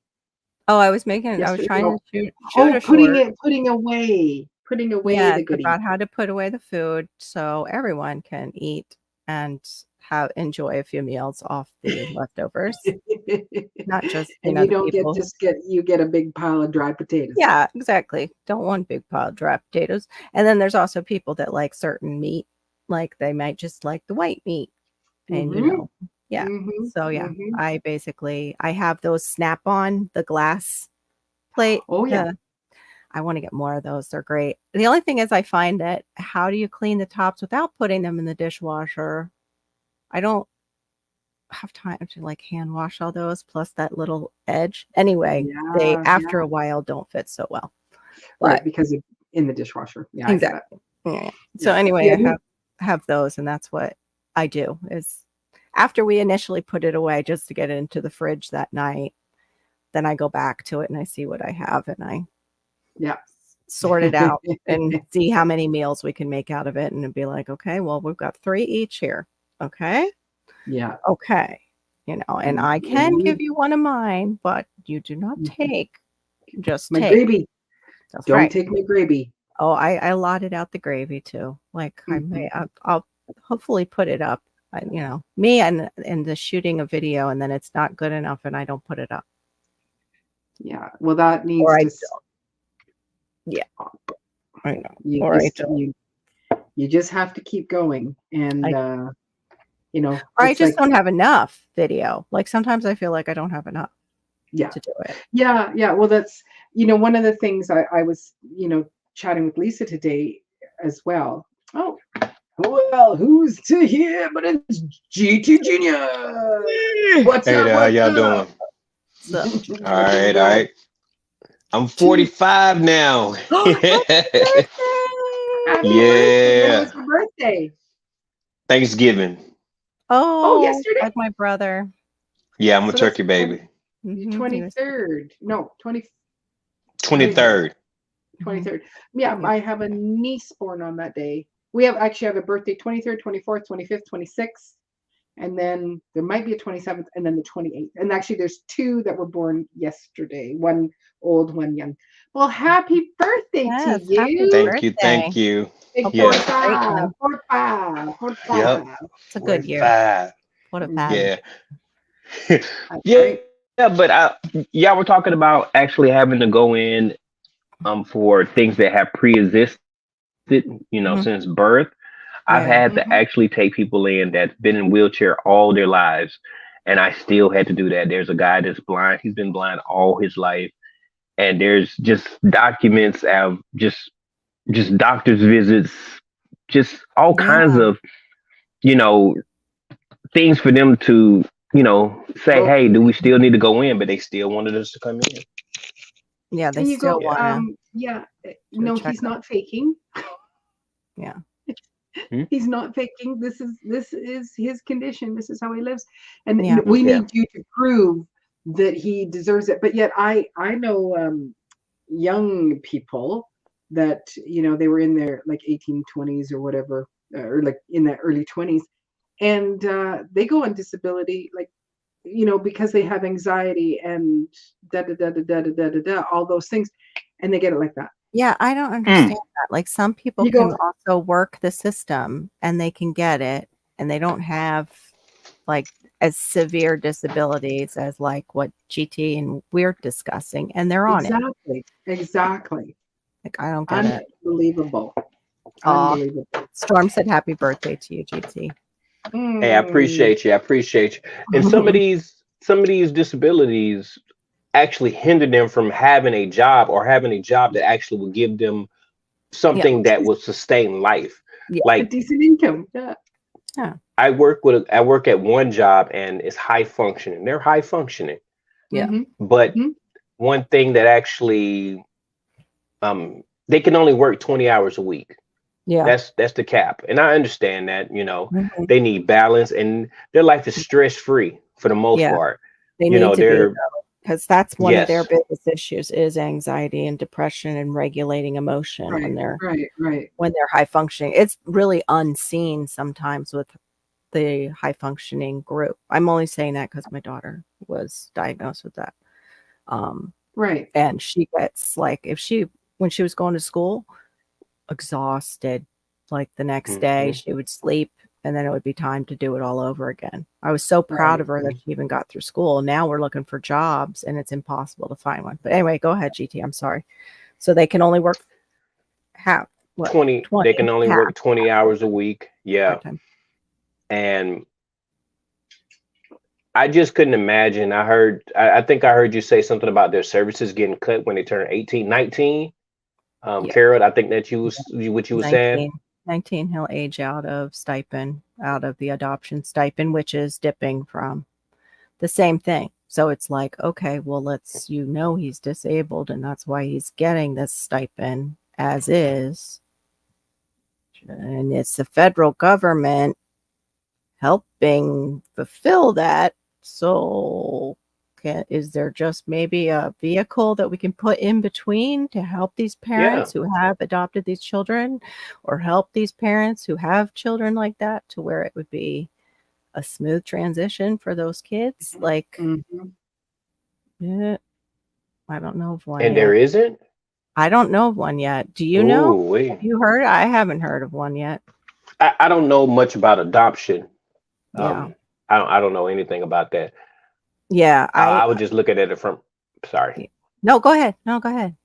Oh, I was trying No. to shoot Oh, a short. putting away the Yes, goodies. about how to put away the food so everyone can eat and enjoy a few meals off the leftovers, not just, And you the don't people. you get a big pile of dry potatoes. Yeah, exactly. Don't want big pile of dry potatoes. And then there's also people that like certain meat, like they might just like the white meat. And Mhm, yeah. mhm, So yeah, mhm. I have those snap-on, the glass plate. Oh, yeah. I want to get more of those. They're great. The only thing is I find that how do you clean the tops without putting them in the dishwasher? I don't have time to like hand wash all those plus that little edge. Anyway, they Yeah, after yeah. a while don't fit so well. Right, But because it's in the dishwasher. Yeah, I get it. exactly. Yeah. So Yeah. anyway, Yeah, I have those, and that's what I do is after we initially put it away just to get it into the fridge that night, then I go back to it and I see what I have and I yeah. sort it out and see how many meals we can make out of it and be like, okay, well, we've got 3 each here. Okay. Yeah. Okay. And I can And give you one of mine, but you do not take, just my take. gravy. That's Don't right. take my gravy. Oh, I allotted out the gravy too. Like Mhm. I'll hopefully put it up. Me and the shooting a video and then it's not good enough and I don't put it up. Yeah. Well, that Or needs I to don't. Yeah, I know. you Or I just don't. you just have to keep going and Or I it's just like don't have enough video. Like sometimes I feel like I don't have enough yeah. to do it. Yeah, yeah. Well, that's one of the things I was, chatting with Lisa today as well. Oh, well, who's to hear but it's GT Junior. What's Hey up? there, how What's y'all up? doing? So All right, all right. I'm 45 now. happy Happy birthday! birthday. When Yeah, was your birthday? Thanksgiving. Oh, Oh, yesterday. like my brother. Yeah, I'm a So that's turkey baby. He was 23rd. No, 23rd. 23rd. Yeah, Yeah. I have a niece born on that day. We actually have a birthday 23rd, 24th, 25th, 26th, and then there might be a 27th and then the 28th. And actually there's 2 that were born yesterday, one old, one young. Well, happy birthday to Yes, happy you. Thank you, birthday. thank you. Big Hope Yeah, it's a great 45, one. 45, yep. 45. It's a good year. 45. What a Mhm. bad year. Yeah. That's Yeah, right. yeah, but y'all were talking about actually having to go in for things that have pre-existed, Mhm. since birth. I've Yeah. had to actually take people in that's been in wheelchair all their lives, and I still had to do that. There's a guy that's blind. He's been blind all his life, and there's just documents of just doctor's visits, just all kinds Yeah. of you know things for them to say, Go hey, do we still need to go in? But they still wanted us to come in. Yeah. They and you still go, Yeah. want yeah, to no, check he's up. not faking. Yeah. Hmm? He's not faking. This is his condition. This is how he lives, and Yeah. we Yeah. need you to prove that he deserves it. But yet, I know young people that they were in their like 1820s or whatever, or like in the early 20s, and they go on disability like because they have anxiety and da da da da da da da da da, all those things, and they get it like that. Yeah, I don't Mm. understand that. Like some people You go, can also work the system and they can get it and they don't have like as severe disabilities as like what GT and we're discussing and they're on it. exactly. Like I don't get it. Unbelievable. Aw. Unbelievable. Storm said happy birthday to you, GT. Hey, I appreciate you. I appreciate you. And some of these disabilities actually hinder them from having a job or having a job that actually will give them something that will sustain life. Yeah. A Like decent income. Yeah. I work at one job and it's high functioning. They're high functioning. Yeah. Mhm. But Mhm. one thing that actually they can only work 20 hours a week. Yeah. That's the cap. And I understand that, Mhm. they need balance and their life is stress free for the most Yeah. part. They You need know, to be they're because that's one of their yes. biggest issues is anxiety and depression and regulating emotion when Right. they're high functioning. It's really unseen sometimes with the high functioning group. I'm only saying that because my daughter was diagnosed with that. Right. And she gets like when she was going to school, exhausted, like the next day Mhm. she would sleep and then it would be time to do it all over again. I was so proud Right. of her that she even got through school. Now we're looking for jobs and it's impossible to find one. But anyway, go ahead, GT. I'm sorry. So they can only work half 20, they can only half work 20 hours a week. Yeah. part-time. And I just couldn't imagine. I think I heard you say something about their services getting cut when they turn 18, 19. Yeah. Carol, I think that what you were saying. 19 he'll age out of the adoption stipend, which is dipping from the same thing. So it's like, okay, well, he's disabled and that's why he's getting this stipend as is. And it's the federal government helping fulfill that. So is there just maybe a vehicle that we can put in between to help these parents who have adopted these children or help these parents who have children like that to where it would be a smooth transition for those kids? Like, Mhm. yeah, I don't know of one And yet. there isn't? I don't know of one yet. Do you Ooh, know? wait. Have you heard? I haven't heard of one yet. I don't know much about adoption. Yeah. I don't know anything about that. Yeah. I was just looking at it from sorry. No, go ahead. No, go ahead.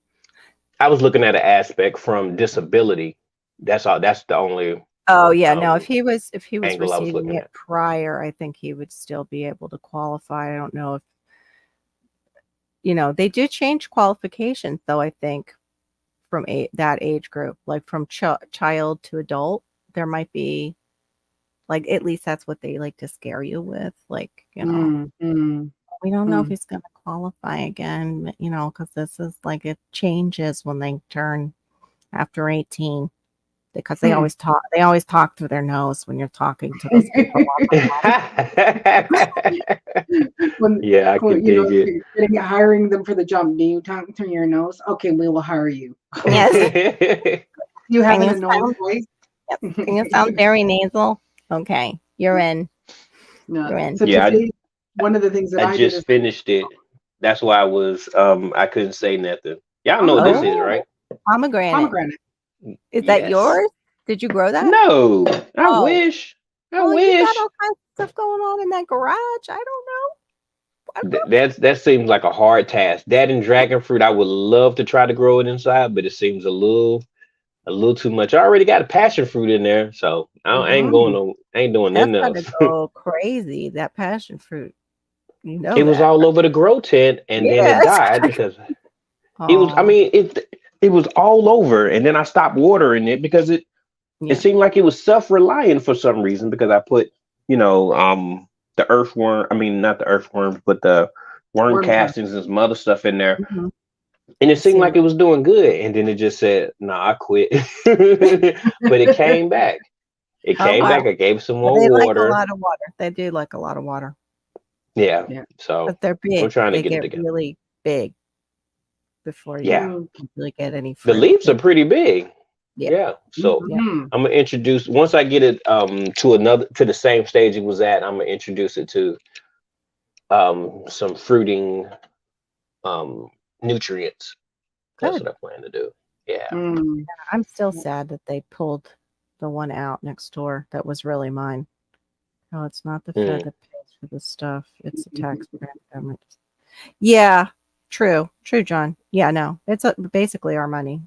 I was looking at an aspect from disability. That's all. That's the only Oh yeah, no, if he was angle I was receiving looking it at. prior, I think he would still be able to qualify. I don't know if they do change qualifications though, I think from that age group, like from child to adult, there might be like at least that's what they like to scare you with, like, Mhm. we don't know if Mm. he's going to qualify again, because this is like it changes when they turn after 18. Because they always talk through their nose when you're talking to those people. Yeah, I can dig it. If you're hiring them for the job, do you talk through your nose? Okay, we will hire you. Yes. You have Can an annoying voice. Yes. Can you sound very nasal? Okay, you're in. No. You're in. So Yeah, today, one of the things that I I did is just finished it. That's why I couldn't say nothing. Y'all know what this is, right? Pomegranate. pomegranate. Is that Yes. yours? Did you grow that? No, I Oh. wish. I Well, wish. you got all kinds of stuff going on in that garage. I don't know. That seems like a hard task. That and dragon fruit, I would love to try to grow it inside, but it seems a little a little too much. I already got a passion fruit in there, so I ain't Mhm. ain't doing That's nothing gonna else. go crazy. That passion fruit. You know It was that. all over the grow tent, and then it Yes. died because it was. I Oh, mean, it was all over, and then I stopped watering it because it yeah. seemed like it was self-reliant for some reason because I put, you know, the earthworm. I mean, not the earthworms, but the worm Worm cast. castings and some other stuff in there, Mhm. and it I've seemed seen like it. it was doing good, and then it just said, "Nah, I quit." But it came back. It Oh came wow. back. I gave some Well, more they like a water. lot of water. They do like a lot of water, Yeah. Yeah. So but they're I'm big. trying to They get it get together. really big before you Yeah. Mm. can really get any The fruit. leaves are pretty big. Yeah. Yeah. So Yeah. Mhm. I'm gonna introduce once I get it to the same stage it was at, I'm gonna introduce it to some fruiting um nutrients. That's Good. what I plan to do. Yeah. Mm. I'm still sad that they pulled the one out next door that was really mine. Oh, it's not the Fed Mm. that pays for the stuff. It's the taxpayer government. Yeah, true. True, John. Yeah, no. It's basically our money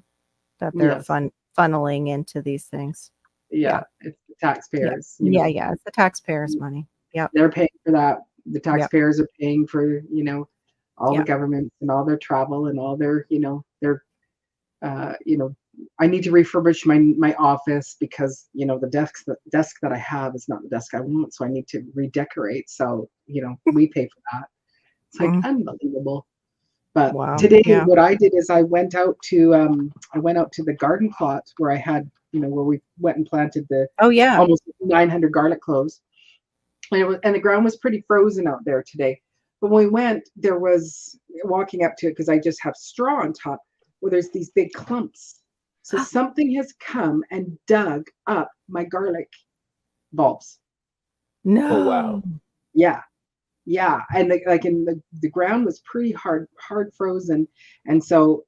that they're Yes. funneling into these things. Yeah. Yeah. It's the Yeah. taxpayers, Yeah, yeah. It's the taxpayers' Mm. money. Yep. They're paying for that. The Yep. taxpayers are paying for, all the Yep. governments and all their travel and all their, you know, I need to refurbish my office because, the desk that I have is not the desk I want, so I need to redecorate. So, we pay for that. It's like Mm, unbelievable. But wow. today, Yeah. what I did is I went out to the garden plot where I had, where we went and planted the Oh, yeah. almost 900 garlic cloves, and the ground was pretty frozen out there today. But when we went, there was walking up to it because I just have straw on top, where there's these big clumps. So something has come and dug up my garlic bulbs. Oh wow. No. Yeah, yeah, and the ground was pretty hard frozen, and so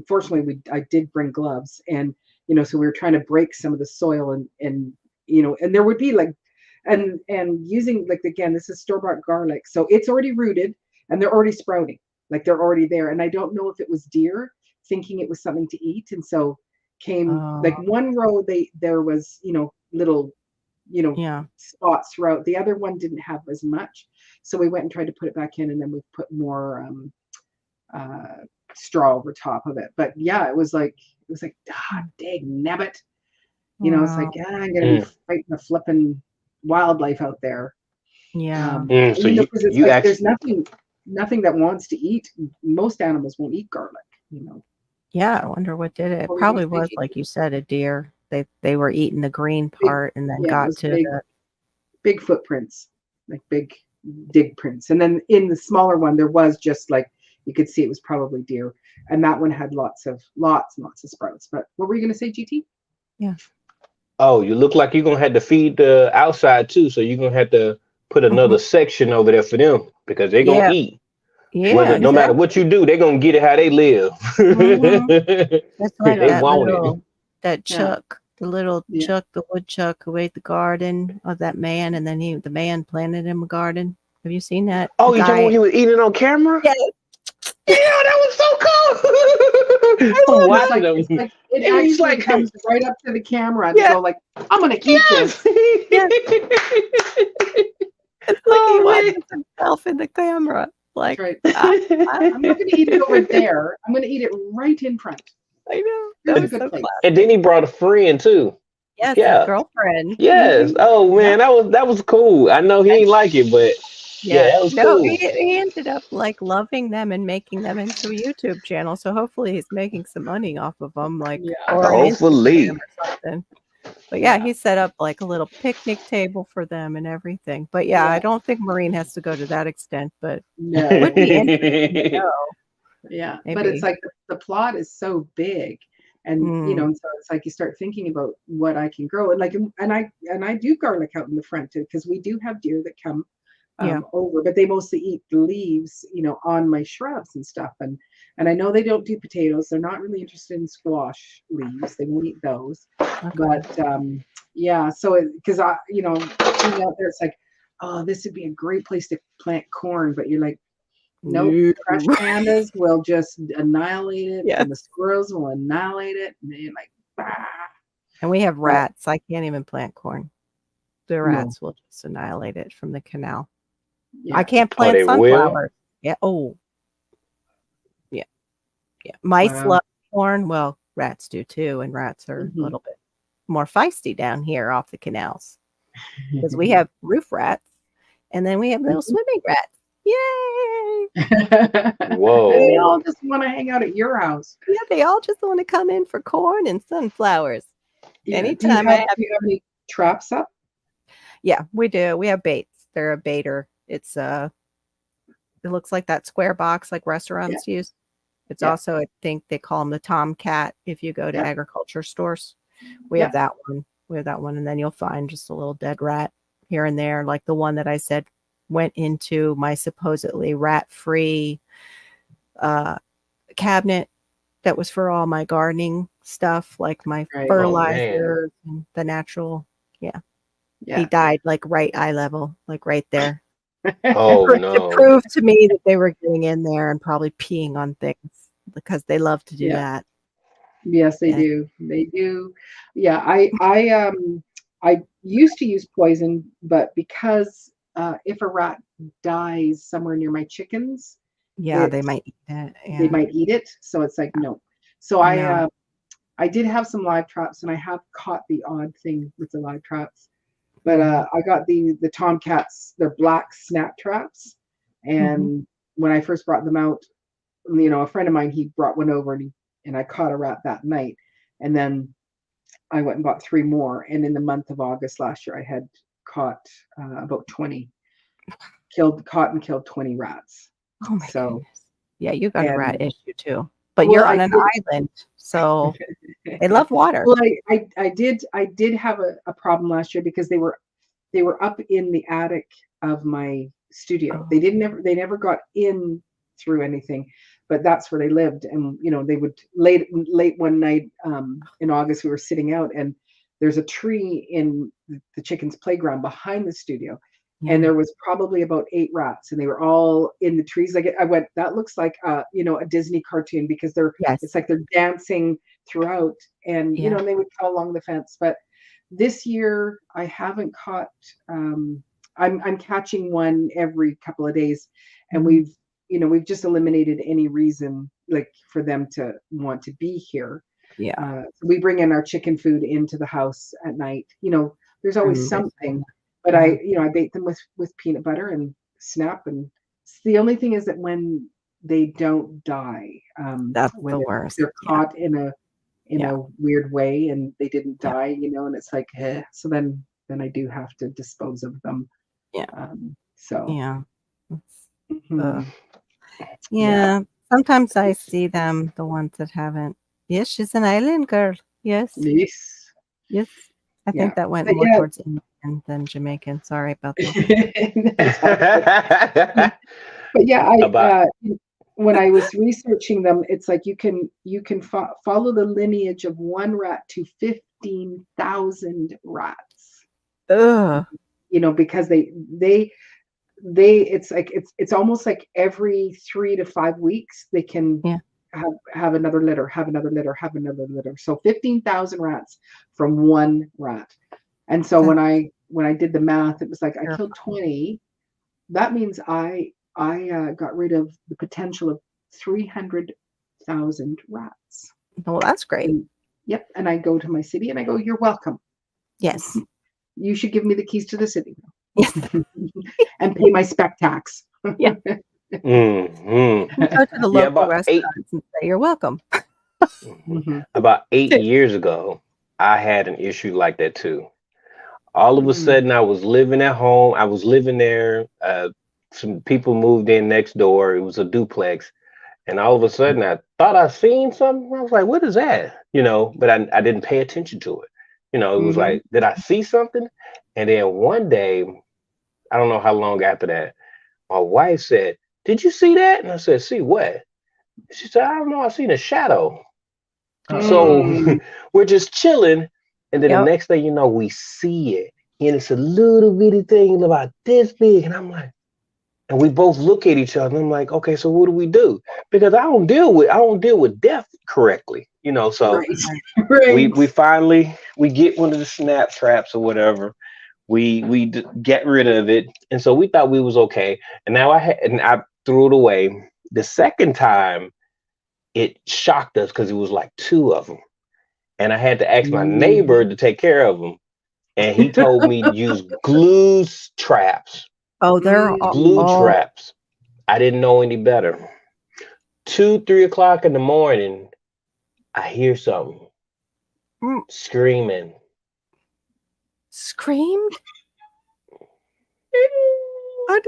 fortunately I did bring gloves, and so we were trying to break some of the soil, and there would be like, and using, like, again, this is store-bought garlic, so it's already rooted and they're already sprouting, like they're already there, and I don't know if it was deer thinking it was something to eat, and so came like Oh, one row, there was little you know yeah. spots throughout. The other one didn't have as much, so we went and tried to put it back in, and then we put more uh, straw over top of it. But yeah, it was like, ah, dang nabbit. It's like, Wow. I'm gonna be Mm. fighting the flipping wildlife out there. Yeah. Mm. So Because it's you like there's actually nothing that wants to eat. Most animals won't eat garlic. Yeah. I wonder what did it. What It were you gonna probably say, was, like Katie? you said, a deer. They were eating the green Big, part and then yeah, it got was to big, the big footprints, like big dig prints. And then in the smaller one, there was just like, you could see it was probably deer. And that one had lots and lots of sprouts. But what were you going to say, GT? yeah. oh, you look like you're gonna have to feed the outside too, so you're gonna have to put Hmm. another section over there for them because they're gonna Yeah. eat. Yeah. Whether no matter what you Exactly. do, they're gonna get it how they live. Hmm. That's like Yeah. They that want it. that Yeah. Chuck, the little Yeah. Chuck, the woodchuck who ate the garden of that man, and then the man planted him a garden. Have you seen that? The Oh, you talking about when guy. he was eating on camera? Yeah, Yeah, that was so cool. I I'm love It's that. watching like, them. it's like it And he's actually like, comes right up to the camera to Yeah, go like, I'm going to eat yes. this. yeah. It's like he Oh watches himself in the camera. That's Like, right. I I'm not going to eat it over there. I'm going to eat it right in front. know. That Here's a was man. good so place. And then classic. he brought a friend too. Yes, his Yeah. girlfriend. Yes. Hmm. Oh Yep. man, that was cool. I know he And ain't like it, but yeah, yeah. that was No, cool. he ended up like loving them and making them into a YouTube channel. So hopefully he's making some money off of them, like, Yeah. or an Instagram Hopefully. or something. But yeah, Yeah. he set up like a little picnic table for them and everything. But yeah, I Yeah. don't think Maureen has to go to that extent, but would No. be interesting to know. Yeah. But it's Maybe. like the plot is so big. And Mm, and so it's like you start thinking about what I can grow. And like, and I do garlic out in the front too, because we do have deer that come yeah. over, but they mostly eat the leaves, on my shrubs and stuff. And I know they don't do potatoes. They're not really interested in squash leaves. They won't eat those. Okay. But yeah, so because being out there, it's like, oh, this would be a great place to plant corn. But you're like, Nope. No. Trash pandas will just annihilate it, Yeah. and the squirrels will annihilate it, and they're like, bah. And we have But rats. I can't even plant corn. The no, rats will just annihilate it from the canal. I yeah, can't Oh, plant they will? sunflowers. Yeah. Oh, yeah. Yeah. Mice wow. love corn. Well, rats do too. And rats are a Mhm. little bit more feisty down here off the canals because we have roof rats and then we have little swimming rats. Yay! And Whoa. they all just want to hang out at your house. Yeah, they all just want to come in for corn and sunflowers. Yeah. Anytime I have, Do you have any traps up? yeah, we do. We have baits. They're a baiter. It's it looks like that square box like Yeah. restaurants use. It's Yeah. also, I think they call them the tomcat if you go to Yeah. agriculture stores. We Yeah. have that one. We have that one. And then you'll find just a little dead rat here and there, like the one that I said went into my supposedly rat-free cabinet that was for all my gardening stuff, like my Right. Oh, man. fertilizers and the natural. Yeah. He Yeah. died like right eye level, like right there. Oh, To no. prove to me that they were getting in there and probably peeing on things because they love to do Yeah. that. Yes, they Yeah. do. They do. Yeah, I used to use poison, but because if a rat dies somewhere near my chickens, Yeah, they it's might eat that. they Yeah. might eat it. So it's like no. So I No. I did have some live traps, and I have caught the odd thing with the live traps. But I got the tomcats. They're black snap traps, Mhm. and when I first brought them out, a friend of mine, he brought one over, and I caught a rat that night, and then I went and bought 3 more, and in the month of August last year, I had caught about 20, caught and killed 20 rats. Oh my So, goodness. Yeah, you got a rat and issue too. But well, you're I on an did. island, so they love water. Well, I did have a problem last year because they were up in the attic of my studio. Oh, They never got in through anything, but that's where they lived. And they would late one night in August, we were sitting out, and there's a tree in the chickens' playground behind the studio, and yeah. there was probably about 8 rats, and they were all in the trees. Like I went, that looks like a Disney cartoon because Yes. it's like they're dancing throughout, and Yeah. and they would crawl along the fence. But this year I haven't caught. I'm catching one every couple of days, and Mhm. we've just eliminated any reason like for them to want to be here. Yeah. So we bring in our chicken food into the house at night. There's always And they say something, that. but Yeah. I bait them with peanut butter and snap. And the only thing is that when they don't die, That's when the worst. they're Yeah. caught in Yeah. a weird way and they didn't Yeah. die, and it's like, so then I do have to dispose of them. Yeah. So Yeah. It's, mhm. yeah. Sometimes I see them, the ones that haven't. Yes, she's an island girl. Yes. Yes. Yes. I Yeah. think that went But more yeah. towards Indian than Jamaican. Sorry about that. That's all good. But yeah, About when I was researching them, it's like you can follow the lineage of one rat to 15,000 rats. Ugh. Because they it's like it's almost like every 3 to 5 weeks they can Yeah. have another litter, have another litter, have another litter. So 15,000 rats from one rat. And so when I did the math, it was like I killed 20. That means I got rid of the potential of 300,000 rats. Well, that's great. And, yep. And I go to my city and I go, "You're welcome. Yes. You should give me the keys to the city Yes. and pay my spec tax." Yeah. mhm. You go to the Yeah, local about 8 restaurants and say, "You're welcome." Mhm. about 8 years ago, I had an issue like that too. All of a Mm. sudden, I was living at home. I was living there. Some people moved in next door. It was a duplex. And all of a sudden, I thought I seen something. I was like, what is that? But I didn't pay attention to it. It was Mhm. like, did I see something? And then one day, I don't know how long after that, my wife said, did you see that? And I said, see what? She said, I don't know. I seen a shadow. So Mm. we're just chilling. And then the Yep. next thing you know, we see it. And it's a little bitty thing about this big. And I'm like, And we both look at each other. And I'm like, okay, so what do we do? Because I don't deal with death correctly, So Right. we Right. we finally we get one of the snap traps or whatever. We get rid of it, and so we thought we was okay. And now I threw it away. The second time, it shocked us because it was like two of them, and I had to ask my neighbor Mhm. to take care of them, and he told me to use glue traps. Oh, they're Glue Mm. all traps. I didn't know any better. 2, 3 o'clock in the morning, I hear something mm, screaming. screamed. I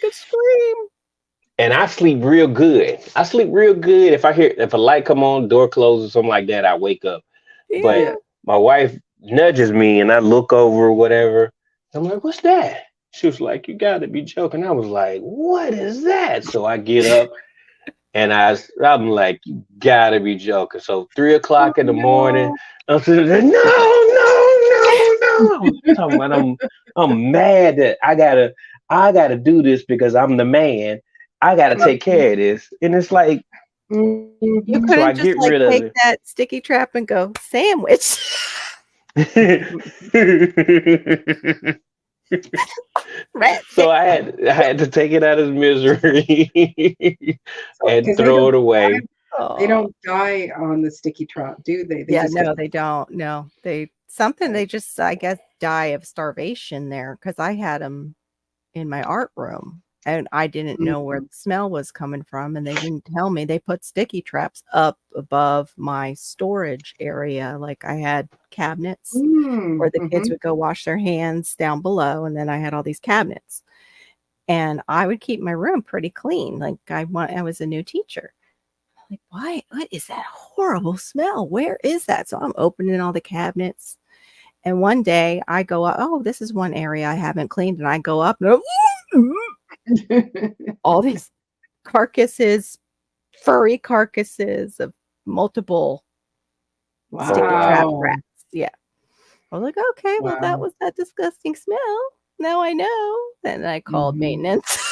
could scream. And I sleep real good. I sleep real good. If a light come on, door closes, something like that, I wake up. But Yeah. Yeah. my wife nudges me and I look over or whatever. I'm like, what's that? She was like, you gotta be joking. I was like, what is that? So I get up and I'm like, you gotta be joking. So 3 o'clock in the morning, Oh I'm sitting there, no, no, no, no. I'm talking about I'm mad that I gotta do this because I'm the man. I gotta take no. care of this. And it's like, You Mhm. so I couldn't just get like rid of take it. that sticky trap and go sandwich. Rat So stick. I had to take it out of misery So, and because throw it away. they Oh, don't die on the sticky trap, do they? They yeah, just get no, they don't. No, they just, I guess, die of starvation there because I had them in my art room and I didn't know where Mhm. the smell was coming from. And they didn't tell me they put sticky traps up above my storage area. Like I had cabinets where the kids Mhm. would go wash their hands down below. And then I had all these cabinets and I would keep my room pretty clean. Like I was a new teacher. Like, why? What is that horrible smell? Where is that? So I'm opening all the cabinets. And one day I go up, oh, this is one area I haven't cleaned. And I go up and all these carcasses, furry carcasses of multiple Oh sticky trap wow. Wow. rats. Yeah. I was like, okay, well, that Wow. was that disgusting smell. Now I know. Then I called Mhm. maintenance.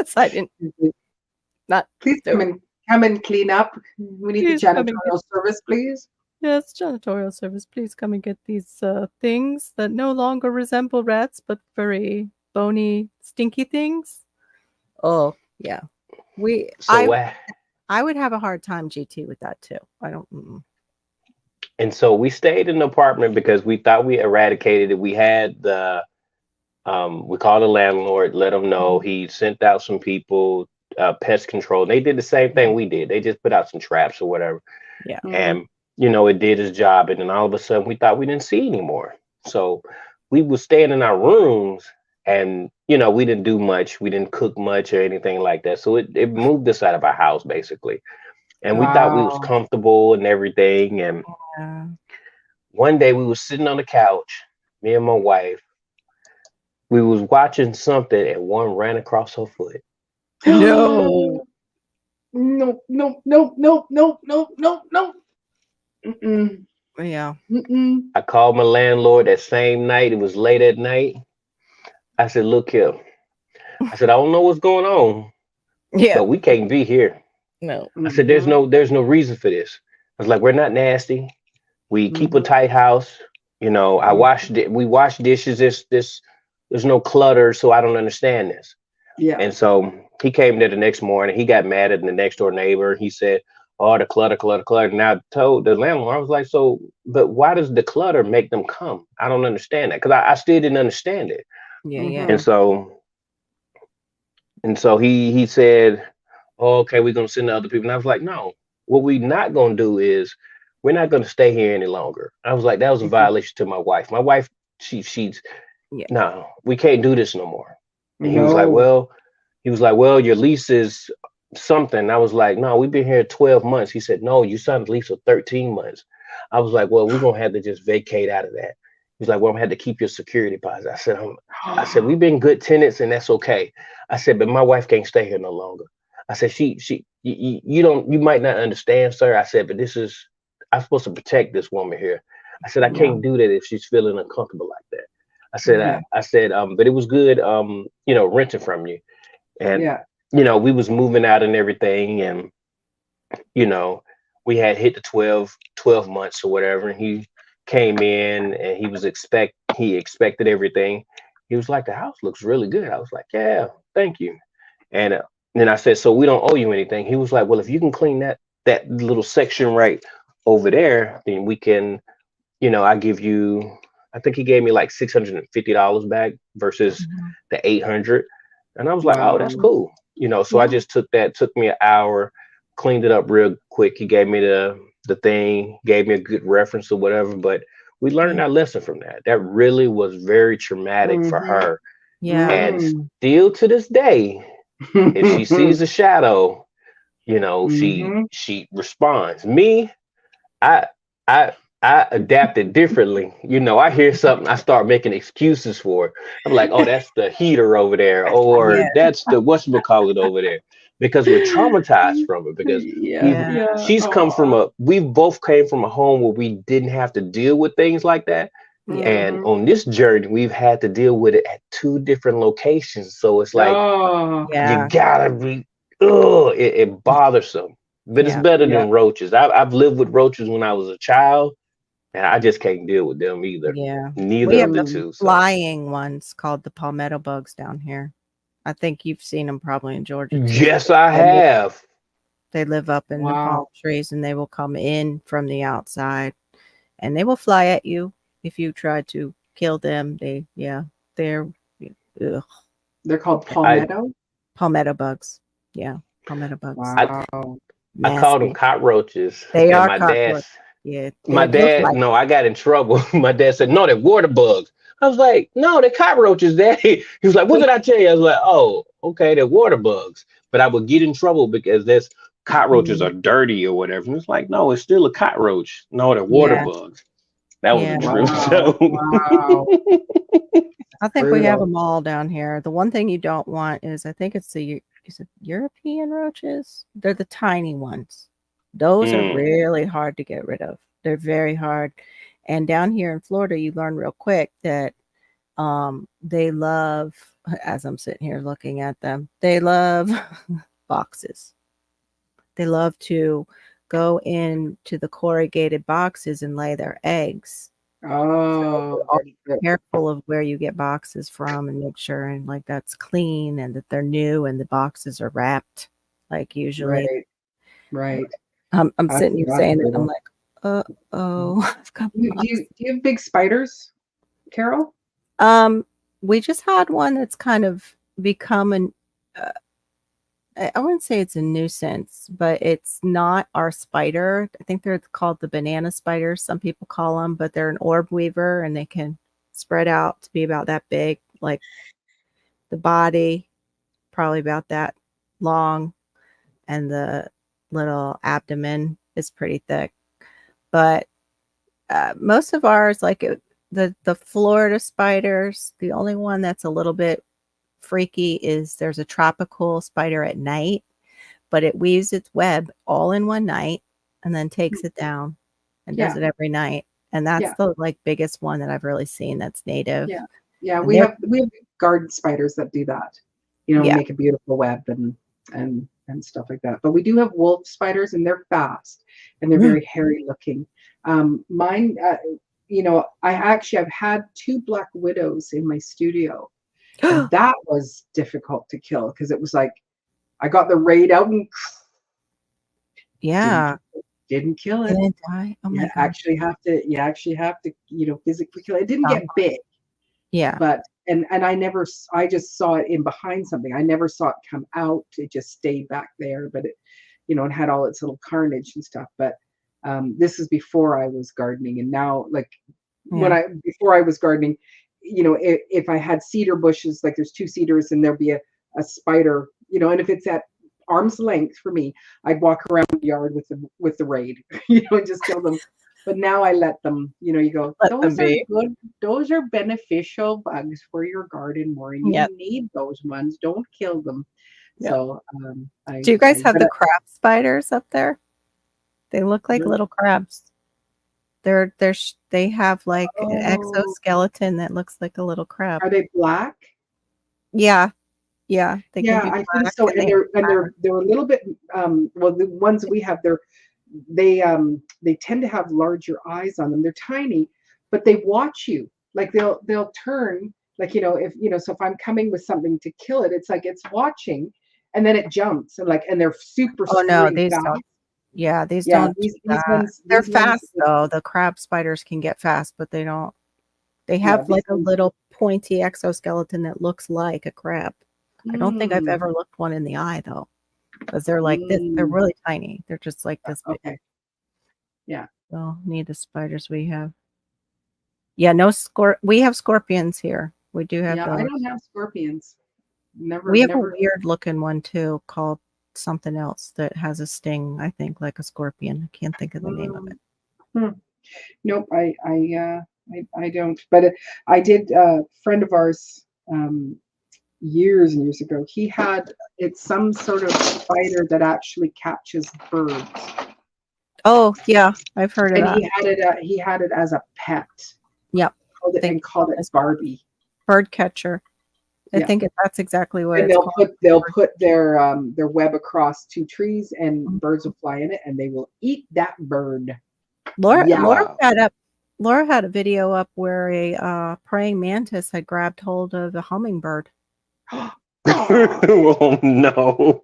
So I didn't not Please do come and clean up. We need the please come and get janitorial service, please. yes, janitorial service. Please come and get these things that no longer resemble rats, but furry, bony, stinky things. Oh, yeah. We So I would have a hard time GT with that too. I don't and so we stayed in the apartment because we thought we eradicated it. We called the landlord, let him know. He sent out some people, pest control. They did the same yeah. thing we did. They just put out some traps or whatever. Yeah. Mhm. And it did its job. And then all of a sudden we thought we didn't see anymore. So we were staying in our rooms and we didn't do much. We didn't cook much or anything like that. So it moved us out of our house basically. And we thought we was Wow. comfortable and everything. And Yeah. one day we was sitting on the couch, me and my wife, we was watching something and one ran across her foot. No. No, no, no, no, no, no, no, no. Mm-mm. Yeah. Mm-mm. I called my landlord that same night. It was late at night. I said, look here. I said, I don't know what's going on, Yeah. but we can't be here. No. I said, there's Mhm. no reason for this. I was like, we're not nasty. We keep a Mhm. tight house. I Mhm. washed it. We wash dishes. There's no clutter, so I don't understand this. Yeah. And so he came there the next morning. He got mad at the next door neighbor. He said, oh, the clutter, clutter, clutter. And I told the landlord, I was like, so, but why does the clutter make them come? I don't understand that because I still didn't understand it. Yeah, yeah. And Mhm. so he said, oh, okay, we're gonna send the other people. And I was like, no, what we not gonna do is we're not gonna stay here any longer. I was like, that was a Mhm. violation to my wife. My wife, she's Yeah. no, we can't do this no more. And No. he was like, well, your lease is something. I was like, no, we've been here 12 months. He said, no, you signed a lease for 13 months. I was like, well, we're gonna have to just vacate out of that. He's like, well, I'm gonna have to keep your security deposit. I said, we've been good tenants and that's okay. I said, but my wife can't stay here no longer. I said, you might not understand, sir. I said, but I'm supposed to protect this woman here. I said, I Yeah. can't do that if she's feeling uncomfortable like that. Yeah. I said, but it was good, renting from you. And Yeah. we was moving out and everything, and you know, we had hit the 12 months or whatever, and he came in and he expected everything. He was like, the house looks really good. I was like, yeah, thank you. And then I said, so we don't owe you anything. He was like, well, if you can clean that little section right over there, then we can, I give you, I think he gave me like $650 back versus Mhm. the 800. And I was like, oh, that's Wow. cool. So I Yeah. just took me an hour, cleaned it up real quick. He gave me the thing, gave me a good reference or whatever. But we learned Yeah. that lesson from that. That really was very traumatic for Mm-hmm. her. Yeah. And Mm. still to this day, if she sees a shadow, she Mm-hmm. she responds. Me, I I I adapted differently. I hear something, I start making excuses for it. I'm like, oh, that's the heater over there, or Yeah. that's the whatchamacallit over there. Because we're traumatized from it. Because Yeah. we've Yeah. Yeah. she's come from Oh. we've both came from a home where we didn't have to deal with things like that. Yeah. And Mm-hmm. on this journey, we've had to deal with it at two different locations. So it's like Oh. you Yeah. gotta be, oh, it bothersome, but it's Yeah. better Yeah. than roaches. I've lived with roaches when I was a child, and I just can't deal with them either. Yeah. We Neither have of the the Mm. two. So flying ones called the palmetto bugs down here. I think you've seen them probably in Georgia too. yes, I They live, have. they live up in the palm Wow. trees and they will come in from the outside and they will fly at you if you try to kill them. They're ugh, They're called I palmetto. palmetto bugs. Yeah, palmetto bugs. I Wow. I called them Nasty. cockroaches, They and are my dad cockroach. Yeah, my they look dad like no, I got in trouble. My dad said, no, they're water bugs. I was like, no, they're cockroaches, daddy. He was like, what did I tell you? I was like, oh, okay, they're water bugs. But I would get in trouble because this cockroaches mm, are dirty or whatever. And it's like, no, it's still a cockroach. No, they're water yeah, bugs. That was the yeah. truth. Wow. So Wow. I think we have Brutal. them all down here. The one thing you don't want is I think it's is it European roaches? They're the tiny ones. Those are mm, really hard to get rid of. They're very hard. And down here in Florida, you learn real quick that they love, as I'm sitting here looking at them, they love boxes. They love to go into the corrugated boxes and lay their eggs. So Oh, we're all very good. careful of where you get boxes from and make sure and like that's clean and that they're new and the boxes are wrapped like usually. Right. Right. I'm sitting here That's saying it. I'm brutal. like, oh, I've got boxes. Do you have big spiders, Carol? Um, we just had one that's kind of become an uh, I wouldn't say it's a nuisance, but it's not our spider. I think they're called the banana spiders. Some people call them, but they're an orb weaver and they can spread out to be about that big, like the body, probably about that long, and the little abdomen is pretty thick. But most of ours, the Florida spiders, the only one that's a little bit freaky is there's a tropical spider at night, but it weaves its web all in one night and then takes it down and does Yeah. it every night. And that's Yeah. the like biggest one that I've really seen that's native. Yeah. Yeah. And they're We have garden spiders that do that. yeah. Make a beautiful web and stuff like that. But we do have wolf spiders, and they're fast and they're very hairy looking. Mine, I've had two black widows in my studio, and that was difficult to kill because it was like I got the raid out and didn't Yeah. didn't kill it. Didn't die. Oh my gosh. You actually have to, physically kill it. It didn't Stomp get on big, Yeah. but and I just saw it in behind something. I never saw it come out. It just stayed back there, but it had all its little carnage and stuff. But this is before I was gardening, and now like Yeah. before I was gardening, if I had cedar bushes, like there's two cedars and there'll be a spider, and if it's at arm's length for me, I'd walk around the yard with the raid, and just kill them. But now I let them, you go, Let them those are be. good, those are beneficial bugs for your garden more, and you Yep. need those ones. Don't kill them. Yep. So Do you guys have but the crab spiders up there? They look like no. little crabs. They have like an Oh, exoskeleton that looks like a little crab. are they black? Yeah. Yeah, they can Yeah, be I think black so. and And they they're a little bit well, the ones we have, they tend to have larger eyes on them. They're tiny, but they watch you. Like they'll turn, like, if so if I'm coming with something to kill it, it's like it's watching, and then it jumps, and they're super oh no, scurrying these fast. don't. Yeah, these Yeah, don't do these that. ones They're these ones fast though. The crab spiders can get fast, but they don't. They yeah, have these like a ones. little pointy exoskeleton that looks like a crab. I don't think I've Mm, ever looked one in the eye though, because they're like this. They're mm, really tiny. They're just like this big. okay. Yeah. So need the spiders we have. Yeah, no we have scorpions here. We do have Yeah, I don't those. have scorpions. We have a Never. weird looking one too called something else that has a sting, I think, like a scorpion. I can't think of the name of Mm, it. hmm. Nope, I don't. But I did. Friend of ours, years and years ago. It's some sort of spider that actually catches birds, Oh, yeah, I've heard of and that. he had it as a pet. Yep. Think Called it it's Barbie. bird catcher. I Yeah, think that's exactly what and it's called. they'll put their web across two trees, and Mhm. birds will fly in it, and they will eat that bird. Laura Yeah. Laura had a video up where a praying mantis had grabbed hold of a hummingbird. Oh no.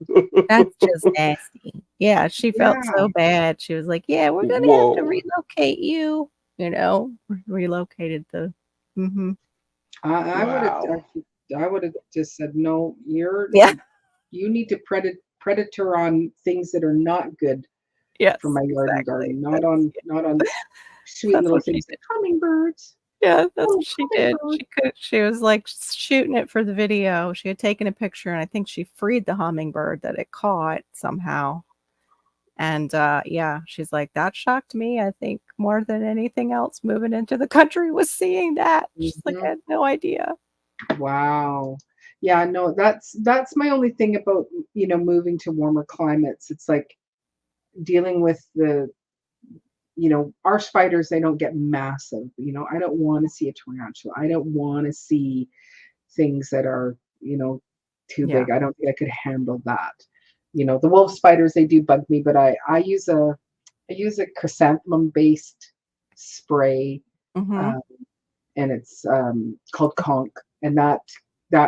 That's just nasty. Yeah, she felt Yeah. so bad. She was like, "Yeah, we're gonna have to Whoa. relocate you." Relocated the. Hmm. I would have Wow. I would have just said, no, Yeah. you need to predator on things that are not good Yes. for my yard and Exactly. garden, not on sweet That's little what she things did. like hummingbirds. Yeah, that's Oh, what she did. hummingbird. She was like shooting it for the video. She had taken a picture and I think she freed the hummingbird that it caught somehow. And yeah, she's like, that shocked me. I think more than anything else moving into the country was seeing that. She's like, I Mhm. had no idea. Wow. Yeah, no, that's my only thing about moving to warmer climates. It's like dealing with our spiders. They don't get massive. I don't want to see a tarantula. I don't want to see things that are too Yeah. big. I don't think I could handle that. The wolf spiders, they do bug me, but I use a chrysanthemum based spray, Hmm. um, and it's called conch, and that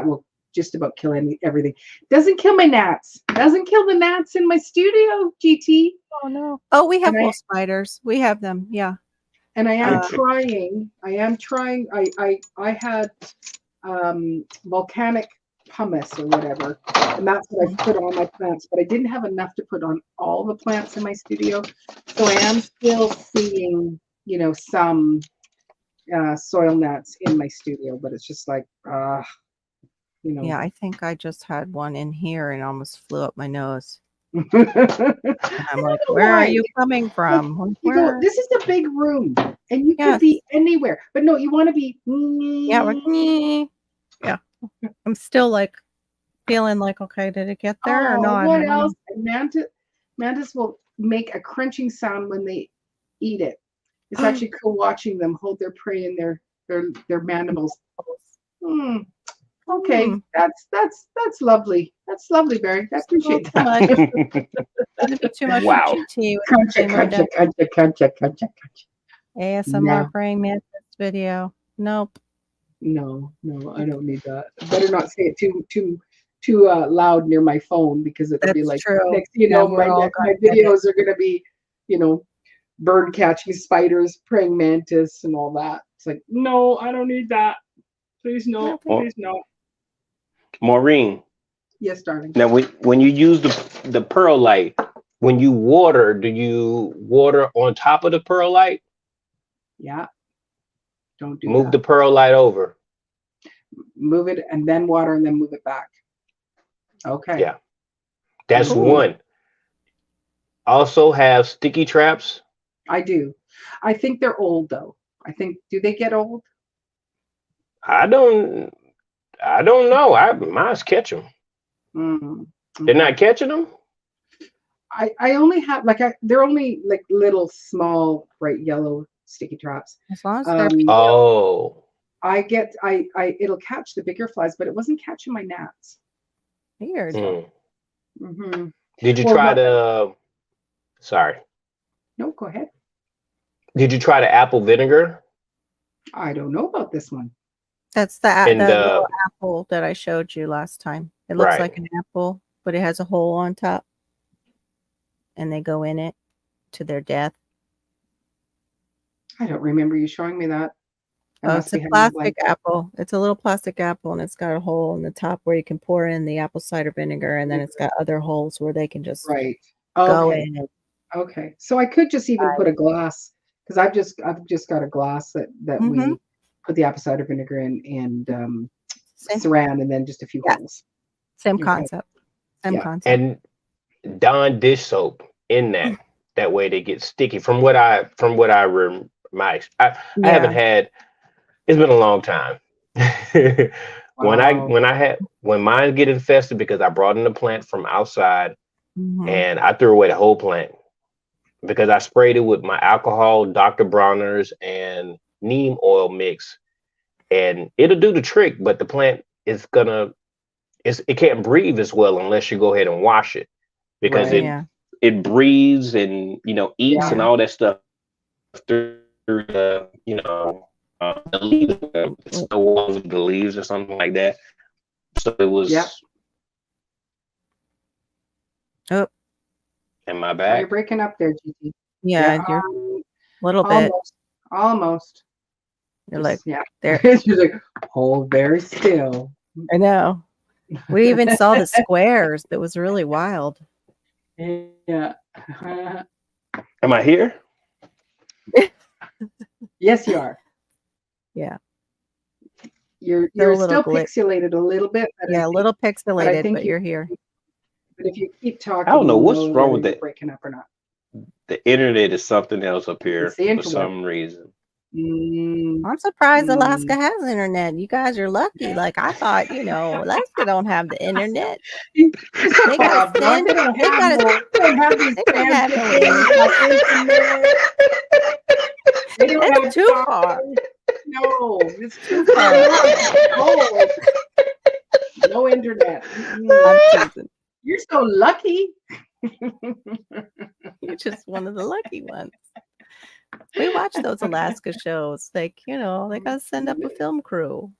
will just about kill everything. Doesn't kill my gnats. Doesn't kill the gnats in my studio, GT. Oh no. Oh, we have And I wolf spiders. We have them. Yeah. and I am Uh, trying. I am trying. I had volcanic pumice or whatever, and that's what I put on my plants. But I didn't have enough to put on all the plants in my studio, so I am still seeing some soil gnats in my studio. But it's just like yeah, I think I just had one in here and almost flew up my nose. I don't And I'm like, know where are why. you coming Like, from? Like, you go, where? this is a big room, and you could Yes. be anywhere. But no, you want to be. Yeah, we're, yeah. I'm still like feeling like, okay, did it get there or Oh, not? I what don't know. else? Mantis will make a crunching sound when they eat it. It's actually cool watching them hold their prey in their mandibles. Hmm. Okay, Hmm. that's lovely. That's lovely, Barry. I Just a little appreciate too that. much. Gonna be too much Wow. for GT with Cruncha, the cruncha, cruncha, cruncha, cruncha, cruncha. ASMR No, praying mantis video. Nope. no, I don't need that. Better not say it too loud near my phone, because it'll be That's like true. next Yeah, my we're all my gonna get it. videos are gonna be you know bird catching spiders, praying mantis, and all that. It's like, no, I don't need that. Please no, Okay. Well, please no. Maureen, Yes, darling. now when you use the perlite, when you water, do you water on top of the perlite? Yeah, don't do Move that. the perlite over. Move it and then water and then move it back. Okay. Yeah, that's Cool. one. Also have sticky traps. I do. I think they're old though. Do they get old? I don't know. Mine's catch them. Mm, They're okay. not catching them. I only have they're only like little small bright yellow sticky traps. As long as they're Um, peeled. Oh, I it'll catch the bigger flies, but it wasn't catching my gnats. Weird. Mm-hmm. Did you Well, try what- the? Sorry. No, go ahead. Did you try the apple vinegar? I don't know about this one. That's the And little apple that I showed you last time. It looks Right. like an apple, but it has a hole on top, and they go in it to their death. I don't remember you showing me that. I Oh, must it's a be having plastic blank. apple. It's a little plastic apple, and it's got a hole in the top where you can pour in the apple cider vinegar, and then it's got other holes where they can just Right. go Okay. in. And, Okay. So I could just even put a glass, because I've just got a glass that Mhm. we put the apple cider vinegar in and Same, saran, and then just a few Yeah. holes. same Okay. concept. Same Yeah. concept. And Dawn dish soap in that. That way they get sticky. From what I I haven't Yeah. had. It's been a long time. Wow. When mine get infested because I brought in the plant from outside Mhm. and I threw away the whole plant because I sprayed it with my alcohol, Dr. Bronner's, and neem oil mix, and it'll do the trick. But the plant is it can't breathe as well unless you go ahead and wash it because Right. Yeah. it breathes and eats Yeah. and all that stuff through the the leaves, the leaves or something like that. So it was. Yeah. Am I Oh, you're back? breaking up there, Gigi. Yeah. You're a little bit. Almost. You're Just, like, yeah. there. She's like, hold very still. I know. We even saw the squares. That was really wild. Yeah. Am I here? Yes, you are. Yeah. You're Still a little still pixelated a little bit. But Yeah, a little pixelated, think but you're here. But if you keep talking, I don't know we'll what's know wrong whether with you're that. breaking up or not. The internet is something else up here It's the for internet. some reason. I'm surprised Alaska has internet. You guys are lucky. Like I thought, Alaska don't have the internet. They got They send. don't They have got. they don't have these They don't have no internet. They don't That's have too power. far. No, it's too far. Oh, no internet. I'm teasing. You're so lucky. You're just one of the lucky ones. We watch those Alaska shows. Like, they gotta send up a film crew.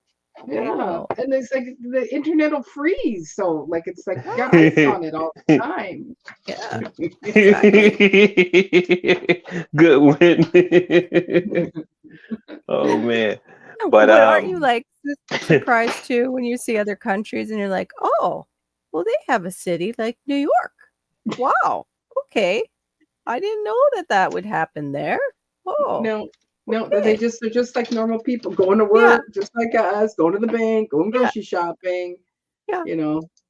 Yeah, and it's like the internet will freeze, so like it's like got ice on it all the time. Yeah. Good one. Oh man. But aren't you like surprised too when you see other countries and you're like, oh, well, they have a city like New York. Wow. Okay. I didn't know that would happen there. Oh. No, okay. they're just like normal people going to work, just like us, going to the bank, going grocery shopping. Yeah.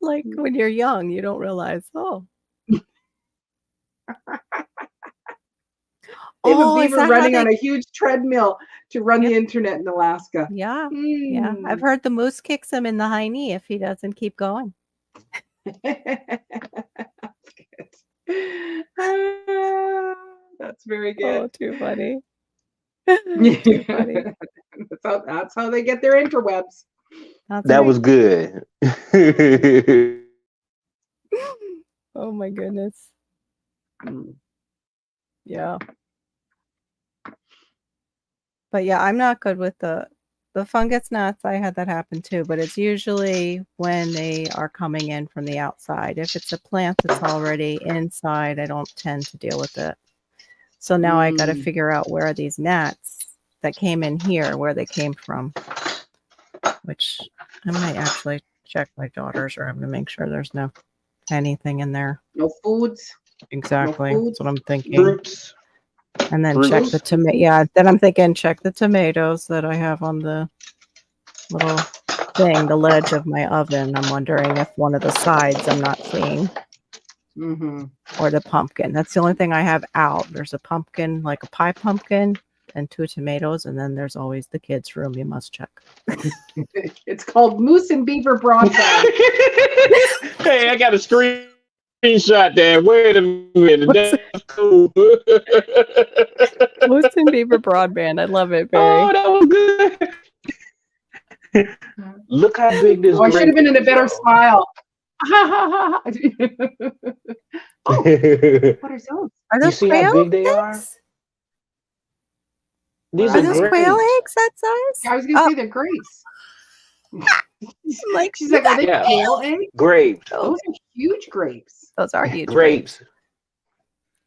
Like when you're young, you don't realize, oh. They have a Is beaver that how running they- on a huge treadmill to run the internet in Alaska. Yeah. Yeah. I've heard the moose kicks him in the high knee if he doesn't keep going. That's very Oh, good. too funny. Too funny. That's how they get their interwebs. That's that right. was good. Oh my goodness. Yeah. But yeah, I'm not good with the fungus gnats. I had that happen too, but it's usually when they are coming in from the outside. If it's a plant that's already inside, I don't tend to deal with it. So now I got to figure out where are these gnats that came in here, where they came from, which I might actually check my daughter's room to make sure there's no anything in there. No foods. Exactly. No That's what I'm thinking. Fruits. And then Fruits? check the tomato. Yeah, then I'm thinking check the tomatoes that I have on the little thing, the ledge of my oven. I'm wondering if one of the sides I'm not seeing. Or the pumpkin. That's the only thing I have out. There's a pumpkin, like a pie pumpkin, and 2 tomatoes, and then there's always the kids' room you must check. It's called Moose and Beaver Broadband. Hey, I got a screenshot there. Wait a minute. That's cool. Moose and Beaver Broadband. I love it, Barry. Oh, that was good. Look how big this. I should have been in a better smile. Oh, You what are those? Are those see how quail big they are? eggs? These Are are those Wow. quail grapes. eggs that size? I was gonna Oh, say they're grapes. I'm like, She's you like, are got they Yeah, quail eggs? grapes, those. Those are huge grapes. Those are huge grapes. grapes.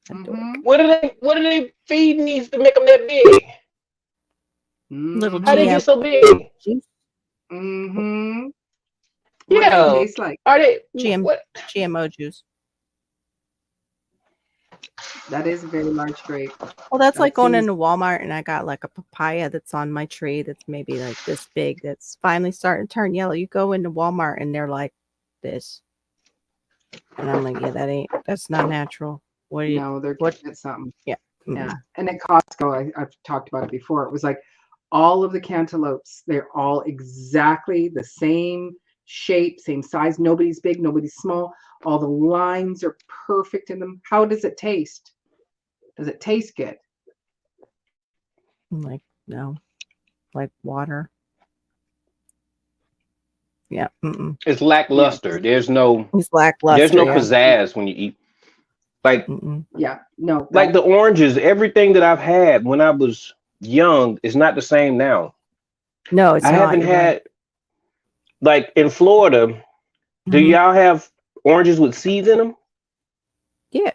Adorable. Mm-hmm. What are they feeding these to make them that big? Little How they Mm-hmm. GM get so big? juice. Mm-hmm. What do they Yeah, taste like? are they GM what? GMO juice. That is a very large grape. Well, that's like That going seems into Walmart and I got like a papaya that's on my tree that's maybe like this big that's finally starting to turn yellow. You go into Walmart and they're like this. And I'm like, yeah, that's not natural. What do you, no, they're what? giving it something. Yeah. Yeah. Mm-mm. And at Costco, I've talked about it before. It was like all of the cantaloupes, they're all exactly the same shape, same size. Nobody's big, nobody's small. All the lines are perfect in them. How does it taste? Does it taste good? I'm like, no, like water. Yeah. Mm-mm. It's Yeah. lackluster. It's There's lackluster. no Yeah. pizzazz when you eat. Like Mm-mm. Yeah. No, like that the oranges, everything that I've had when I was young is not the same now. No, it's I not. haven't You're right. had like in Florida, do Mhm. y'all have oranges with seeds in them? Yeah.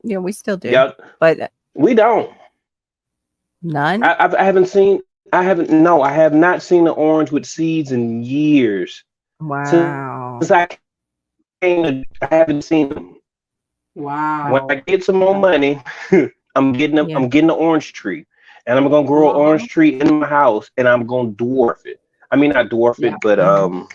Yeah, we still do. Yeah, But we don't. none? I haven't seen. I haven't. No, I have not seen an orange with seeds in years. Wow. Since I came, I haven't seen them. When I wow. get some more money, Yeah. I'm getting an orange tree, and I'm gonna grow an Uh-huh. orange tree in my house, and I'm gonna dwarf it. I mean, not dwarf Yeah. it, but Mhm.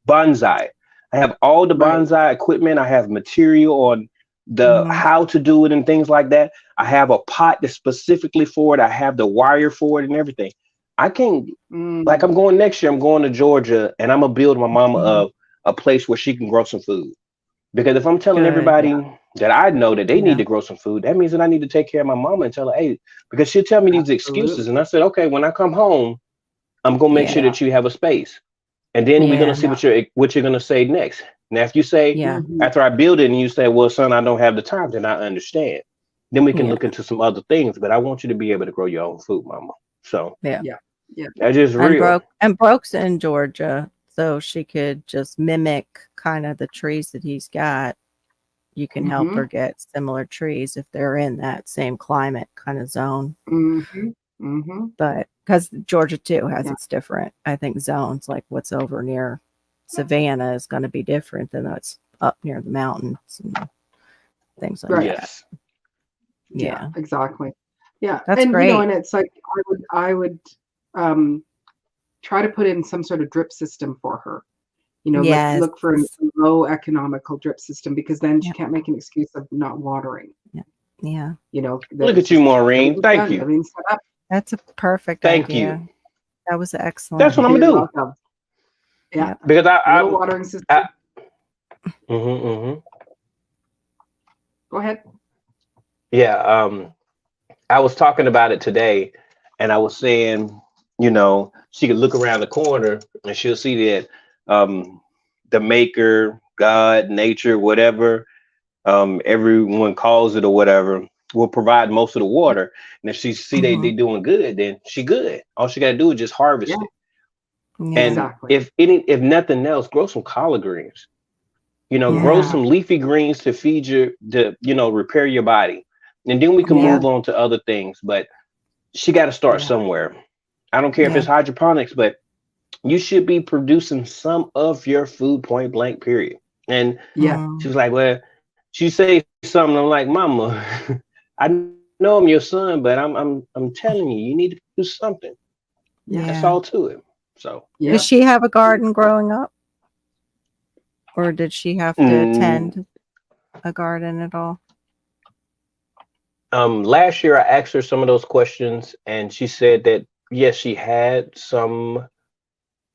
bonsai. I have all the Right. bonsai equipment. I have material on the Mhm. how to do it and things like that. I have a pot that's specifically for it. I have the wire for it and everything. I can't like Mm. I'm going next year. I'm going to Georgia, and I'm gonna build my mama Mhm. a place where she can grow some food. Because if I'm telling Good. Yeah. everybody that I know that they need Yeah. to grow some food, that means that I need to take care of my mama and tell her, hey, because she'll tell me these Absolutely. excuses. And I said, okay, when I come home, I'm gonna make sure Yeah. Yeah. that you have a space. And then we're gonna Yeah. see Yeah. what you're gonna say next. Now, if you say Yeah. Mm-hmm. after I build it and you say, well, son, I don't have the time, then I understand. Then we can Yeah. look into some other things. But I want you to be able to grow your own food, mama. So Yeah. Yeah. Yeah. that's just real. And Broke's in Georgia, so she could just mimic kind of the trees that he's got. You can help Mm-hmm. her get similar trees if they're in that same climate kind of zone. Mm-hmm. Mm-hmm. But because Georgia too has Yeah. its different, I think zones like what's over near Savannah is going to be different than what's up near the mountains and things like Right. that. Yes. Yeah. Yeah, Exactly. Yeah. that's And great. and it's like I would um try to put in some sort of drip system for her. Like Yes. look for a low economical drip system because then she Yeah. can't make an excuse of not watering. Yeah, That Look it's at you, just Maureen. everything's Thank done, you. everything's set up. that's a perfect Thank idea. you. That was excellent. That's what I'm You're gonna do. welcome. Yeah. Yep. Because Little watering system. I mhm. Go ahead. Yeah, I was talking about it today, and I was saying, she could look around the corner and she'll see that the maker, God, nature, whatever, everyone calls it or whatever, will provide most of the water. And if she see they Mhm. doing good, then she good. All she got to do is just harvest Yeah. it. Yeah. And Exactly. if nothing else, grow some collard greens. Grow Yeah. Yeah. some leafy greens to feed repair your body. And then we can Yeah. move on to other things. But she got to start Yeah. somewhere. I don't care if Yeah. it's hydroponics, but you should be producing some of your food point blank, period. And Yeah. she Mhm. was like, well, she say something. I'm like, Mama, I know I'm your son, but I'm telling you, you need to do something. Yeah. That's Yeah. all to it. So Yeah. Did she have a garden growing up? Or did she have to mm, tend a garden at all? last year I asked her some of those questions, and she said that yes, she had some.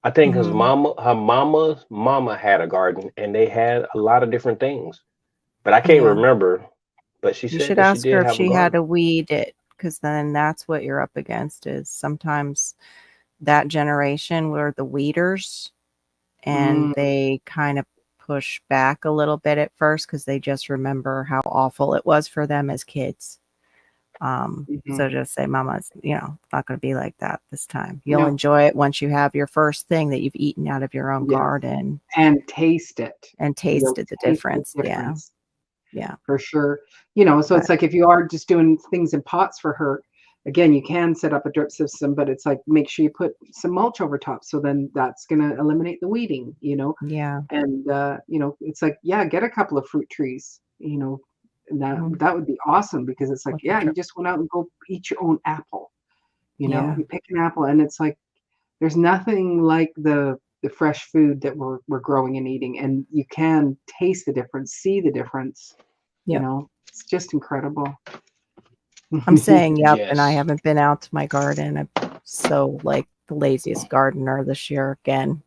I think his Mhm. her mama's mama had a garden, and they had a lot of different things, but I can't Yeah. remember. But she You said should that she ask her did if have a she had garden. to weed it, because then that's what you're up against is sometimes that generation were the weeders and Mm. they kind of push back a little bit at first because they just remember how awful it was for them as kids. So just say, Mama's, not going to be like that this time. You'll No. enjoy it once you have your first thing that you've eaten out of your own Yes. garden And taste it. and You'll tasted the taste difference. Yeah. Yeah. For sure. So it's like if you are just doing things in pots for her, again, you can set up a drip system, but it's like make sure you put some mulch over top. So then that's going to eliminate the weeding, Yeah. and it's like, yeah, get a couple of fruit trees, and Mhm. that would be awesome because it's like, With the yeah, you drip. just went out and go eat your own apple, Yeah. you pick an apple, and it's like there's nothing like the fresh food that we're growing and eating, and you can taste the difference, see the difference. Yep. It's just incredible. I'm saying yep, and I Yes. haven't been out to my garden. I'm so like the laziest gardener this year again.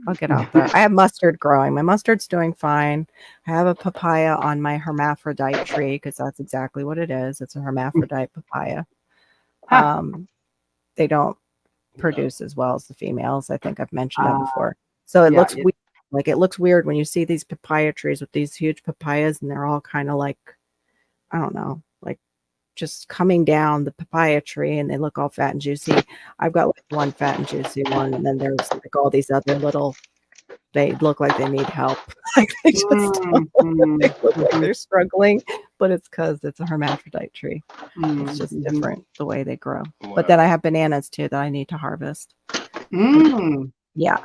I'll get out there. I have mustard growing. My mustard's doing fine. I have a papaya on my hermaphrodite tree because that's exactly what it is. It's a hermaphrodite papaya. Huh. They don't produce as well as the females. I think I've mentioned that Uh, before. So it yeah, looks weird. Like it looks weird when you see these papaya trees with these huge papayas and they're all kind of like, I don't know, like just coming down the papaya tree and they look all fat and juicy. I've got like one fat and juicy one, and then there's like all these other little, they look like they need help. Like they just don't they look like they're struggling, but it's because it's a hermaphrodite tree. It's just different the way they grow. But then I have bananas too that I need to harvest. Yeah,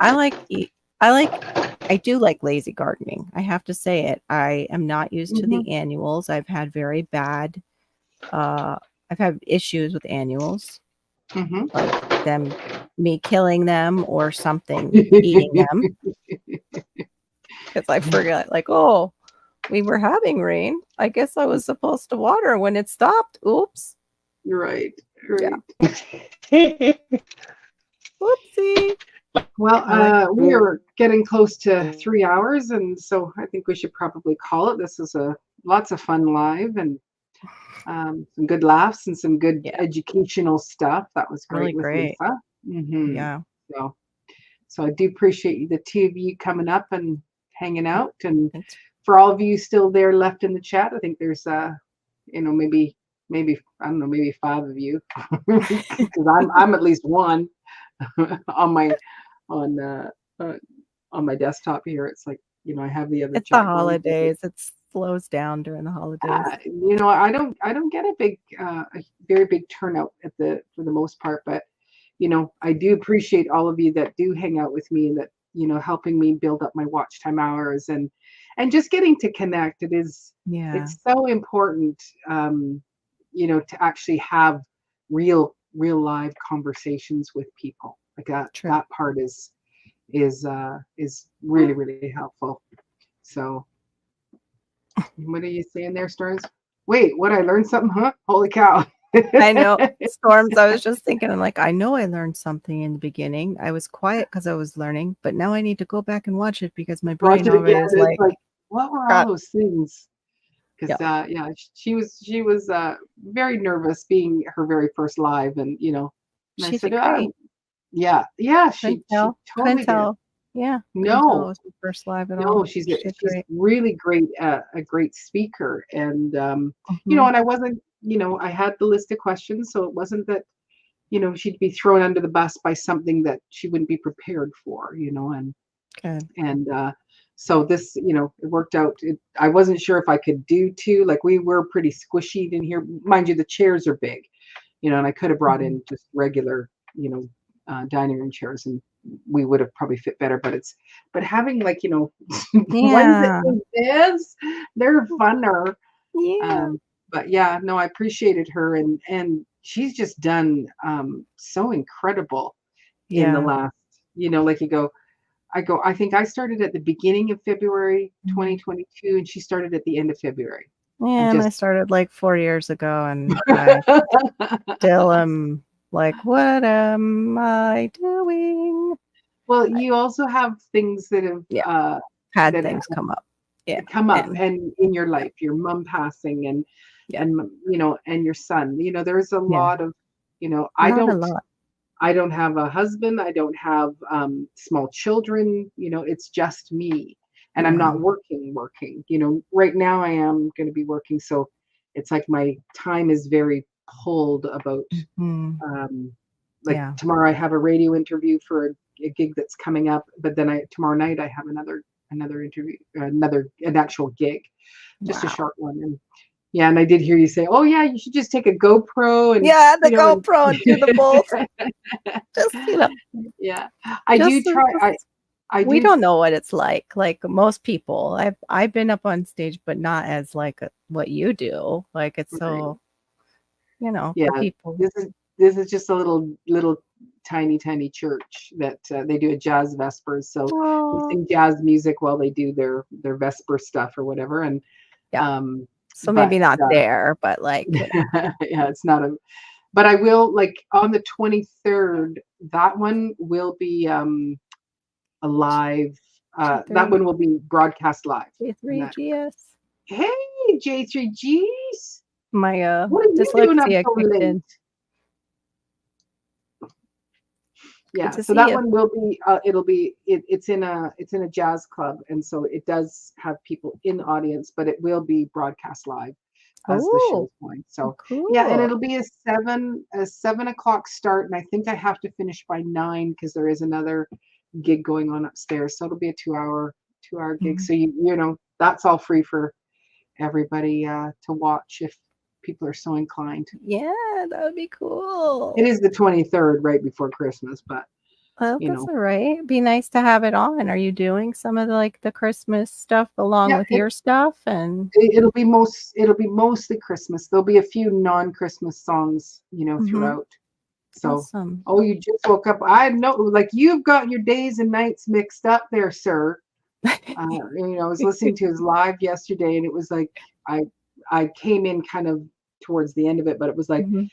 I do like lazy gardening. I have to say it. I am not used to the annuals. I've had very bad I've had issues with annuals, like me killing them or something eating them. Because I forgot, like, oh, we were having rain. I guess I was supposed to water when it stopped. Oops. Right. Whoopsie. Well, we are getting close to 3 hours, and so I think we should probably call it. This is lots of fun live, and some good laughs and some good educational stuff. That was Really great with great. Lisa. Yeah. So I do appreciate the two of you coming up and hanging out, and Thanks. for all of you still there left in the chat, I think there's maybe I don't know, maybe 5 of you because I'm at least one on my on my desktop here. It's like I have the other It's the chat going, but holidays. It slows down during the holidays. I don't get a very big turnout for the most part, but I do appreciate all of you that do hang out with me and that helping me build up my watch time hours and just getting to connect. It's so important to actually have real live conversations with people. Like that part is really, really helpful. So what are you saying there, Stars? Wait, what, I learned something, huh? Holy cow. I know. Storms, I was just thinking, I'm like, I know I learned something in the beginning. I was quiet because I was learning, but now I need to go back and watch it because my brain already is like, what were all those things? Because she was very nervous being her very first live, and and she I said, did great. She totally did. Tell. Yeah. No, it was her first live at all. No, she's really great, a great speaker, and and I wasn't, I had the list of questions, so it wasn't that she'd be thrown under the bus by something that she wouldn't be prepared for, and so this, it worked out. I wasn't sure if I could do two. Like, we were pretty squishy in here, mind you. The chairs are big, and I could have brought in just regular, dining room chairs, and we would have probably fit better. But having ones that do this, they're funner. But no, I appreciated her, and she's just done so incredible in the last, like I think I started at the beginning of February 2022, and she started at the end of February. Yeah, and I started like 4 years ago, and I still am like, what am I doing? Well, you also have things that have had things come up. Yeah. Come up and in your life, your mom passing and and your son. There's a lot of, I don't have a husband. I don't have small children. It's just me. and I'm Yeah. not working. Right now I am going to be working, so it's like my time is very pulled about Mhm. um like Yeah. tomorrow I have a radio interview for a gig that's coming up, but then tomorrow night I have another interview, an actual gig, just a Wow. short one. And yeah, and I did hear you say, "Oh yeah, you should just take a GoPro and Yeah, the and GoPro and do the both. Just, yeah, I do just, try. I we do. don't know what it's like most people. I've been up on stage, but not as like what you do. Like it's Right. so, Yeah, for people. this is just a little tiny church that they do a jazz vespers. So they Oh, sing jazz music while they do their vesper stuff or whatever. And yeah. um, So but maybe not there, but like, yeah, it's not a. But I will, like, on the 23rd. That one will be a live. That G3, one will be broadcast live. And that, G3GS. hey, J3Gs, My what are you doing up dyslexia so kicked late? in. Good Yeah, to so see that you. one will be it's in a jazz club, and so it does have people in the audience, but it will be broadcast live as the show's Oh, going. So yeah, and cool. it'll be a 7 o'clock start, and I think I have to finish by 9 because there is another gig going on upstairs. So it'll be a 2-hour gig. Mhm. So that's all free for everybody to watch if people are so inclined. Yeah, that would be It cool. is the 23rd, right before Christmas, but Well, you that's know, all right. Be nice to have it on. Are you doing some of the Christmas stuff along yeah, with your stuff? And it'll be mostly Christmas. There'll be a few non-Christmas songs, Mhm. throughout. So, Awesome. oh, you just woke up. I know, like you've got your days and nights mixed up there, sir. I was listening to his live yesterday, and it was like I I came in kind of towards the end of it, but it was like, Mhm.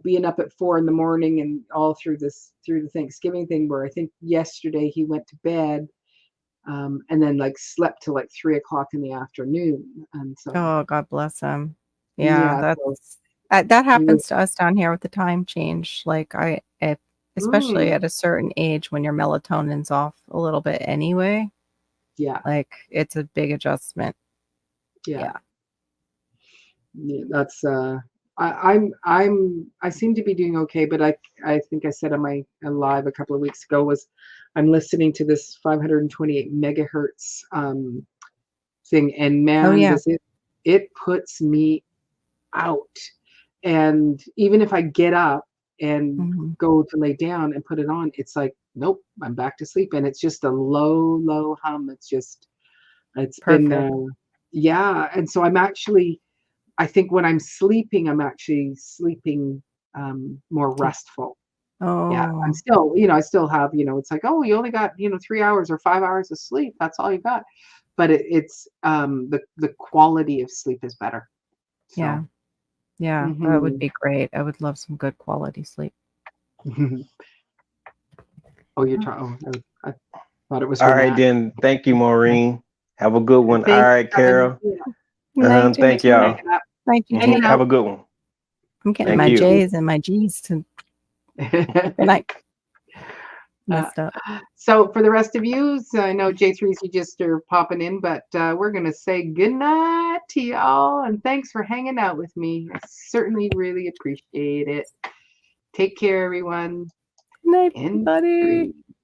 being up at 4 in the morning and all through the Thanksgiving thing, where I think yesterday he went to bed, and then like slept till like 3 o'clock in the afternoon. And so Oh, God bless him. Yeah, yeah, so that he was happens to us down here with the time change. Like if especially mm, at a certain age when your melatonin's off a little bit anyway, yeah, like it's a big adjustment. yeah. Yeah. Yeah, that's I seem to be doing okay, but I think I said on my live a couple of weeks ago was I'm listening to this 528 megahertz thing, and Oh man, yeah. does it puts me out. And even if I get up and Mhm. go to lay down and put it on, it's like, nope, I'm back to sleep, and it's just a low hum. It's been Perfect. yeah, and so I think when I'm sleeping, I'm actually sleeping more Deep. restful. Yeah, I'm Oh, still, I still have, it's like, oh, you only got, 3 hours or 5 hours of sleep. That's all you got. But it's the quality of sleep is better. yeah. So, Yeah, that would mhm. be great. I would love some good quality sleep. Oh, you're trying. Oh, I thought it was All her right, Mac. then. Thank you, Okay. Maureen. Have a good one. All Thanks right, for coming. Carol. Yeah, Night, thanks Thank for JT. y'all. hanging up. Night, Hanging JT. Have out. a good one. I'm getting Thank my You you. too. J's and my G's to good night. Uh, Messed up. so for the rest of you, so I know J3's you just are popping in, but we're gonna say good night to y'all, and thanks for hanging out with me. I certainly really appreciate it. Take care, everyone. Good night, In everybody. 3.